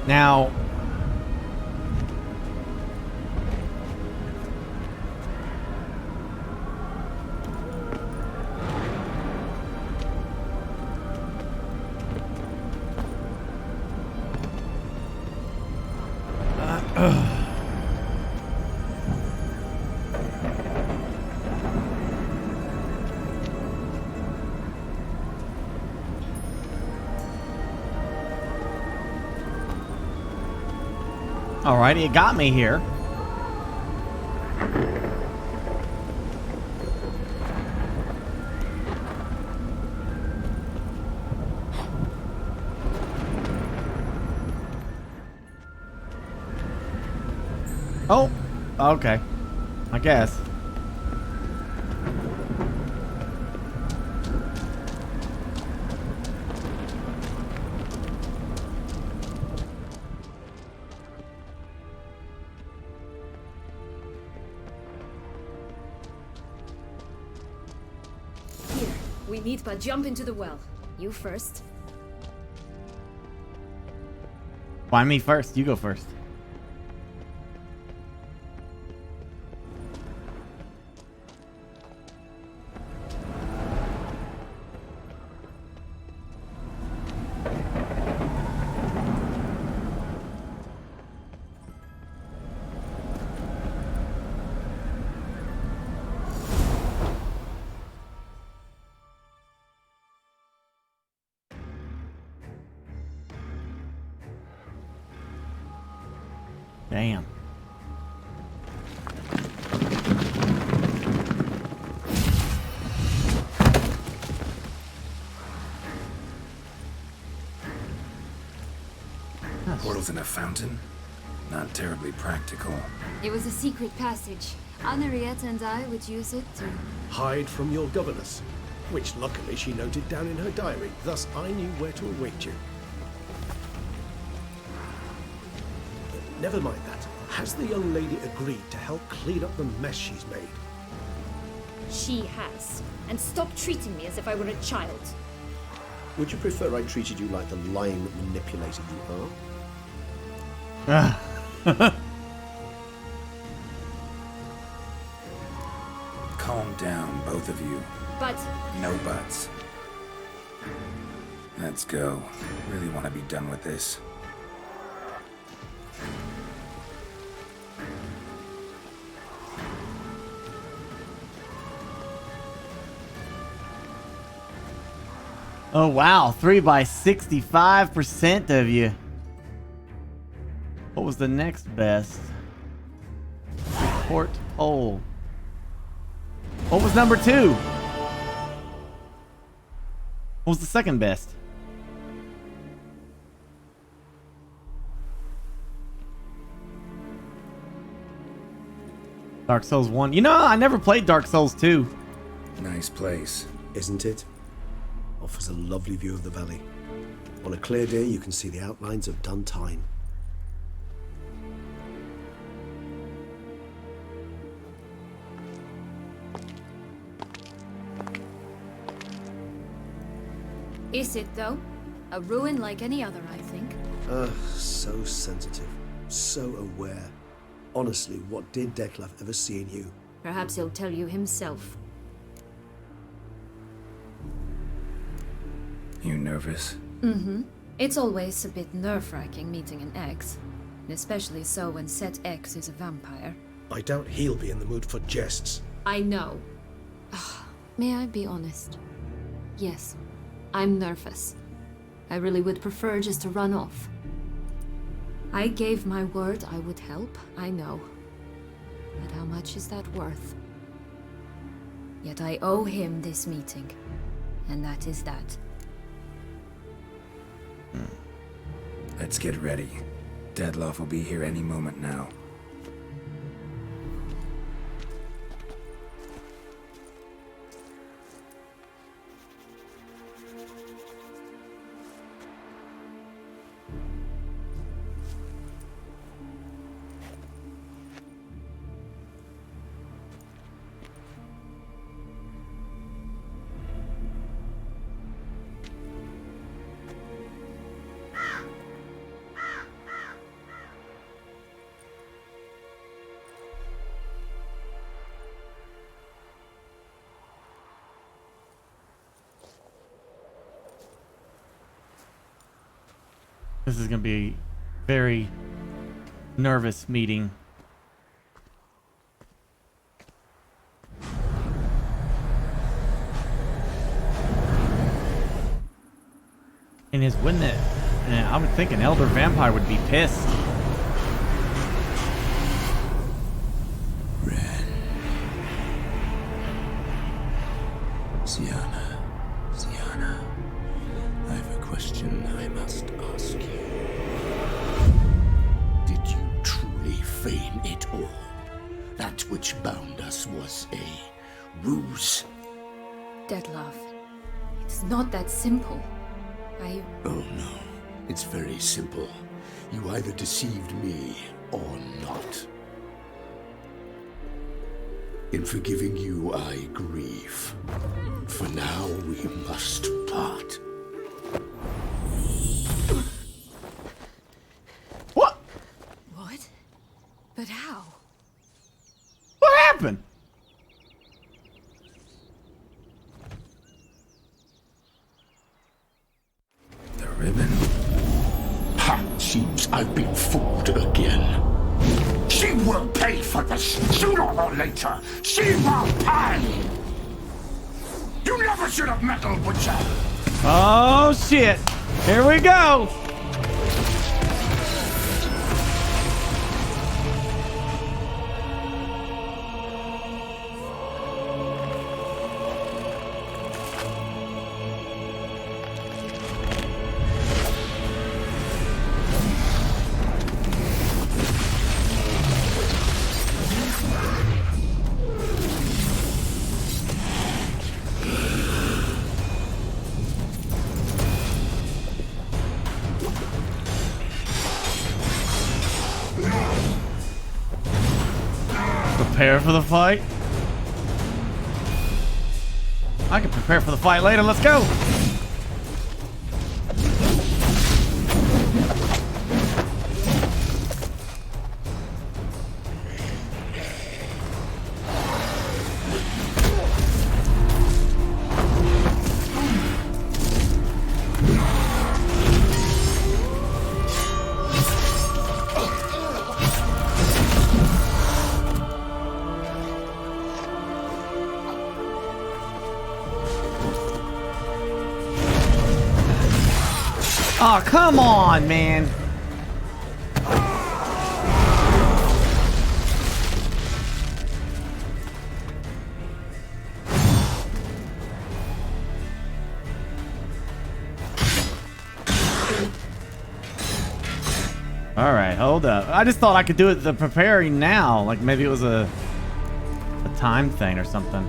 Now, alrighty, it got me here. Oh, okay. I guess. We need but jump into the well. You first. Why me first? You go first. Damn. Portals in a fountain? Not terribly practical. It was a secret passage. Unedited and I would use it to Hide from your governess, which luckily she noted down in her diary, thus I knew where to await you. Never mind that. Has the young lady agreed to help clean up the mess she's made? She has. And stop treating me as if I were a child. Would you prefer I treated you like the lying manipulator you are? Calm down, both of you. But... No buts. Let's go. Really want to be done with this. Oh wow, 3 by 65% of you. What was the next best? Report poll. What was number 2? What was the second best? Dark Souls 1. You know, I never played Dark Souls 2. Nice place. Isn't it? Offers a lovely view of the valley. On a clear day, you can see the outlines of Duntine. Is it, though? A ruin like any other, I think. So sensitive. So aware. Honestly, what did Detlef ever see in you? Perhaps he'll tell you himself. You nervous? Mm-hmm. It's always a bit nerve-wracking meeting an ex. Especially so when said ex is a vampire. I doubt he'll be in the mood for jests. I know. May I be honest? Yes, I'm nervous. I really would prefer just to run off. I gave my word I would help, I know. But how much is that worth? Yet I owe him this meeting. And that is that. Let's get ready. Deadloff will be here any moment now. This is going to be a very nervous meeting. And wouldn't it? I would think an elder vampire would be pissed. Sienna, I have a question I must ask you. Did you truly feign it all? That which bound us was a ruse? Deadloff, it's not that simple. Oh no, it's very simple. You either deceived me or not. In forgiving you, I grieve. For now, we must part. What? What? But how? What happened? The ribbon? Ha! Seems I've been fooled again. She will pay for this, sooner or later. She will pay! You never should have meddled with her! Oh shit! Here we go! Prepare for the fight. I can prepare for the fight later. Let's go. Oh, come on, man. All right, hold up. I just thought I could do it the preparing now. Like maybe it was a time thing or something.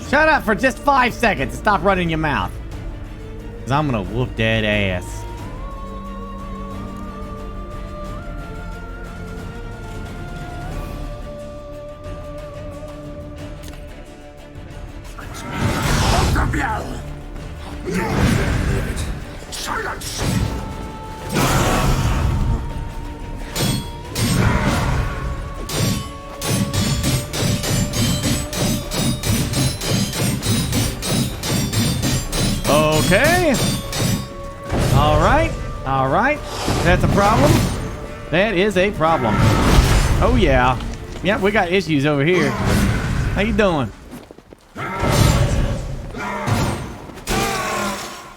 Shut up for just 5 seconds and stop running your mouth. Because I'm going to whoop that ass. Silence! Okay. All right. All right. That's a problem. That is a problem. Oh, yeah. Yep, we got issues over here. How you doing?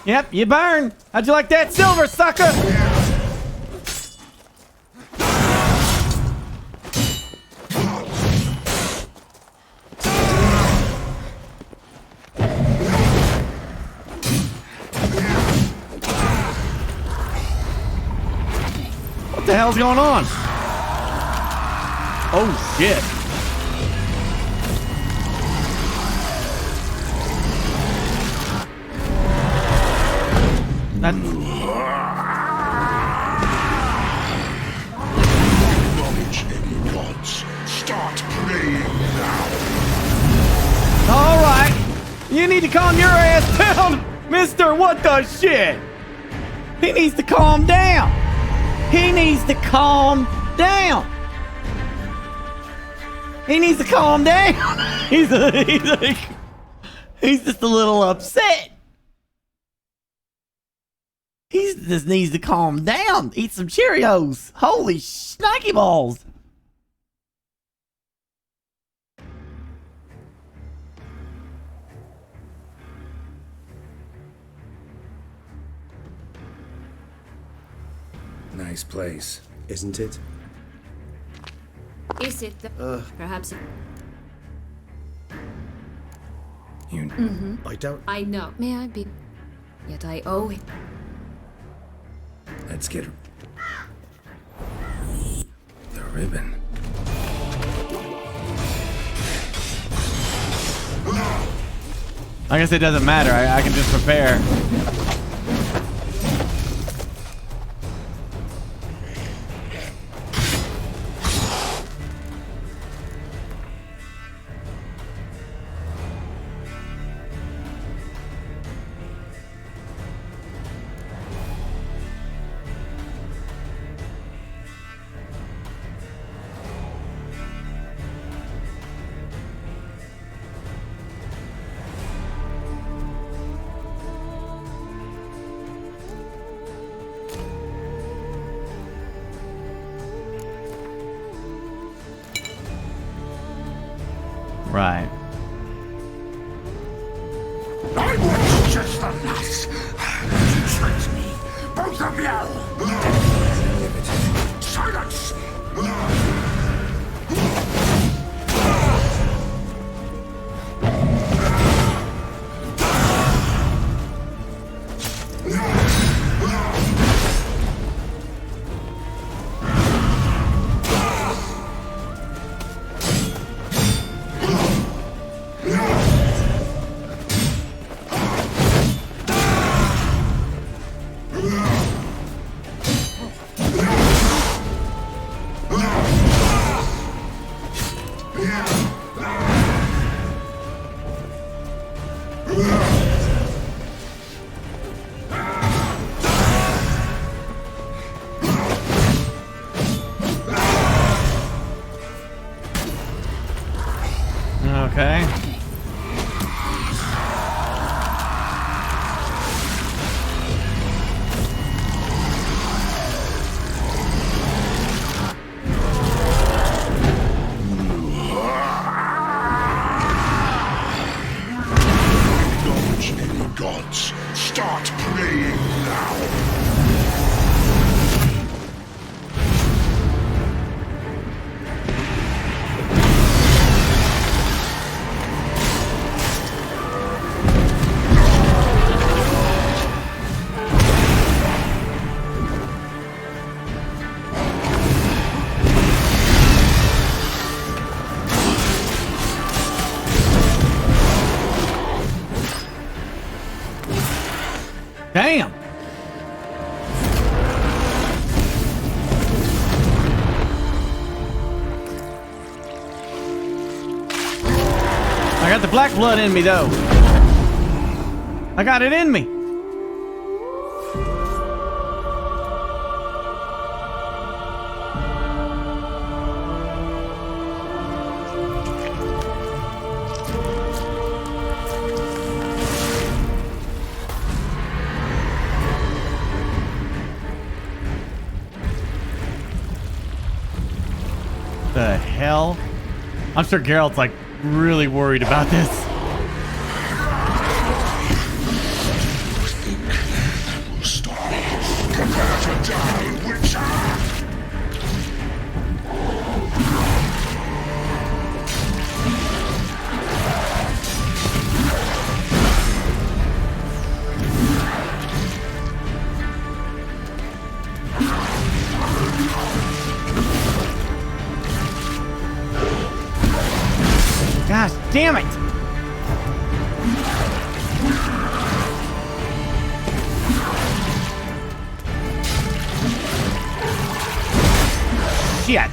Yep, you burn. How'd you like that silver, sucker? What the hell's going on? Oh, shit. That's... Acknowledge any gods. Start praying now. All right. You need to calm your ass down, mister. What the shit? He needs to calm down. He needs to calm down. He needs to calm down. He's just a little upset. He just needs to calm down. Eat some Cheerios. Holy shnikey balls. Nice place. Isn't it? Is it the... perhaps... You... I don't... I know. May I be... Yet I owe it. Let's get... the ribbon. I guess it doesn't matter. I can just prepare. Right. I was just the last. You tricked me. Both of you. Silence! Okay. Acknowledge any gods. Start praying now. Damn. I got the black blood in me, though. I got it in me. The hell? I'm sure Geralt's like really worried about this. Stop me. Prepare to die, Witcher! Gosh, damn it! Shit!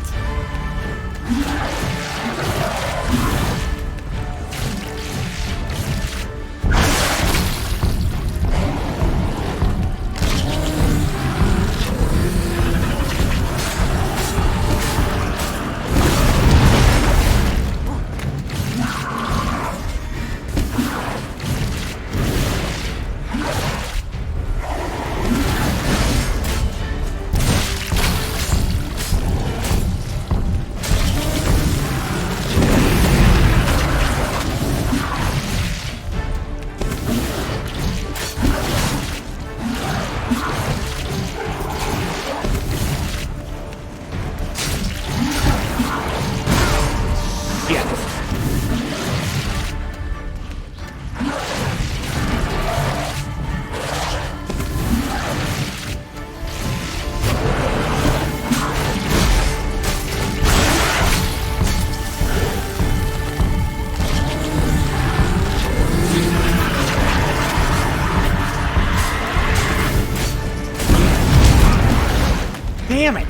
Damn it!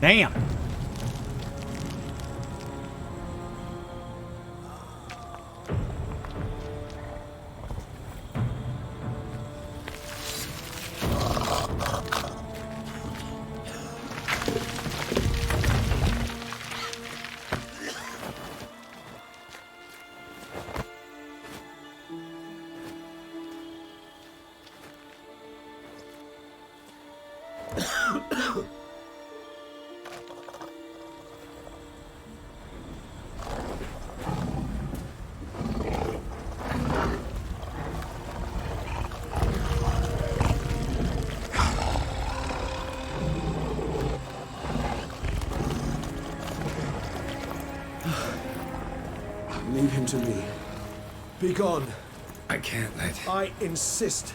Damn. Leave him to me. Be gone. I can't let... I insist.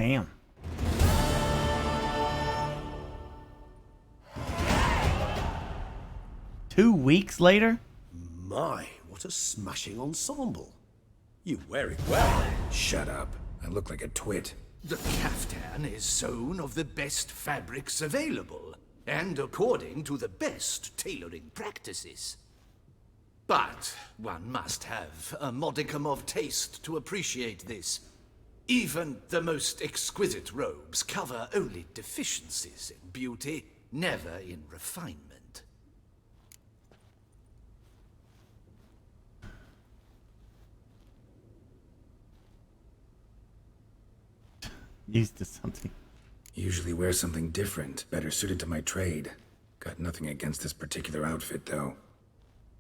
Damn. Two weeks later? My, what a smashing ensemble. You wear it well. Shut up. I look like a twit. The caftan is sewn of the best fabrics available, and according to the best tailoring practices. But one must have a modicum of taste to appreciate this. Even the most exquisite robes cover only deficiencies in beauty, never in refinement. Used to something. Usually wear something different, better suited to my trade. Got nothing against this particular outfit, though.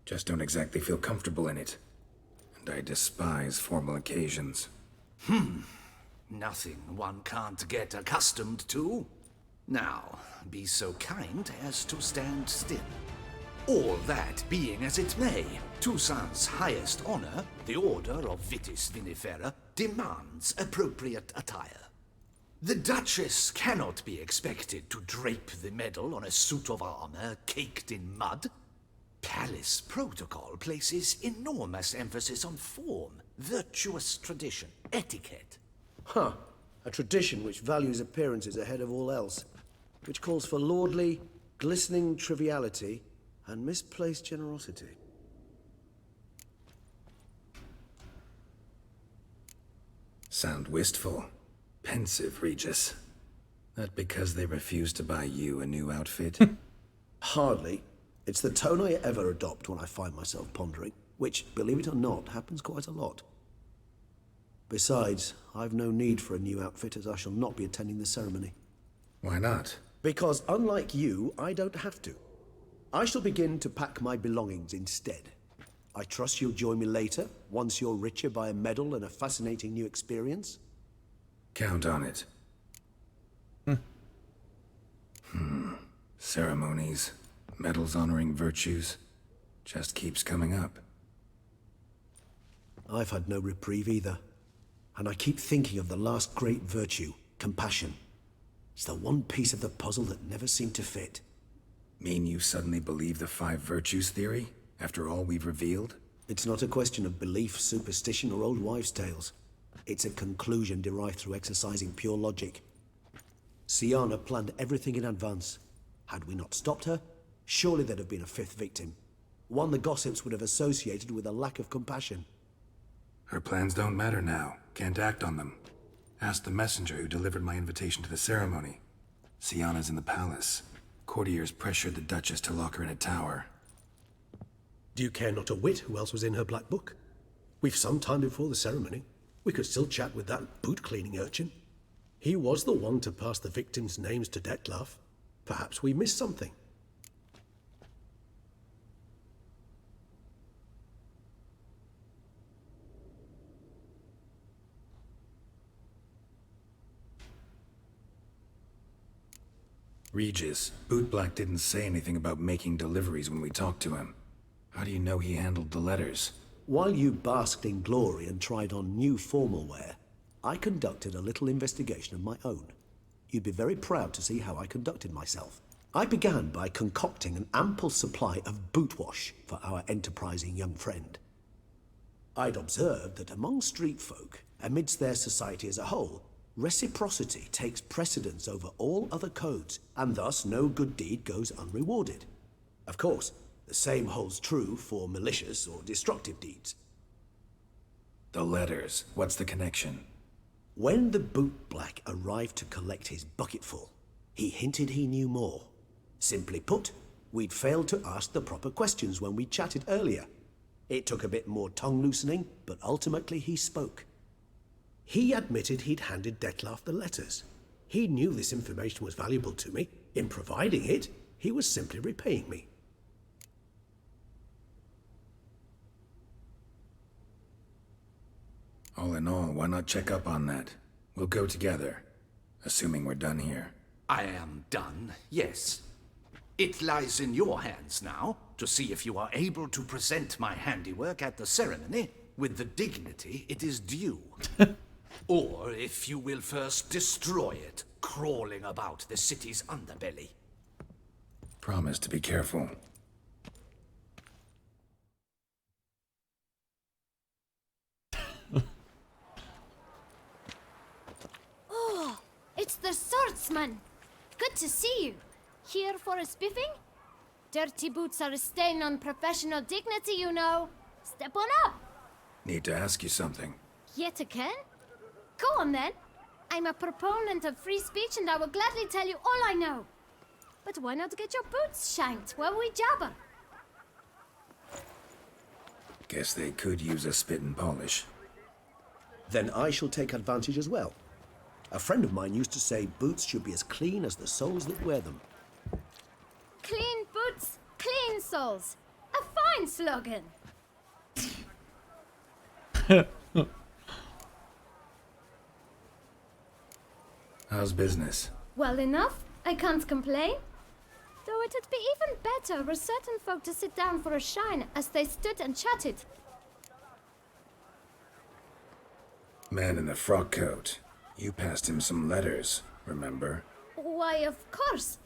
Just don't exactly feel comfortable in it. And I despise formal occasions. Nothing one can't get accustomed to. Now, be so kind as to stand still. All that being as it may, Toussaint's highest honor, the Order of Vitis Vinifera, demands appropriate attire. The Duchess cannot be expected to drape the medal on a suit of armor caked in mud. Palace protocol places enormous emphasis on form, virtuous tradition, etiquette. Huh. A tradition which values appearances ahead of all else. Which calls for lordly, glistening triviality and misplaced generosity. Sound wistful. Pensive, Regis. That because they refuse to buy you a new outfit? Hardly. It's the tone I ever adopt when I find myself pondering, which, believe it or not, happens quite a lot. Besides, I've no need for a new outfit as I shall not be attending the ceremony. Why not? Because unlike you, I don't have to. I shall begin to pack my belongings instead. I trust you'll join me later, once you're richer by a medal and a fascinating new experience? Count on it. Ceremonies, medals honoring virtues, just keeps coming up. I've had no reprieve either. And I keep thinking of the last great virtue, compassion. It's the one piece of the puzzle that never seemed to fit. Mean you suddenly believe the 5 virtues theory, after all we've revealed? It's not a question of belief, superstition, or old wives' tales. It's a conclusion derived through exercising pure logic. Syanna planned everything in advance. Had we not stopped her, surely there'd have been a 5th victim. One the gossips would have associated with a lack of compassion. Her plans don't matter now. Can't act on them. Ask the messenger who delivered my invitation to the ceremony. Syanna's in the palace. Courtiers pressured the Duchess to lock her in a tower. Do you care not a whit who else was in her black book? We've some time before the ceremony. We could still chat with that boot-cleaning urchin. He was the one to pass the victims' names to Dettlaff. Perhaps we missed something. Regis, Bootblack didn't say anything about making deliveries when we talked to him. How do you know he handled the letters? While you basked in glory and tried on new formal wear, I conducted a little investigation of my own. You'd be very proud to see how I conducted myself. I began by concocting an ample supply of boot wash for our enterprising young friend. I'd observed that among street folk, amidst their society as a whole, reciprocity takes precedence over all other codes, and thus no good deed goes unrewarded. Of course, the same holds true for malicious or destructive deeds. The letters. What's the connection? When the bootblack arrived to collect his bucketful, he hinted he knew more. Simply put, we'd failed to ask the proper questions when we chatted earlier. It took a bit more tongue-loosening, but ultimately he spoke. He admitted he'd handed Dettlaff the letters. He knew this information was valuable to me. In providing it, he was simply repaying me. All in all, why not check up on that? We'll go together, assuming we're done here. I am done, yes. It lies in your hands now to see if you are able to present my handiwork at the ceremony with the dignity it is due. Or if you will first destroy it, crawling about the city's underbelly. Promise to be careful. Oh, it's the swordsman. Good to see you. Here for a spiffing? Dirty boots are a stain on professional dignity, you know. Step on up. Need to ask you something. Yet again? Go on then. I'm a proponent of free speech and I will gladly tell you all I know. But why not get your boots shanked while we jabber? Guess they could use a spit and polish. Then I shall take advantage as well. A friend of mine used to say boots should be as clean as the soles that wear them. Clean boots, clean soles. A fine slogan. How's business? Well enough, I can't complain. Though it'd be even better for certain folk to sit down for a shine as they stood and chatted. Man in the frock coat. You passed him some letters, remember? Why, of course.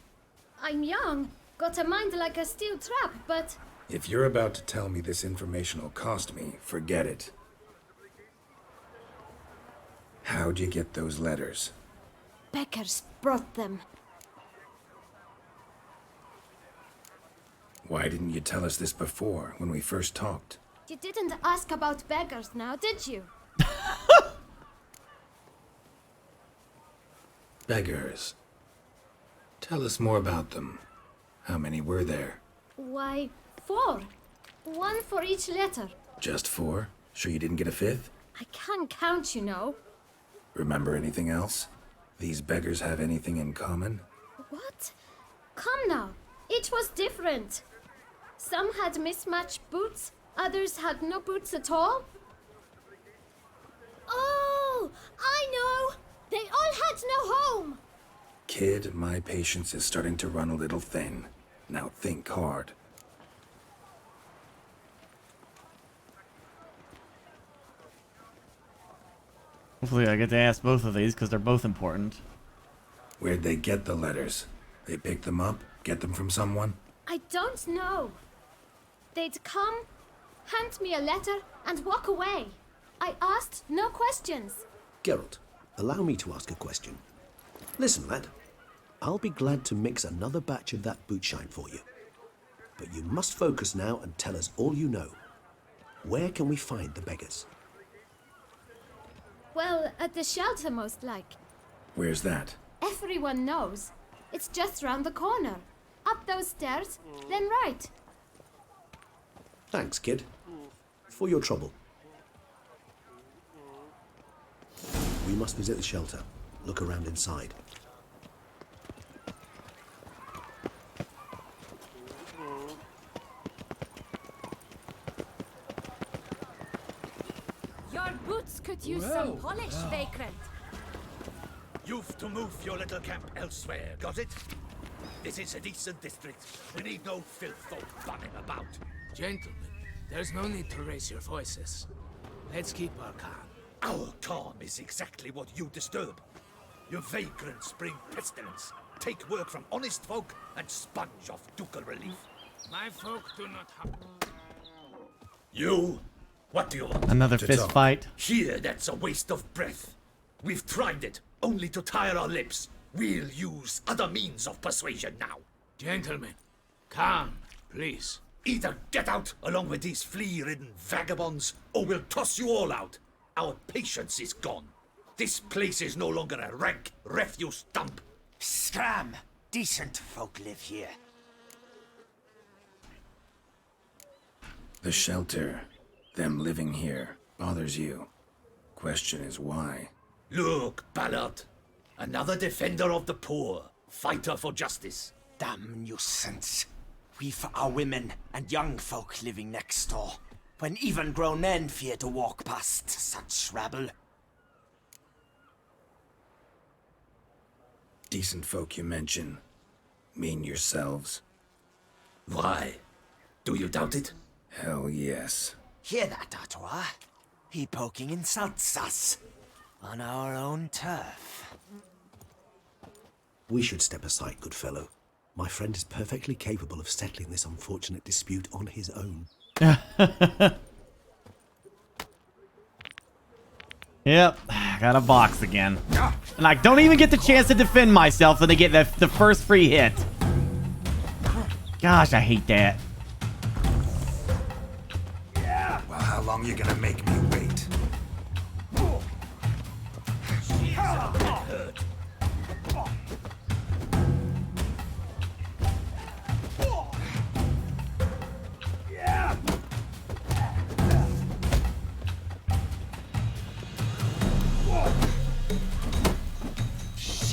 I'm young, got a mind like a steel trap, but... If you're about to tell me this information'll cost me, forget it. How'd you get those letters? Beggars brought them. Why didn't you tell us this before, when we first talked? You didn't ask about beggars now, did you? Beggars. Tell us more about them. How many were there? Why, 4. 1 for each letter. Just 4? Sure you didn't get a 5th? I can't count, you know. Remember anything else? These beggars have anything in common? What? Come now. Each was different. Some had mismatched boots, others had no boots at all. Oh, I know! They all had no home! Kid, my patience is starting to run a little thin. Now think hard. Hopefully I get to ask both of these because they're both important. Where'd they get the letters? They pick them up? Get them from someone? I don't know. They'd come, hand me a letter, and walk away. I asked no questions. Geralt, allow me to ask a question. Listen, lad. I'll be glad to mix another batch of that boot shine for you. But you must focus now and tell us all you know. Where can we find the beggars? Well, at the shelter, most like. Where's that? Everyone knows. It's just round the corner. Up those stairs, then right. Thanks, kid. For your trouble. We must visit the shelter. Look around inside. Your boots could use some polish, vagrant. You've to move your little camp elsewhere, got it? This is a decent district. We need no filth folk bunning about. Gentlemen, there's no need to raise your voices. Let's keep our calm. Our calm is exactly what you disturb. Your vagrants bring pestilence, take work from honest folk, and sponge off ducal relief. My folk do not have... You? What do you want? Another fist fight. Here, that's a waste of breath. We've tried it, only to tire our lips. We'll use other means of persuasion now. Gentlemen, calm, please. Either get out along with these flea-ridden vagabonds, or we'll toss you all out. Our patience is gone. This place is no longer a rank refuse dump. Scram! Decent folk live here. The shelter, them living here, bothers you. Question is why? Look, Ballard. Another defender of the poor. Fighter for justice. Damn nuisance. We've our women and young folk living next door, when even grown men fear to walk past such rabble. Decent folk you mention. Mean yourselves. Why? Do you doubt it? Hell yes. Hear that, Artois? He poking insults us. On our own turf. We should step aside, good fellow. My friend is perfectly capable of settling this unfortunate dispute on his own. Yep, got a box again. And I don't even get the chance to defend myself when they get the first free hit. Gosh, I hate that. Well, how long you gonna make me wait?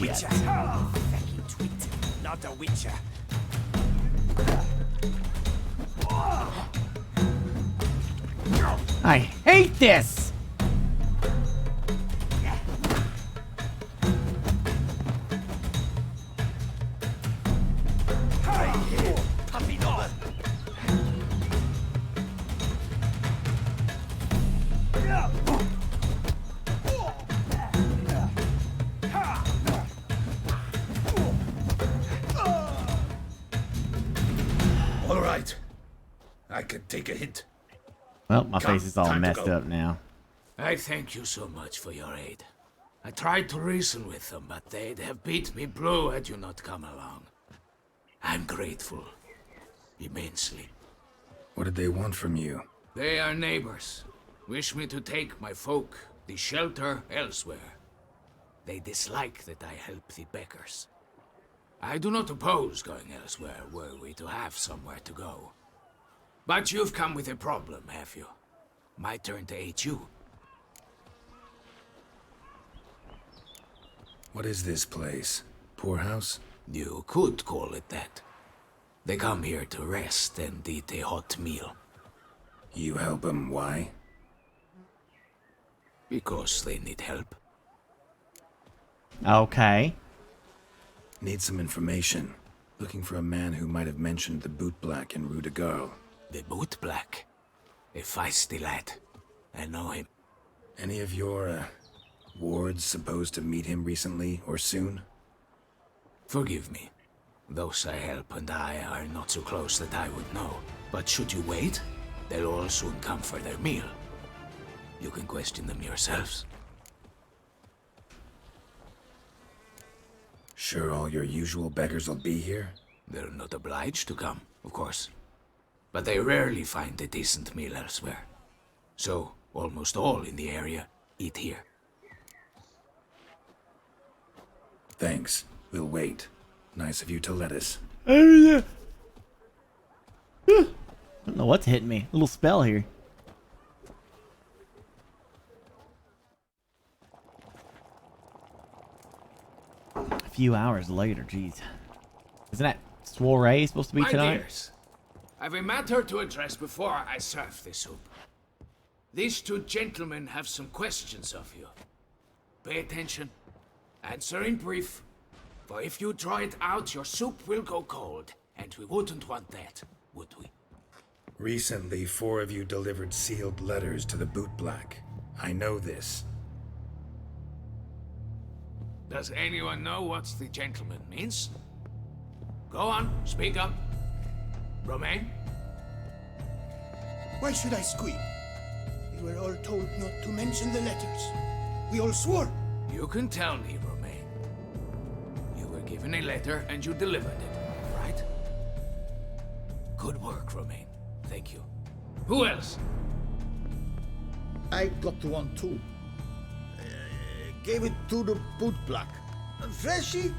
Witcher. Fucking twit. Not a witcher. I hate this! All right. I can take a hint. Well, my Come, face is all time to messed go. up now. I thank you so much for your aid. I tried to reason with them, but they'd have beat me blue had you not come along. I'm grateful. Immensely. What did they want from you? They are neighbors. Wish me to take my folk, the shelter, elsewhere. They dislike that I help the beggars. I do not oppose going elsewhere, were we to have somewhere to go. But you've come with a problem, have you? My turn to aid you. What is this place? Poorhouse? You could call it that. They come here to rest and eat a hot meal. You help them, why? Because they need help. Okay. Need some information. Looking for a man who might have mentioned the boot black in Rue de Garl. The boot black? A feisty lad. I know him. Any of your, wards supposed to meet him recently or soon? Forgive me. Those I help and I are not so close that I would know. But should you wait, they'll all soon come for their meal. You can question them yourselves. Sure all your usual beggars will be here? They're not obliged to come, of course. But they rarely find a decent meal elsewhere. So, almost all in the area eat here. Thanks. We'll wait. Nice of you to let us. I don't know what's hitting me. A little spell here. A few hours later, jeez. Isn't that soiree supposed to be My tonight? dears, I've a matter to address before I serve the soup. These two gentlemen have some questions of you. Pay attention. Answer in brief. For if you draw it out, your soup will go cold. And we wouldn't want that, would we? Recently, 4 of you delivered sealed letters to the boot black. I know this. Does anyone know what the gentleman means? Go on, speak up. Romain? Why should I squeal? We were all told not to mention the letters. We all swore. You can tell me, Romain. You were given a letter and you delivered it, right? Good work, Romain. Thank you. Who else? I got one too. Gave it to the boot black. Freshy,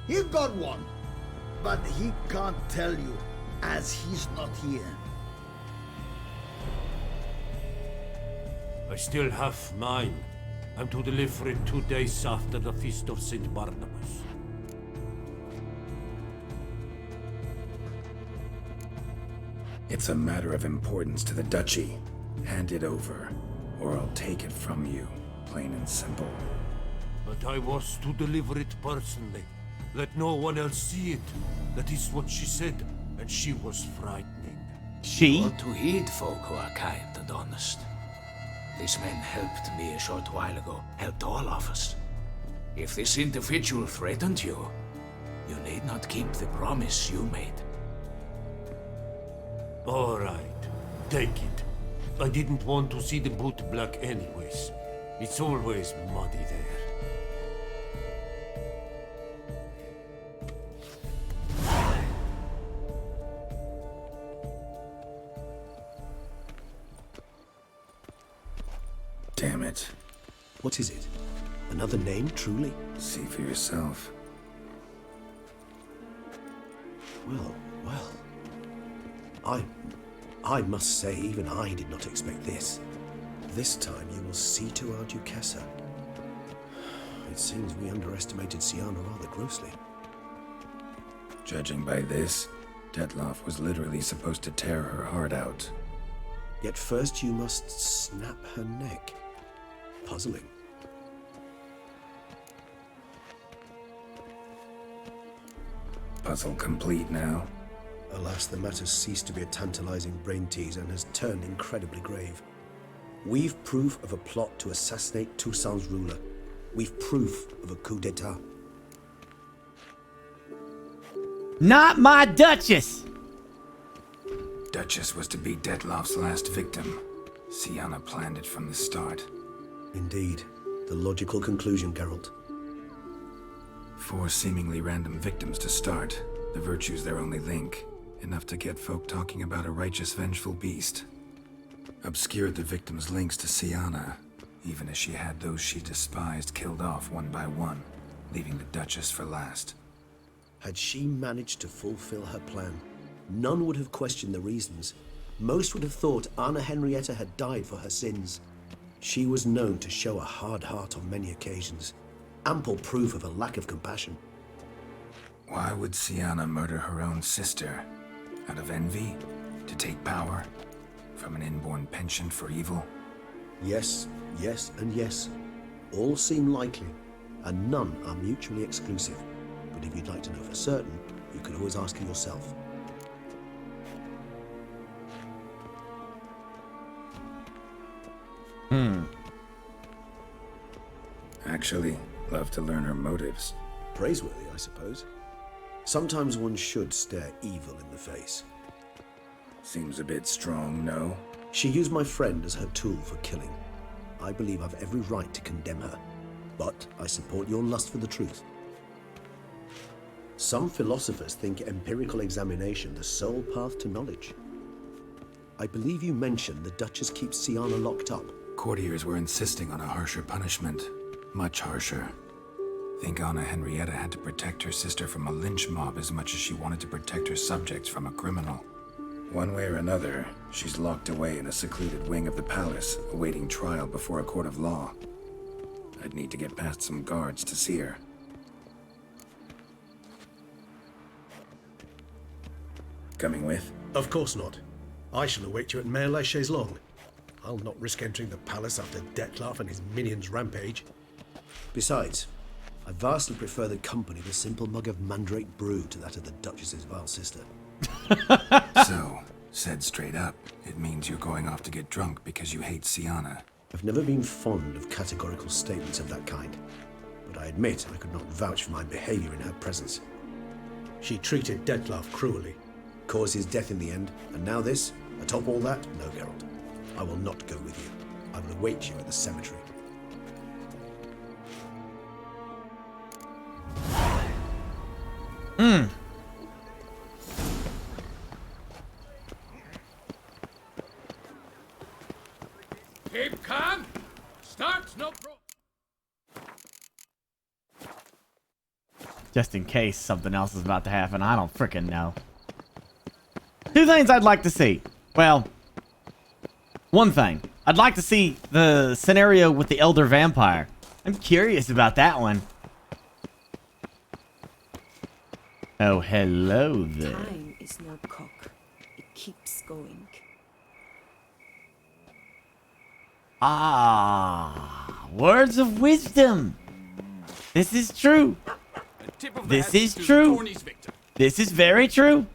he got one. But he can't tell you, as he's not here. I still have mine. I'm to deliver it 2 days after the Feast of St. Barnabas. It's a matter of importance to the Duchy. Hand it over, or I'll take it from you, plain and simple. But I was to deliver it personally. Let no one else see it. That is what she said, and she was frightening. She? You ought to heed folk who are kind and honest. This man helped me a short while ago, helped all of us. If this individual threatened you, you need not keep the promise you made. All right, take it. I didn't want to see the boot black anyways. It's always muddy there. Damn it. What is it? Another name, truly? See for yourself. Well. I must say, even I did not expect this. This time you will see to our Duchessa. It seems we underestimated Siana rather grossly. Judging by this, Detloff was literally supposed to tear her heart out. Yet first you must snap her neck. Puzzling. Puzzle complete now. Alas, the matter ceased to be a tantalizing brain tease and has turned incredibly grave. We've proof of a plot to assassinate Toussaint's ruler. We've proof of a coup d'etat. Not my Duchess! Duchess was to be Detloff's last victim. Siana planned it from the start. Indeed. The logical conclusion, Geralt. 4 seemingly random victims to start. The virtue's their only link. Enough to get folk talking about a righteous, vengeful beast. Obscured the victims' links to Siana, even as she had those she despised killed off one by one, leaving the Duchess for last. Had she managed to fulfill her plan, none would have questioned the reasons. Most would have thought Anna Henrietta had died for her sins. She was known to show a hard heart on many occasions. Ample proof of a lack of compassion. Why would Siana murder her own sister? Out of envy? To take power? From an inborn penchant for evil? Yes, and yes. All seem likely, and none are mutually exclusive. But if you'd like to know for certain, you can always ask her yourself. Actually, love to learn her motives. Praiseworthy, I suppose. Sometimes one should stare evil in the face. Seems a bit strong, no? She used my friend as her tool for killing. I believe I've every right to condemn her, but I support your lust for the truth. Some philosophers think empirical examination the sole path to knowledge. I believe you mentioned the Duchess keeps Siana locked up. Courtiers were insisting on a harsher punishment. Much harsher. Think Anna Henrietta had to protect her sister from a lynch mob as much as she wanted to protect her subjects from a criminal. One way or another, she's locked away in a secluded wing of the palace, awaiting trial before a court of law. I'd need to get past some guards to see her. Coming with? Of course not. I shall await you at Mare la Chaise-Longue. I'll not risk entering the palace after Detloff and his minions rampage. Besides, I vastly prefer the company of a simple mug of mandrake brew to that of the Duchess's vile sister. So, said straight up, it means you're going off to get drunk because you hate Siana. I've never been fond of categorical statements of that kind, but I admit I could not vouch for my behavior in her presence. She treated Detloff cruelly, caused his death in the end, and now this? Atop all that? No, Geralt. I will not go with you. I will await you at the cemetery. Keep calm. Start no pro. Just in case something else is about to happen, I don't frickin' know. 2 things I'd like to see. Well, one thing. I'd like to see the scenario with the Elder Vampire. I'm curious about that one. Oh, hello there. Time is no cock. It keeps going. Ah, words of wisdom. This is true. This is true. This is very true.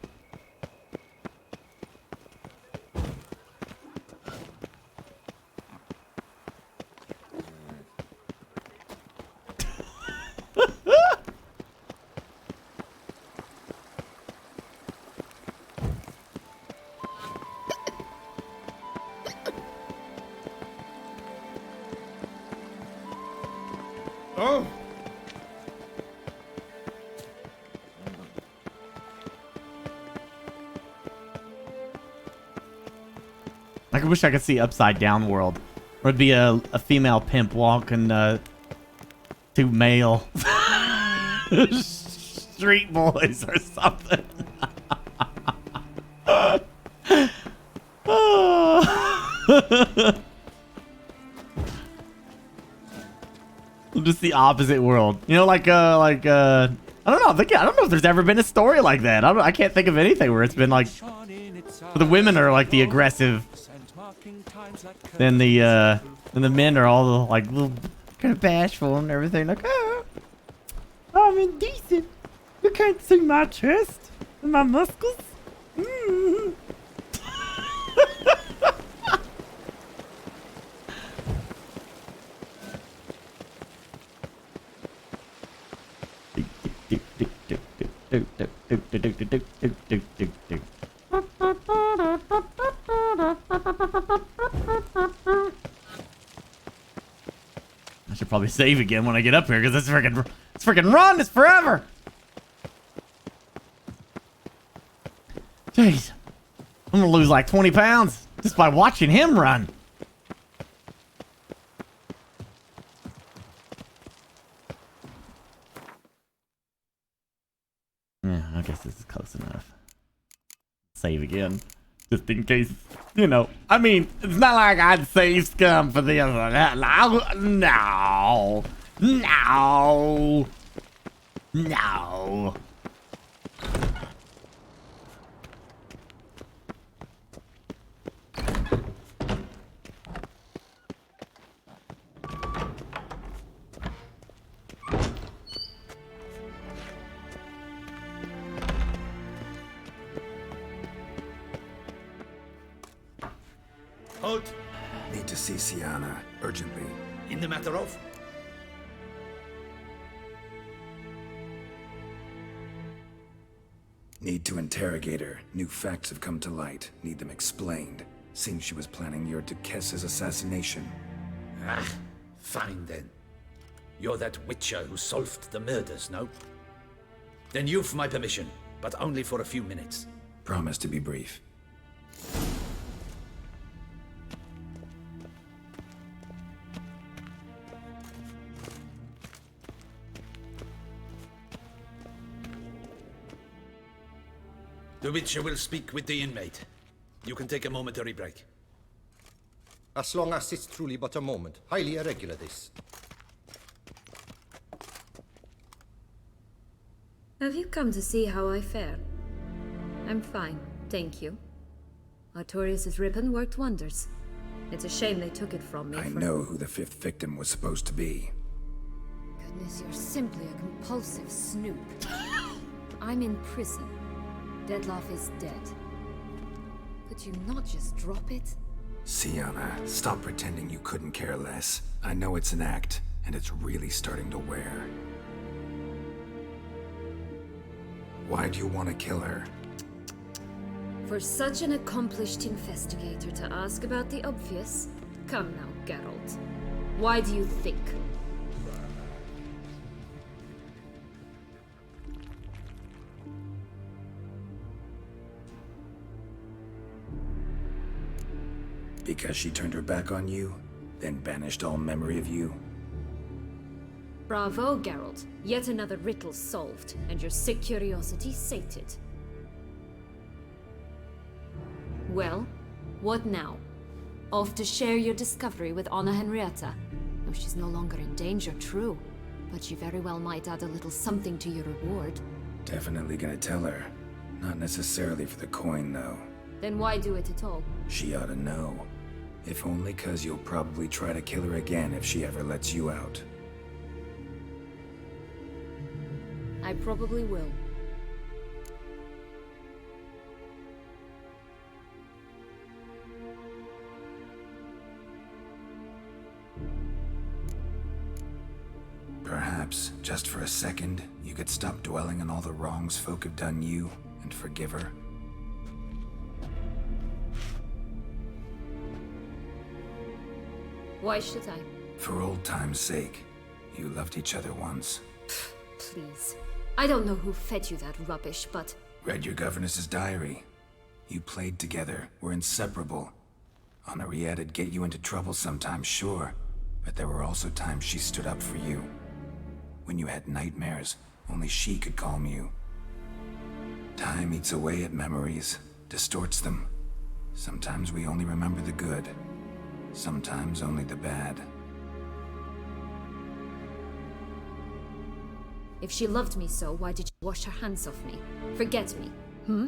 I wish I could see Upside Down World. Where it'd be a female pimp walking two male street boys or something. Just the opposite world. You know, like I don't know. I don't know if there's ever been a story like that. I can't think of anything where it's been like the women are like the aggressive, then the men are all like little kind of bashful and everything. Like, oh, I'm indecent. You can't see my chest and my muscles. Mm. I should probably save again when I get up here because this freaking run is forever. Jeez, I'm gonna lose like 20 pounds just by watching him run. Yeah, I guess this is close enough. Save again. Just in case, you know. I mean, it's not like I'd save scum for this or that. No. No. No. Halt! Need to see Sienna urgently. In the matter of? Need to interrogate her. New facts have come to light. Need them explained. Seems she was planning your Duquesse's assassination. Ah, fine then. You're that witcher who solved the murders, no? Then you've my permission, but only for a few minutes. Promise to be brief. The Witcher will speak with the inmate. You can take a momentary break. As long as it's truly but a moment. Highly irregular, this. Have you come to see how I fare? I'm fine, thank you. Artorius' ribbon worked wonders. It's a shame they took it from me. I know who the fifth victim was supposed to be. Goodness, you're simply a compulsive snoop. I'm in prison. Dettlaff is dead. Could you not just drop it? Sienna, stop pretending you couldn't care less. I know it's an act, and it's really starting to wear. Why do you want to kill her? For such an accomplished investigator to ask about the obvious? Come now, Geralt. Why do you think? Because she turned her back on you, then banished all memory of you? Bravo, Geralt. Yet another riddle solved, and your sick curiosity sated. Well, what now? Off to share your discovery with Anna Henrietta? Oh, she's no longer in danger, true. But she very well might add a little something to your reward. Definitely gonna tell her. Not necessarily for the coin, though. Then why do it at all? She ought to know. If only 'cause you'll probably try to kill her again if she ever lets you out. I probably will. Perhaps, just for a second, you could stop dwelling on all the wrongs folk have done you and forgive her. Why should I? For old time's sake. You loved each other once. Please. I don't know who fed you that rubbish, but... Read your governess's diary. You played together, were inseparable. Unedited get you into trouble sometimes, sure, but there were also times she stood up for you. When you had nightmares, only she could calm you. Time eats away at memories, distorts them. Sometimes we only remember the good, sometimes only the bad. If she loved me so, why did she wash her hands off me? Forget me, hmm?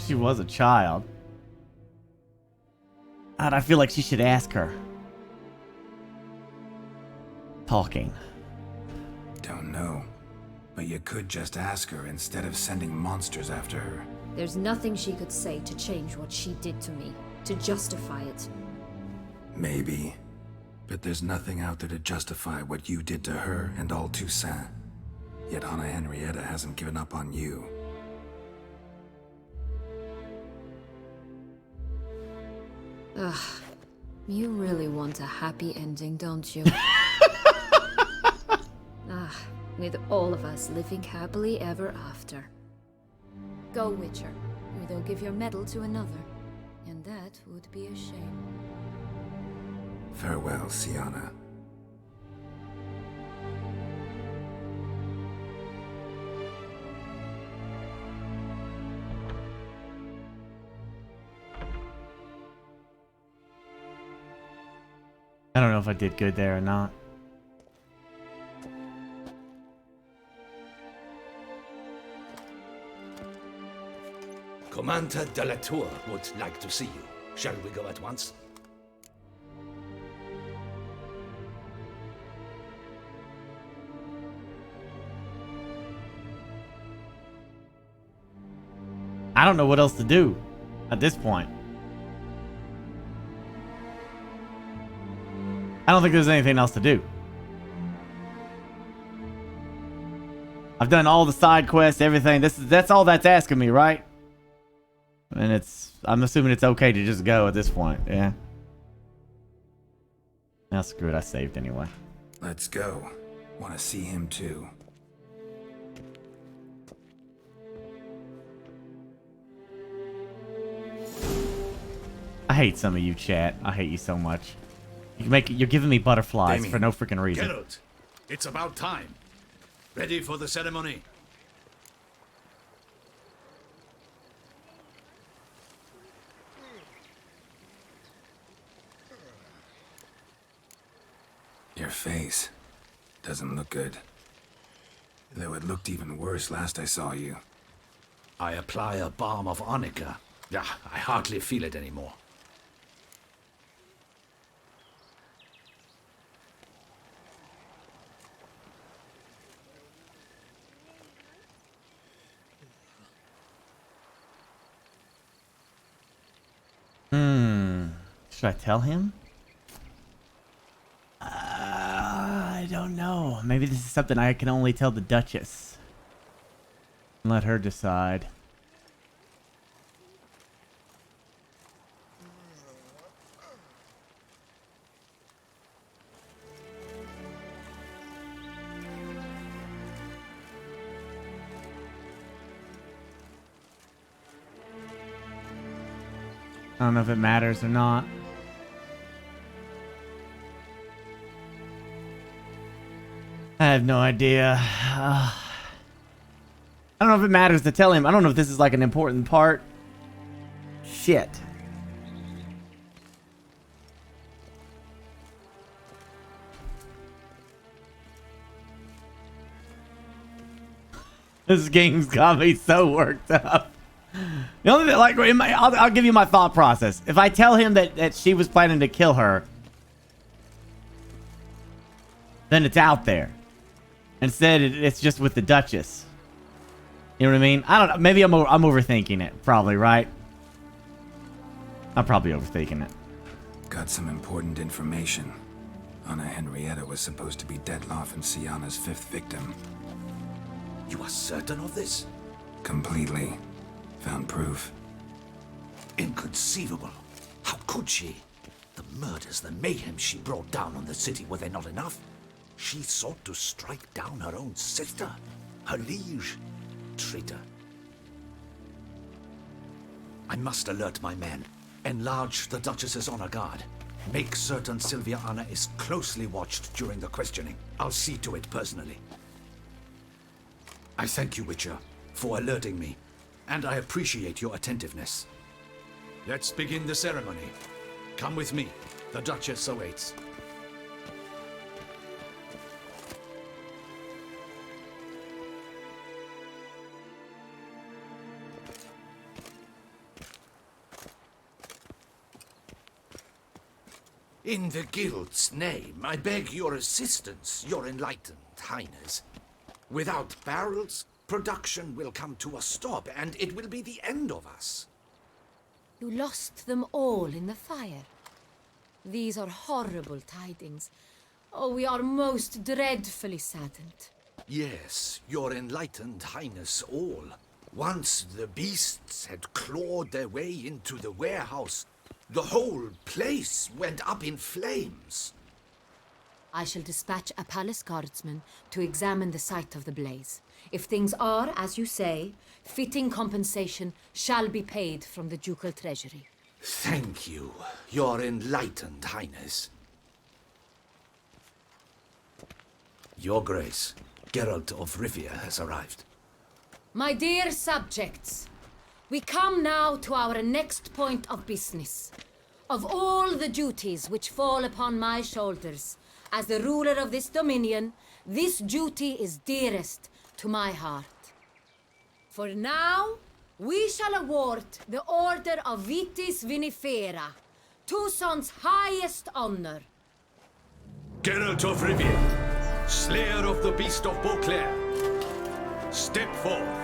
She was a child. And I feel like she should ask her. Talking. Don't know. But you could just ask her instead of sending monsters after her. There's nothing she could say to change what she did to me, to justify it. Maybe. But there's nothing out there to justify what you did to her and all Toussaint. Yet Anna Henrietta hasn't given up on you. Ugh. You really want a happy ending, don't you? With all of us living happily ever after. Go, Witcher, or they'll give your medal to another. And that would be a shame. Farewell, Sienna. I don't know if I did good there or not. Commander de la Tour would like to see you. Shall we go at once? I don't know what else to do at this point. I don't think there's anything else to do. I've done all the side quests, everything. That's all that's asking me, right? And I'm assuming it's okay to just go at this point, yeah. Now screw it, I saved anyway. Let's go. Want to see him too. I hate some of you, chat. I hate you so much. You're giving me butterflies Damien, for no freaking reason. Geralt, it's about time. Ready for the ceremony? Your face doesn't look good. Though it looked even worse last I saw you. I apply a balm of arnica. Yeah, I hardly feel it anymore. Should I tell him? I don't know. Maybe this is something I can only tell the Duchess. Let her decide. I don't know if it matters or not. I have no idea. I don't know if it matters to tell him. I don't know if this is like an important part. Shit. This game's got me so worked up. The only thing, like, I'll give you my thought process. If I tell him that she was planning to kill her, then it's out there. Instead, it's just with the Duchess. You know what I mean? I don't know. Maybe I'm overthinking it. Probably, right? I'm probably overthinking it. Got some important information. Anna Henrietta was supposed to be Detloff and Sienna's 5th victim. You are certain of this? Completely. Found proof. Inconceivable. How could she? The murders, the mayhem she brought down on the city, were they not enough? She sought to strike down her own sister, her liege. Traitor. I must alert my men. Enlarge the Duchess's honor guard. Make certain Silviana is closely watched during the questioning. I'll see to it personally. I thank you, Witcher, for alerting me, and I appreciate your attentiveness. Let's begin the ceremony. Come with me. The Duchess awaits. In the Guild's name, I beg your assistance, your enlightened highness. Without barrels, production will come to a stop, and it will be the end of us. You lost them all in the fire. These are horrible tidings. Oh, we are most dreadfully saddened. Yes, your enlightened highness all. Once the beasts had clawed their way into the warehouse, the whole place went up in flames. I shall dispatch a palace guardsman to examine the site of the blaze. If things are, as you say, fitting compensation shall be paid from the ducal treasury. Thank you, your enlightened highness. Your Grace, Geralt of Rivia has arrived. My dear subjects, we come now to our next point of business. Of all the duties which fall upon my shoulders, as the ruler of this dominion, this duty is dearest to my heart. For now, we shall award the Order of Vitis Vinifera, Tucson's highest honor. Geralt of Rivia, slayer of the beast of Beauclair, step forth.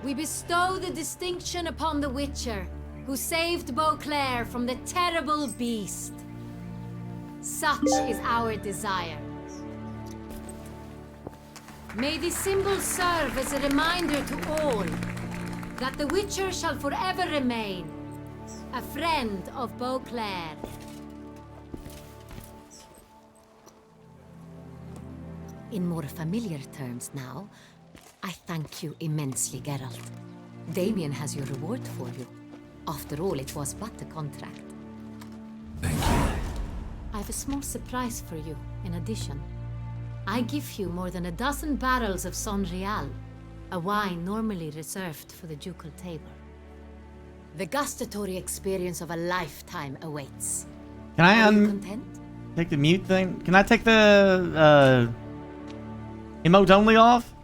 We bestow the distinction upon the Witcher, who saved Beauclair from the terrible beast. Such is our desire. May this symbol serve as a reminder to all that the Witcher shall forever remain a friend of Beauclair. In more familiar terms now, I thank you immensely, Geralt. Damien has your reward for you. After all, it was but a contract. Thank you. I have a small surprise for you, in addition. I give you more than a dozen barrels of Son Real, a wine normally reserved for the ducal table. The gustatory experience of a lifetime awaits. Can I Are you content? take the mute thing? Can I take the emote only off?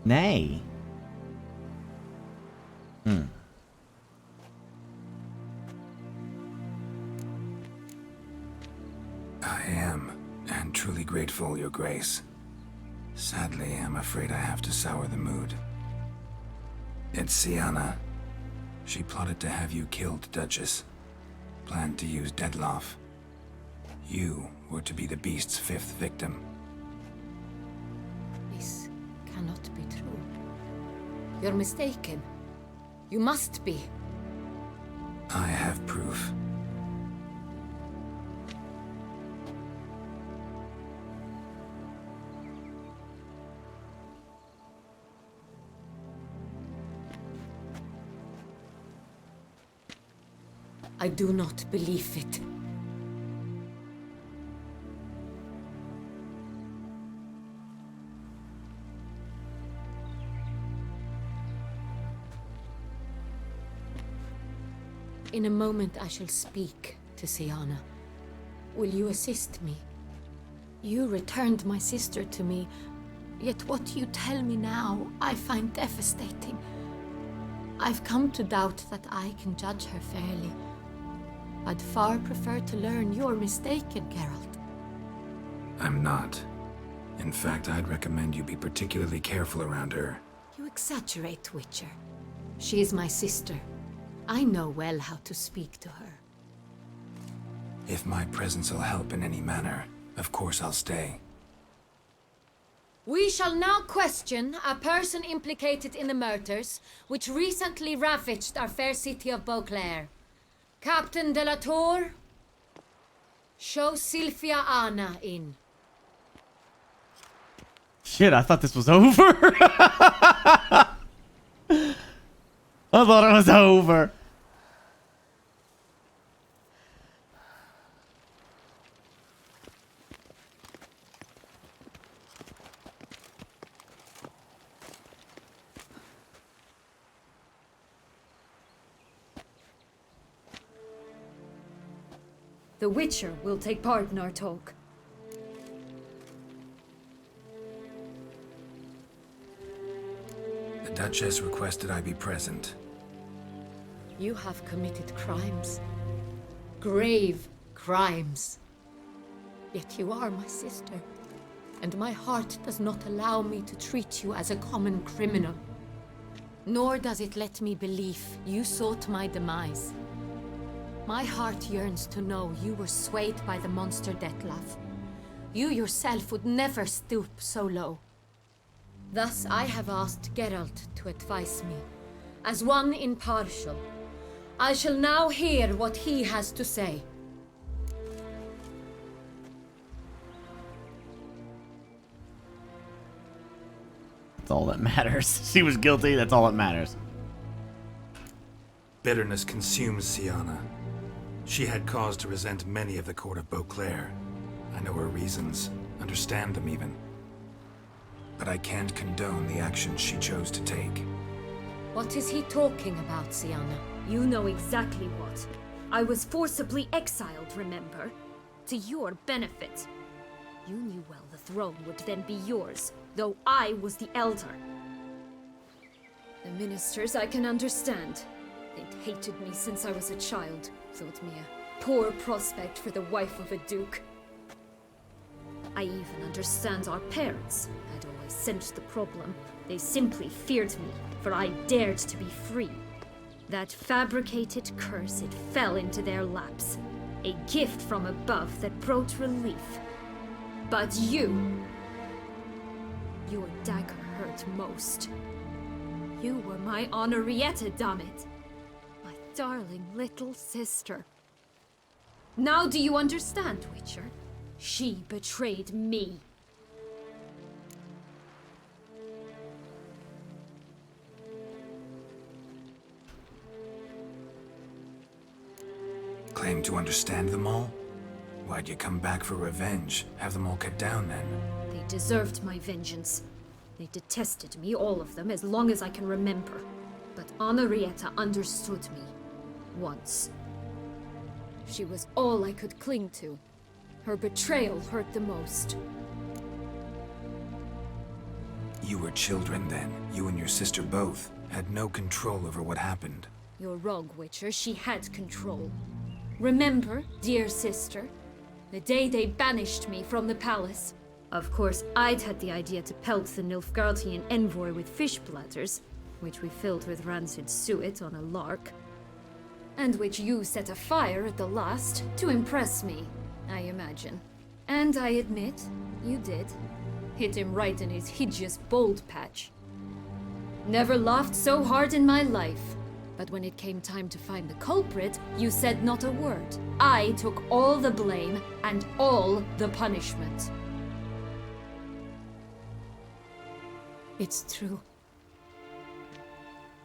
Nay. I am, and truly grateful, Your Grace. Sadly, I'm afraid I have to sour the mood. It's Sienna. She plotted to have you killed, Duchess. Planned to use Dettlaff. You were to be the beast's fifth victim. This cannot be true. You're mistaken. You must be. I have proof. I do not believe it. In a moment I shall speak to Sienna. Will you assist me? You returned my sister to me, yet what you tell me now I find devastating. I've come to doubt that I can judge her fairly. I'd far prefer to learn you're mistaken, Geralt. I'm not. In fact, I'd recommend you be particularly careful around her. You exaggerate, Witcher. She is my sister. I know well how to speak to her. If my presence will help in any manner, of course I'll stay. We shall now question a person implicated in the murders which recently ravaged our fair city of Beauclair. Captain de la Tour, show Sylvia Anna in. Shit, I thought this was over. I thought it was over. The Witcher will take part in our talk. The Duchess requested I be present. You have committed crimes. Grave crimes. Yet you are my sister, and my heart does not allow me to treat you as a common criminal. Nor does it let me believe you sought my demise. My heart yearns to know you were swayed by the monster Dettlaff. You yourself would never stoop so low. Thus I have asked Geralt to advise me, as one impartial. I shall now hear what he has to say. That's all that matters. She was guilty, that's all that matters. Bitterness consumes Sienna. She had cause to resent many of the court of Beauclair. I know her reasons, understand them even. But I can't condone the actions she chose to take. What is he talking about, Sienna? You know exactly what. I was forcibly exiled, remember? To your benefit. You knew well the throne would then be yours, though I was the elder. The ministers I can understand. They'd hated me since I was a child. Thought me a poor prospect for the wife of a duke. I even understand our parents. I'd always sensed the problem. They simply feared me, for I dared to be free. That fabricated curse, it fell into their laps. A gift from above that brought relief. But you... your dagger hurt most. You were my Unedited, damn it. My darling little sister. Now do you understand, Witcher? She betrayed me. Claim to understand them all? Why'd you come back for revenge? Have them all cut down then? They deserved my vengeance. They detested me, all of them, as long as I can remember. But Unedited understood me. Once. She was all I could cling to. Her betrayal hurt the most. You were children then. You and your sister both had no control over what happened. You're wrong, Witcher. She had control. Remember, dear sister, the day they banished me from the palace. Of course, I'd had the idea to pelt the Nilfgaardian envoy with fish bladders, which we filled with rancid suet on a lark, and which you set afire at the last to impress me, I imagine. And I admit, you did. Hit him right in his hideous bald patch. Never laughed so hard in my life. But when it came time to find the culprit, you said not a word. I took all the blame and all the punishment. It's true.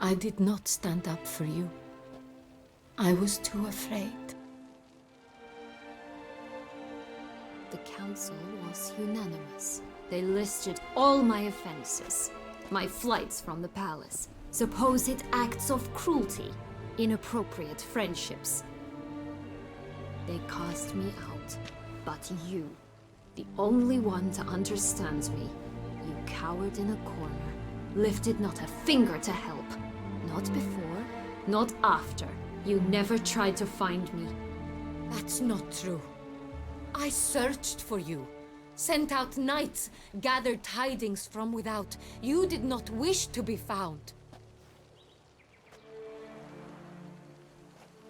I did not stand up for you. I was too afraid. The council was unanimous. They listed all my offenses. My flights from the palace. Supposed acts of cruelty. Inappropriate friendships. They cast me out. But you, the only one to understand me, you cowered in a corner, lifted not a finger to help. Not before, not after. You never tried to find me. That's not true. I searched for you. sent out knights, gathered tidings from without. You did not wish to be found.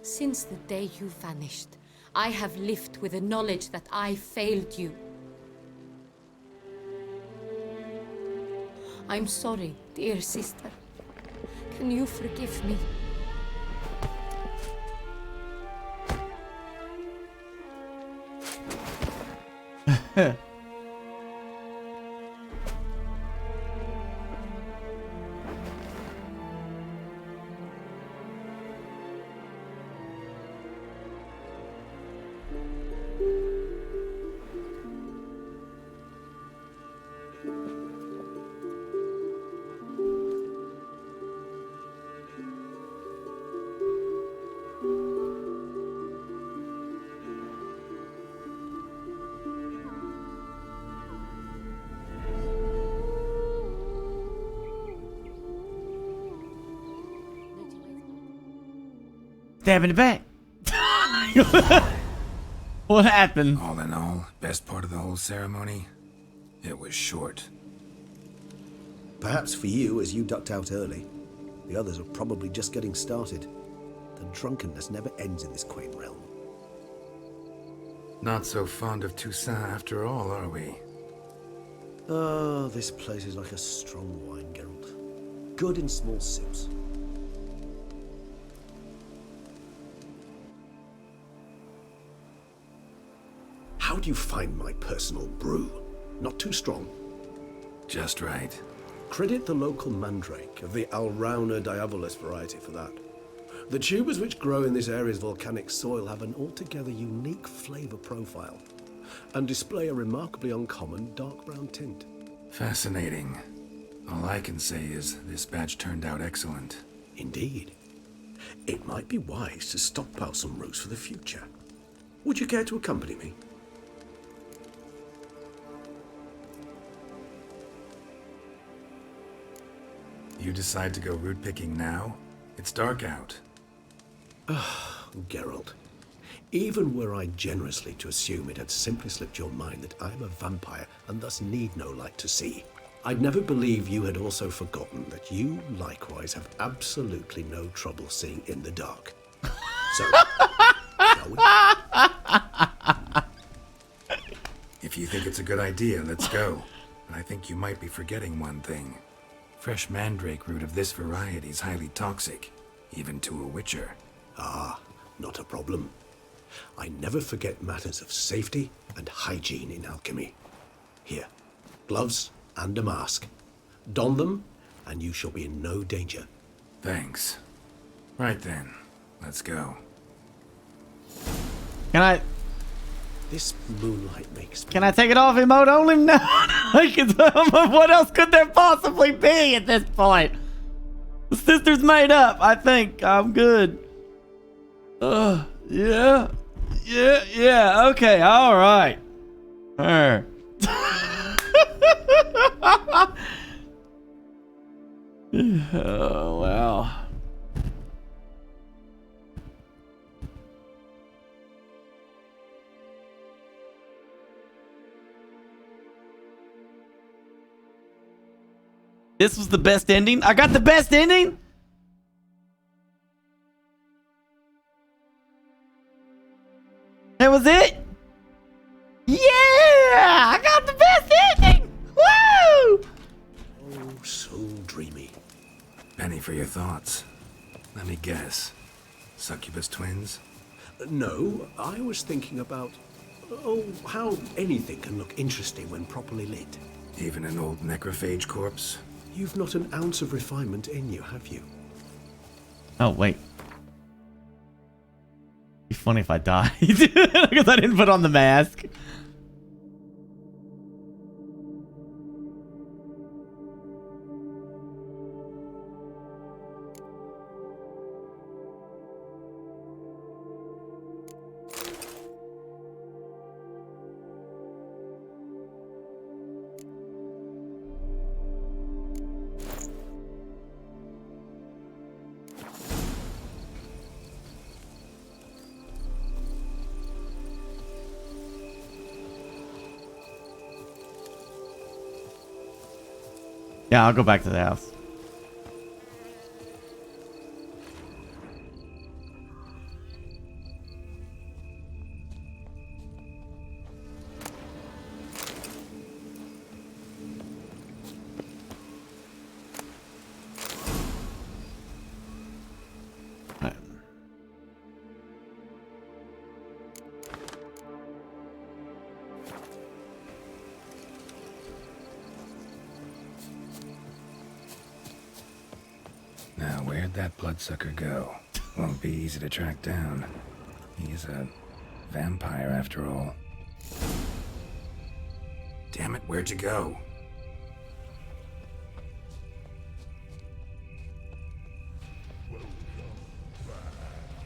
Since the day you vanished, I have lived with the knowledge that I failed you. I'm sorry, dear sister. Can you forgive me? Stab in the back. What happened? All in all, best part of the whole ceremony? It was short. Perhaps for you, as you ducked out early. The others are probably just getting started. The drunkenness never ends in this quaint realm. Not so fond of Toussaint after all, are we? Oh, this place is like a strong wine, Geralt. Good in small sips. How do you find my personal brew? Not too strong? Just right. Credit the local mandrake of the Alrauna diabolus variety for that. The tubers which grow in this area's volcanic soil have an altogether unique flavour profile and display a remarkably uncommon dark brown tint. Fascinating. All I can say is this batch turned out excellent. Indeed. It might be wise to stockpile some roots for the future. Would you care to accompany me? You decide to go root picking now? It's dark out. Geralt, even were I generously to assume it had simply slipped your mind that I am a vampire and thus need no light to see, I'd never believe you had also forgotten that you likewise have absolutely no trouble seeing in the dark. So, shall we? If you think it's a good idea, let's go. But I think you might be forgetting one thing. Fresh mandrake root of this variety is highly toxic, even to a witcher. Ah, not a problem. I never forget matters of safety and hygiene in alchemy. Here, gloves and a mask. Don them, and you shall be in no danger. Thanks. Right then, let's go. Can I... This moonlight makes me... Can I take it off emote only? No. What else could there possibly be at this point? The sister's made up. I think I'm good. Yeah. Okay, all right. Oh, wow. This was the best ending? I got the best ending? That was it? Yeah! I got the best ending! Woo! Oh, so dreamy. Penny for your thoughts. Let me guess. Succubus twins? No, I was thinking about... Oh, how anything can look interesting when properly lit. Even an old necrophage corpse? You've not an ounce of refinement in you, have you? Oh, wait. It'd be funny if I died. Because I didn't put on the mask. Yeah, I'll go back to the house. Now, where'd that bloodsucker go? Won't be easy to track down. He's a vampire after all. Damn it, where'd you go?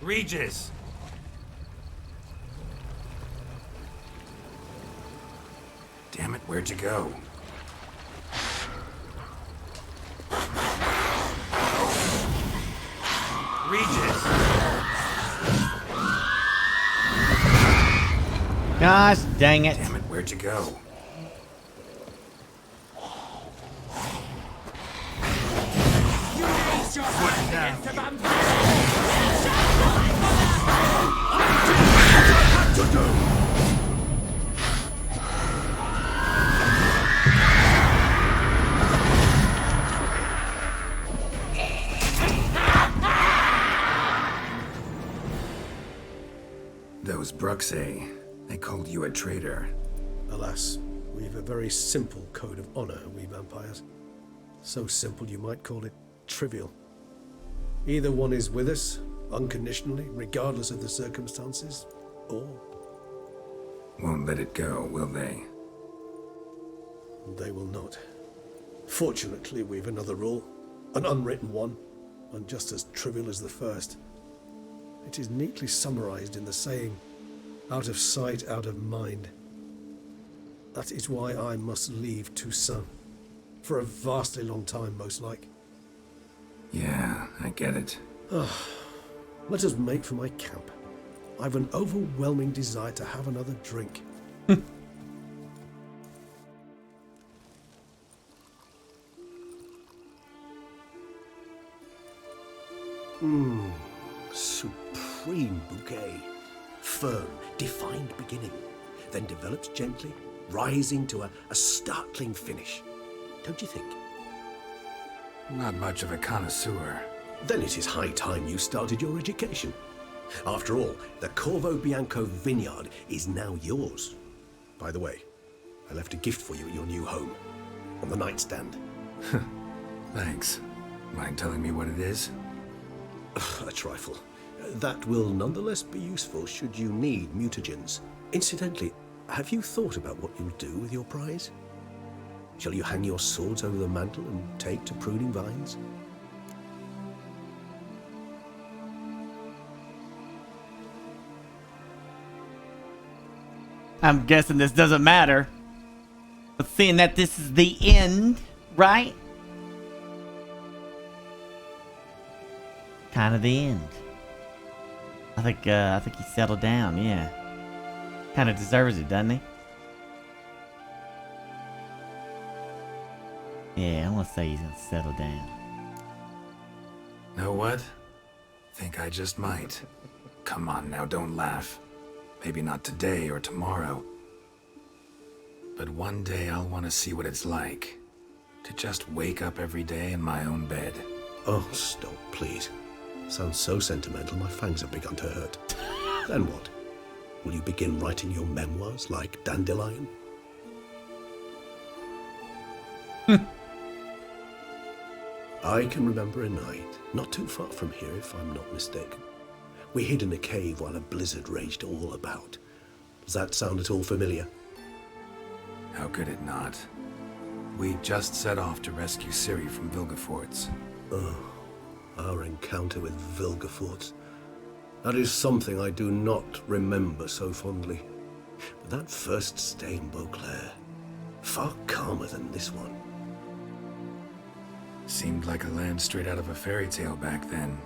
Regis! Damn it, where'd you go? Regis! Gosh dang it. Damn it, where'd you go? You raise your hand against the vampire! Those Burke say they called you a traitor. Alas, we've a very simple code of honor, we vampires. So simple you might call it trivial. Either one is with us, unconditionally, regardless of the circumstances, or... Won't let it go, will they? They will not. Fortunately, we've another rule, an unwritten one, and just as trivial as the first. It is neatly summarized in the saying, out of sight, out of mind. That is why I must leave Toussaint. For a vastly long time, most like. Yeah, I get it. Let us make for my camp. I've an overwhelming desire to have another drink. Supreme bouquet. Firm, defined beginning, then develops gently, rising to a startling finish. Don't you think? Not much of a connoisseur. Then it is high time you started your education. After all, the Corvo Bianco vineyard is now yours. By the way, I left a gift for you at your new home, on the nightstand. Thanks. Mind telling me what it is? A trifle. That will nonetheless be useful should you need mutagens. Incidentally, have you thought about what you'll do with your prize? Shall you hang your swords over the mantle and take to pruning vines? I'm guessing this doesn't matter. But seeing that this is the end, right? Kind of the end. I think he settled down, yeah. Kind of deserves it, doesn't he? Yeah, I want to say he's gonna settle down. Know what? Think I just might. Come on now, don't laugh. Maybe not today or tomorrow. But one day I'll want to see what it's like. To just wake up every day in my own bed. Oh, stop, please. Sounds so sentimental, my fangs have begun to hurt. Then what? Will you begin writing your memoirs like Dandelion? I can remember a night, not too far from here if I'm not mistaken. We hid in a cave while a blizzard raged all about. Does that sound at all familiar? How could it not? We just set off to rescue Ciri from Vilgefortz. Oh, our encounter with Vilgefortz. That is something I do not remember so fondly. But that first stay in Beauclair, far calmer than this one. Seemed like a land straight out of a fairy tale back then.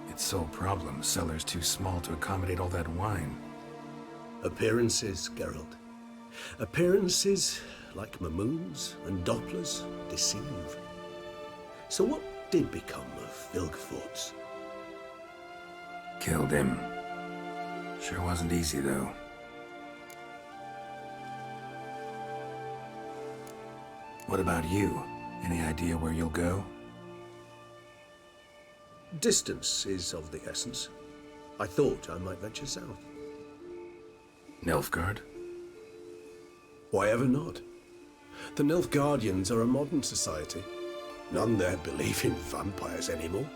Its sole problem, cellars too small to accommodate all that wine. Appearances, Geralt. Appearances like Mamoons and Dopplers, deceive. So what did become of Vilgefortz? Killed him. Sure wasn't easy, though. What about you? Any idea where you'll go? Distance is of the essence. I thought I might venture south. Nilfgaard? Why ever not? The Nilfgaardians are a modern society. None there believe in vampires anymore.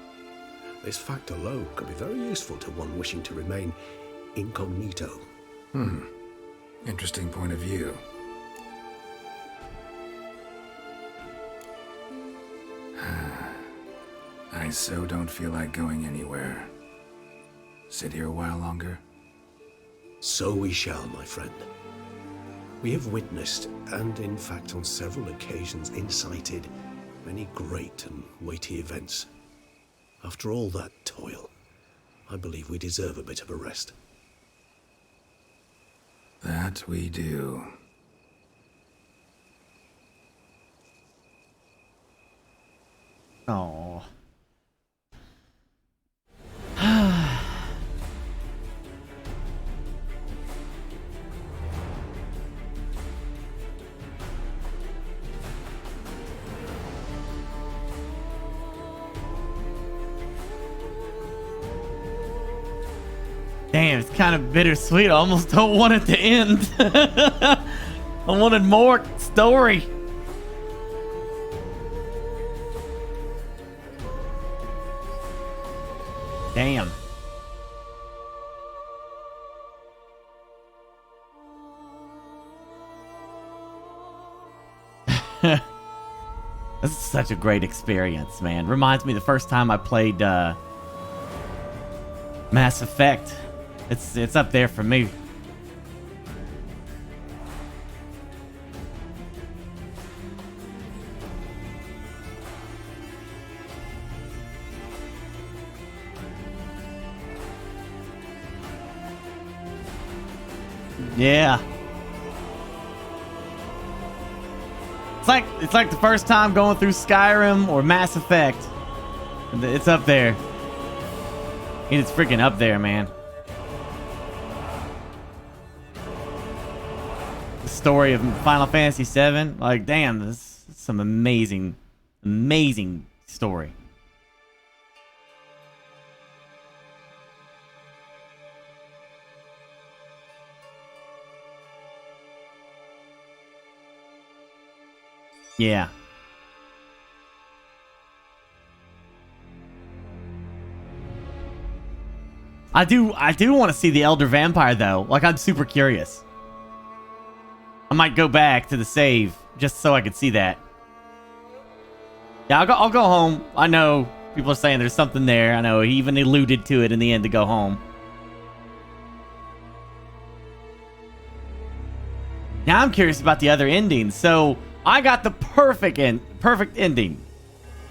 This fact alone could be very useful to one wishing to remain incognito. Interesting point of view. I so don't feel like going anywhere. Sit here a while longer? So we shall, my friend. We have witnessed, and in fact on several occasions incited, many great and weighty events. After all that toil, I believe we deserve a bit of a rest. That we do. Oh. Damn, it's kind of bittersweet. I almost don't want it to end. I wanted more story. Damn. This is such a great experience, man. Reminds me the first time I played Mass Effect. It's up there for me. Yeah. It's like the first time going through Skyrim or Mass Effect. It's up there. And it's freaking up there, man. The story of Final Fantasy VII. Like, damn, this is some amazing, amazing story. Yeah. I do want to see the Elder Vampire though. Like, I'm super curious. I might go back to the save just so I could see that. Yeah, I'll go home. I know people are saying there's something there. I know he even alluded to it in the end to go home. Now I'm curious about the other endings. So I got the perfect ending.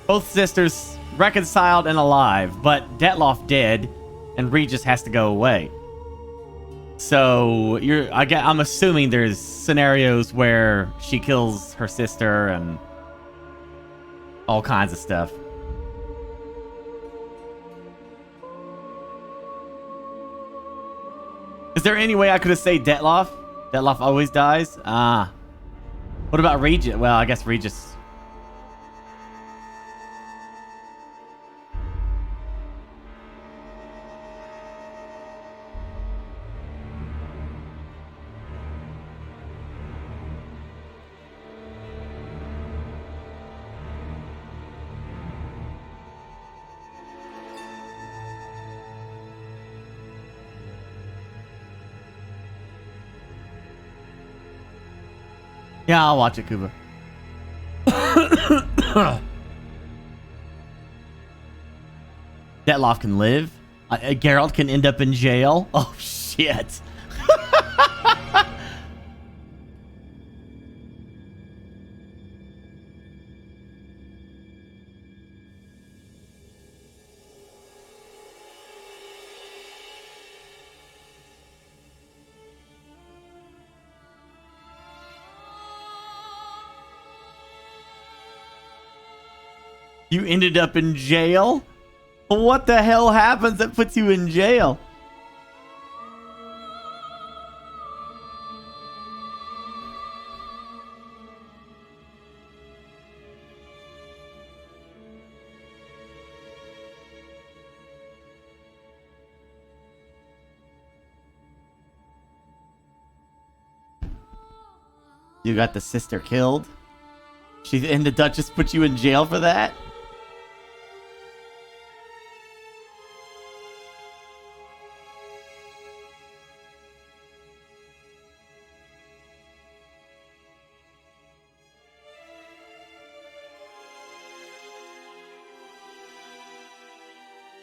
Both sisters reconciled and alive, but Detloff dead, and Regis has to go away. So I'm assuming there's scenarios where she kills her sister and all kinds of stuff. Is there any way I could have saved Detloff? Detloff always dies? What about Regis? Well, I guess Regis. Yeah, I'll watch it, Kuba. Detloff can live. Geralt can end up in jail. Oh, shit. You ended up in jail? What the hell happens that puts you in jail? You got the sister killed? And the Duchess put you in jail for that?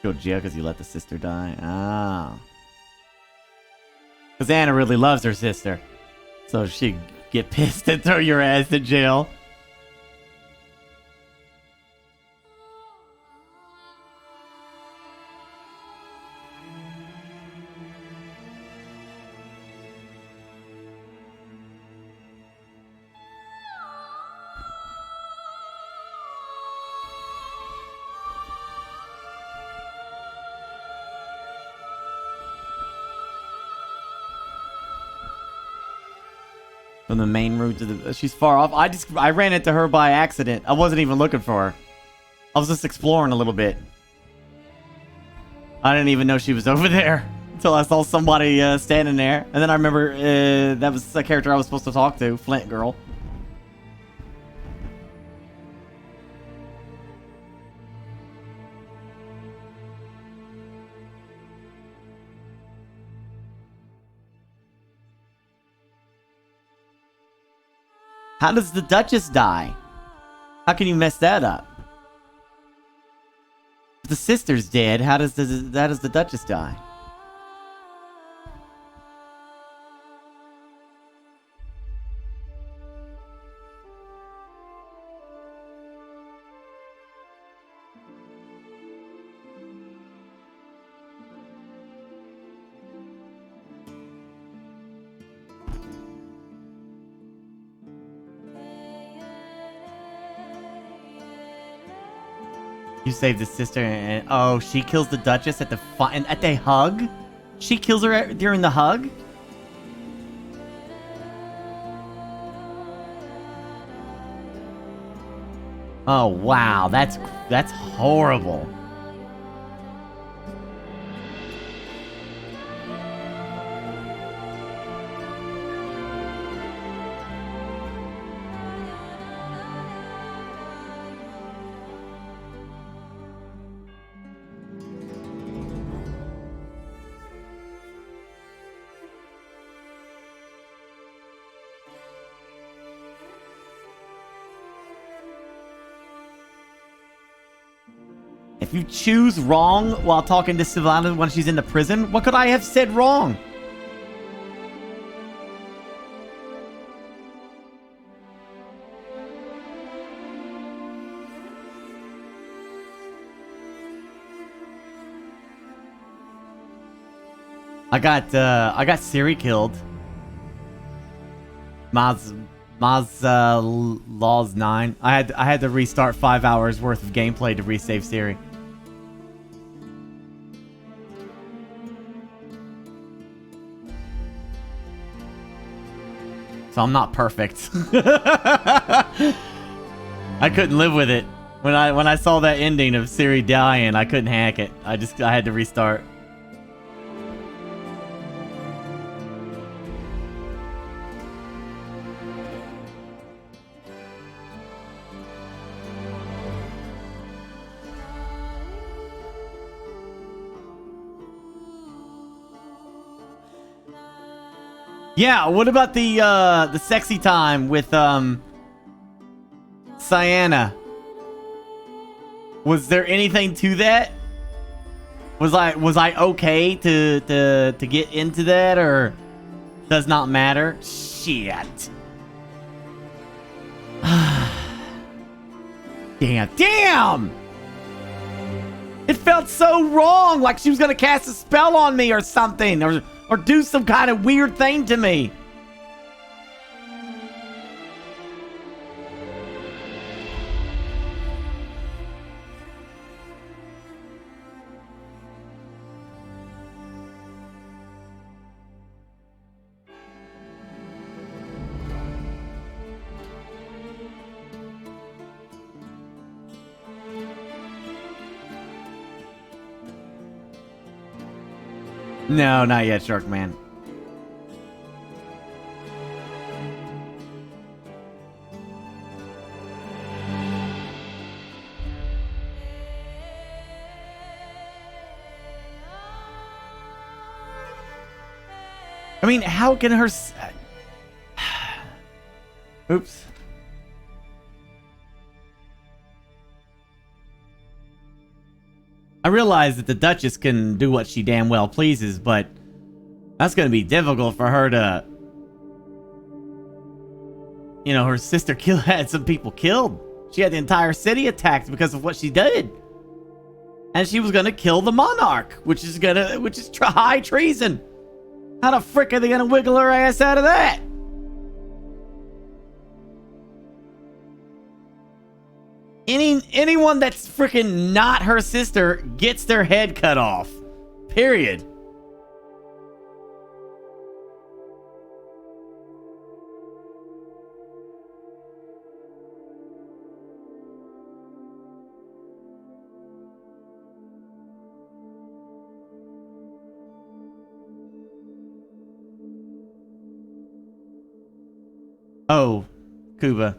Go to jail because you let the sister die? Ah. Because Anna really loves her sister. So she'd get pissed and throw your ass in jail. From the main route to the... She's far off. I ran into her by accident. I wasn't even looking for her. I was just exploring a little bit. I didn't even know she was over there until I saw somebody standing there. And then I remember that was the character I was supposed to talk to. Flint Girl. How does the Duchess die? How can you mess that up? If the sister's dead, how does the Duchess die? You save the sister and oh, she kills the Duchess at the hug? She kills her during the hug? Oh wow, that's horrible. If you choose wrong while talking to Sylvana when she's in the prison, what could I have said wrong? I got Siri killed. Maz Laws 9. I had to restart 5 hours worth of gameplay to resave Siri. So I'm not perfect. I couldn't live with it. When I saw that ending of Siri dying, I couldn't hack it. I had to restart. Yeah, what about the sexy time with Cyanna? Was there anything to that? Was I okay to get into that, or does not matter? Shit. Damn! It felt so wrong, like she was gonna cast a spell on me or something, or do some kind of weird thing to me. No, not yet, Shark Man. I mean, how can her... Oops. I realize that the Duchess can do what she damn well pleases, but that's going to be difficult for her to... You know, her sister had some people killed. She had the entire city attacked because of what she did. And she was going to kill the monarch, which is high treason. How the frick are they going to wiggle her ass out of that? Anyone that's freaking not her sister gets their head cut off. Period. Oh, Kuba.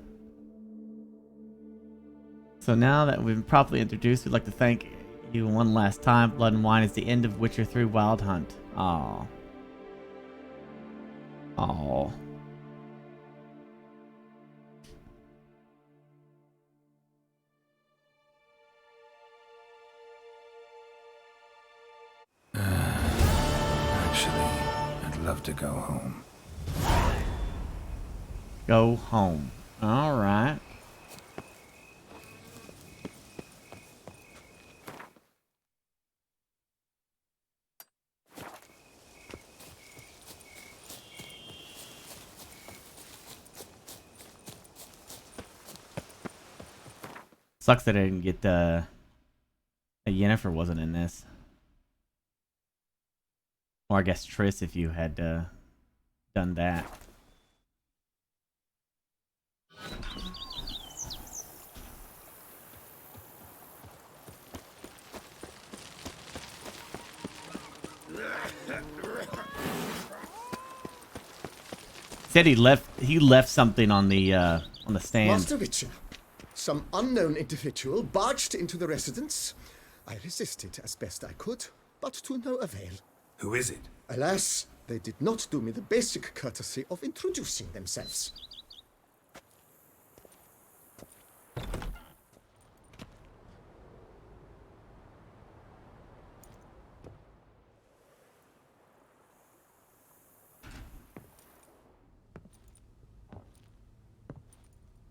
So now that we've been properly introduced, we'd like to thank you one last time. Blood and Wine is the end of Witcher 3 Wild Hunt. Aww. Aww. Actually, I'd love to go home. Go home. Alright. Sucks that I didn't get that Yennefer wasn't in this. Or I guess Triss if you had done that. Said he left something on the stand. Master Witcher, some unknown individual barged into the residence. I resisted as best I could, but to no avail. Who is it? Alas, they did not do me the basic courtesy of introducing themselves.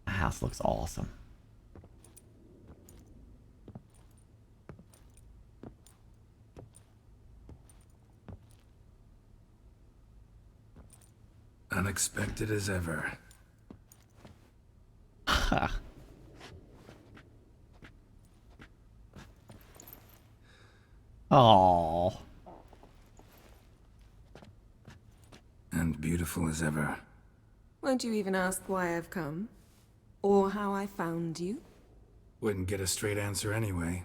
The house looks awesome. Unexpected as ever. Aww. And beautiful as ever. Won't you even ask why I've come? Or how I found you? Wouldn't get a straight answer anyway.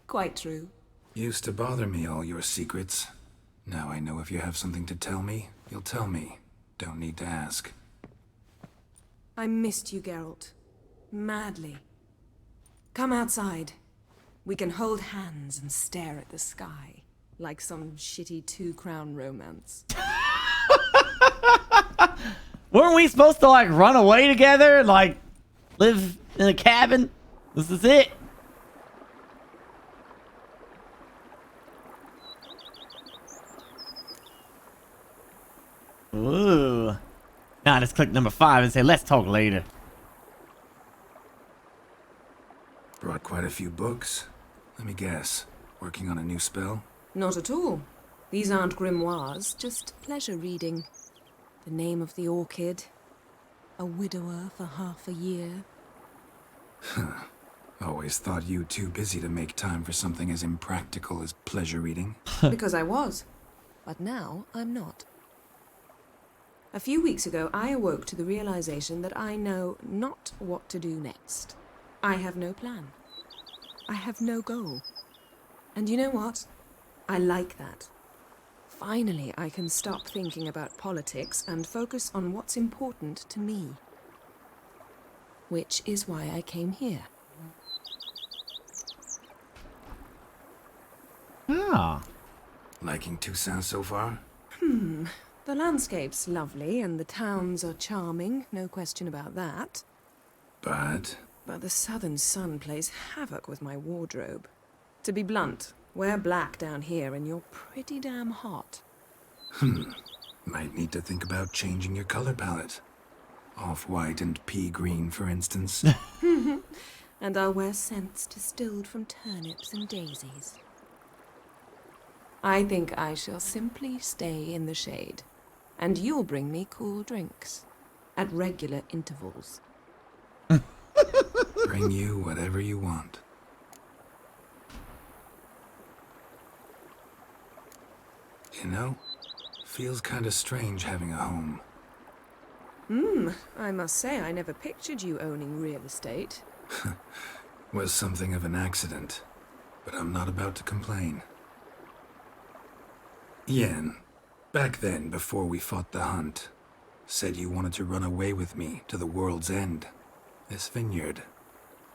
Quite true. Used to bother me, all your secrets. Now I know if you have something to tell me, you'll tell me. Don't need to ask. I missed you, Geralt. Madly. Come outside. We can hold hands and stare at the sky. Like some shitty two-crown romance. Weren't we supposed to like run away together and like live in a cabin? This is it. Ooh. Now let's click number 5 and say, let's talk later. Brought quite a few books. Let me guess. Working on a new spell? Not at all. These aren't grimoires, just pleasure reading. The Name of the Orchid. A widower for half a year. Huh. Always thought you too busy to make time for something as impractical as pleasure reading. Because I was. But now I'm not. A few weeks ago, I awoke to the realization that I know not what to do next. I have no plan. I have no goal. And you know what? I like that. Finally, I can stop thinking about politics and focus on what's important to me. Which is why I came here. Ah. Liking Toussaint so far? The landscape's lovely and the towns are charming, no question about that. But the southern sun plays havoc with my wardrobe. To be blunt, wear black down here and you're pretty damn hot. Might need to think about changing your color palette. Off-white and pea green, for instance. And I'll wear scents distilled from turnips and daisies. I think I shall simply stay in the shade. And you'll bring me cool drinks. At regular intervals. Bring you whatever you want. You know, feels kinda strange having a home. I must say I never pictured you owning real estate. Was something of an accident, but I'm not about to complain. Yen, back then, before we fought the hunt, said you wanted to run away with me to the world's end. This vineyard,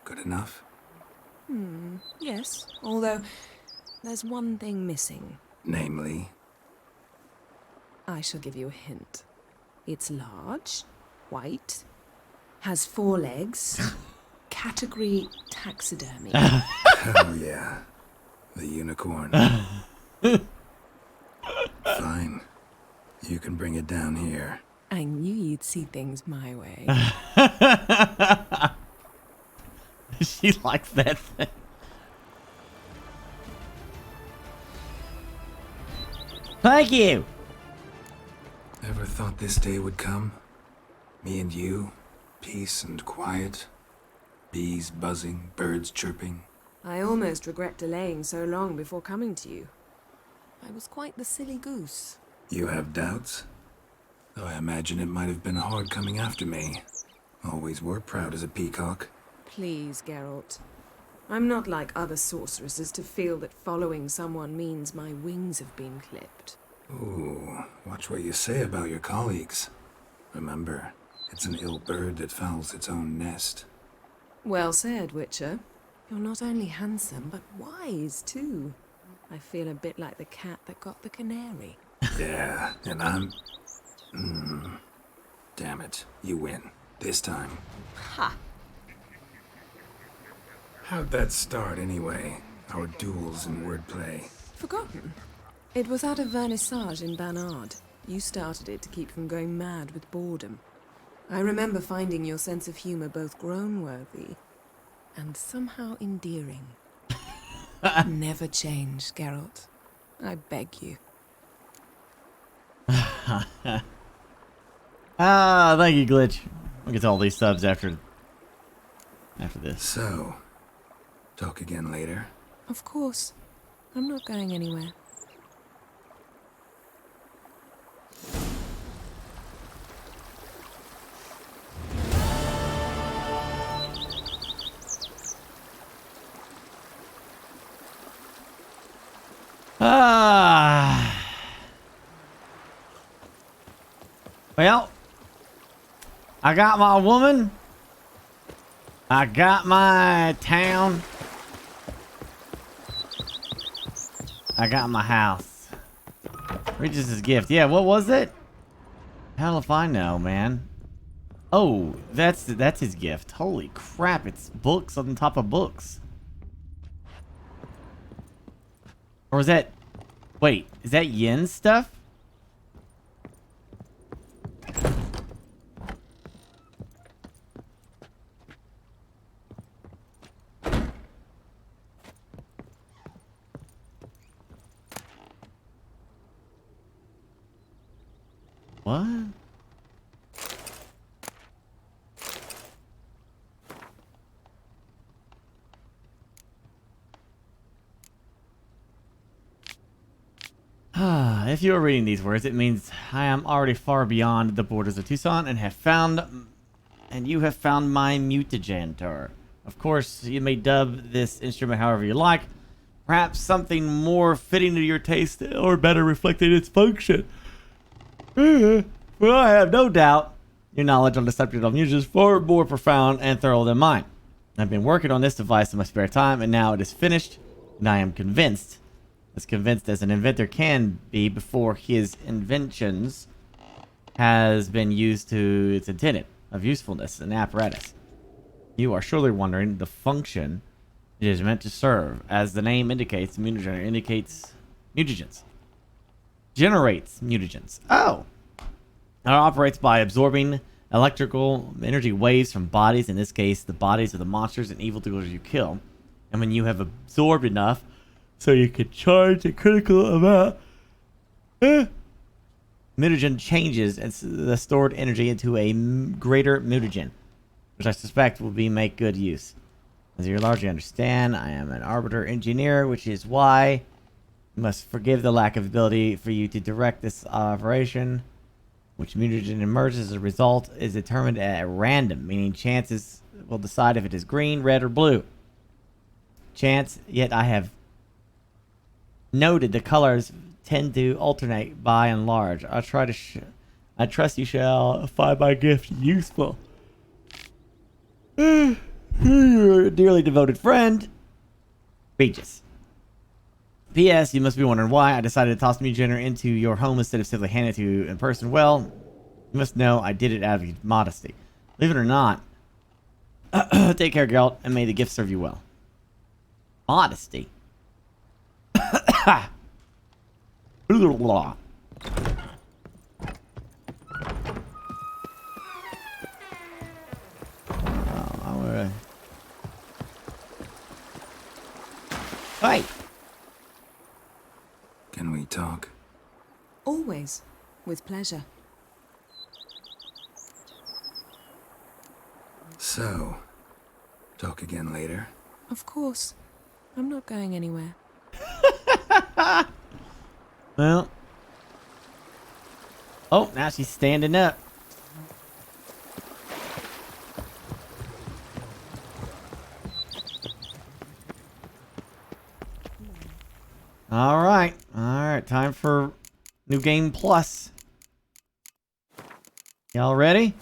good enough? Yes, although there's one thing missing. Namely? I shall give you a hint. It's large, white, has 4 legs, category taxidermy. Hell yeah. The unicorn. Fine. You can bring it down here. I knew you'd see things my way. She likes that thing. Thank you. Ever thought this day would come? Me and you, peace and quiet, bees buzzing, birds chirping. I almost regret delaying so long before coming to you. I was quite the silly goose. You have doubts? Though I imagine it might have been hard coming after me. Always were proud as a peacock. Please, Geralt. I'm not like other sorceresses to feel that following someone means my wings have been clipped. Ooh, watch what you say about your colleagues. Remember, it's an ill bird that fouls its own nest. Well said, Witcher. You're not only handsome, but wise, too. I feel a bit like the cat that got the canary. Yeah, and I'm... Damn it, you win. This time. Ha! How'd that start, anyway? Our duels and wordplay. Forgotten. It was at a vernissage in Banard. You started it to keep from going mad with boredom. I remember finding your sense of humor both groan-worthy and somehow endearing. Never change, Geralt. I beg you. Thank you, Glitch. We'll get to all these subs after this. So, talk again later? Of course. I'm not going anywhere. Well, I got my woman. I got my town. I got my house. Regis' his gift. Yeah, what was it? Hell if I know, man. Oh, that's his gift. Holy crap, it's books on top of books. Or is that... Wait, is that Yen's stuff? What? If you are reading these words, it means I am already far beyond the borders of Toussaint and you have found my mutagentor. Of course, you may dub this instrument however you like, Perhaps something more fitting to your taste or better reflecting its function. Well, I have no doubt your knowledge on the subject of music is far more profound and thorough than mine. I've been working on this device in my spare time, and now it is finished, and I am convinced, as convinced as an inventor can be before his inventions has been used to its intended of usefulness and apparatus. You are surely wondering the function it is meant to serve. As the name indicates, mutagen indicates mutagens. Generates mutagens. Oh! It operates by absorbing electrical energy waves from bodies, in this case, the bodies of the monsters and evildoers you kill. And when you have absorbed enough, so you can charge a critical amount, mutagen changes the stored energy into a greater mutagen, which I suspect will be make good use. As you largely understand, I am an arbiter engineer, which is why you must forgive the lack of ability for you to direct this operation. Which mutagen emerges as a result is determined at random, meaning chances will decide if it is green, red, or blue. Chance, yet I have noted the colors tend to alternate by and large. I trust you shall find my gift useful. Your dearly devoted friend, Regis. P.S. You must be wondering why I decided to toss the mutagen into your home instead of simply handing it to you in person. Well, you must know I did it out of modesty. Believe it or not, take care, Geralt, and may the gift serve you well. Modesty. Blah. Hey! Can we talk? Always. With pleasure. So, talk again later? Of course. I'm not going anywhere. Well. Oh, now she's standing up. All right. Time for New Game Plus. Y'all ready?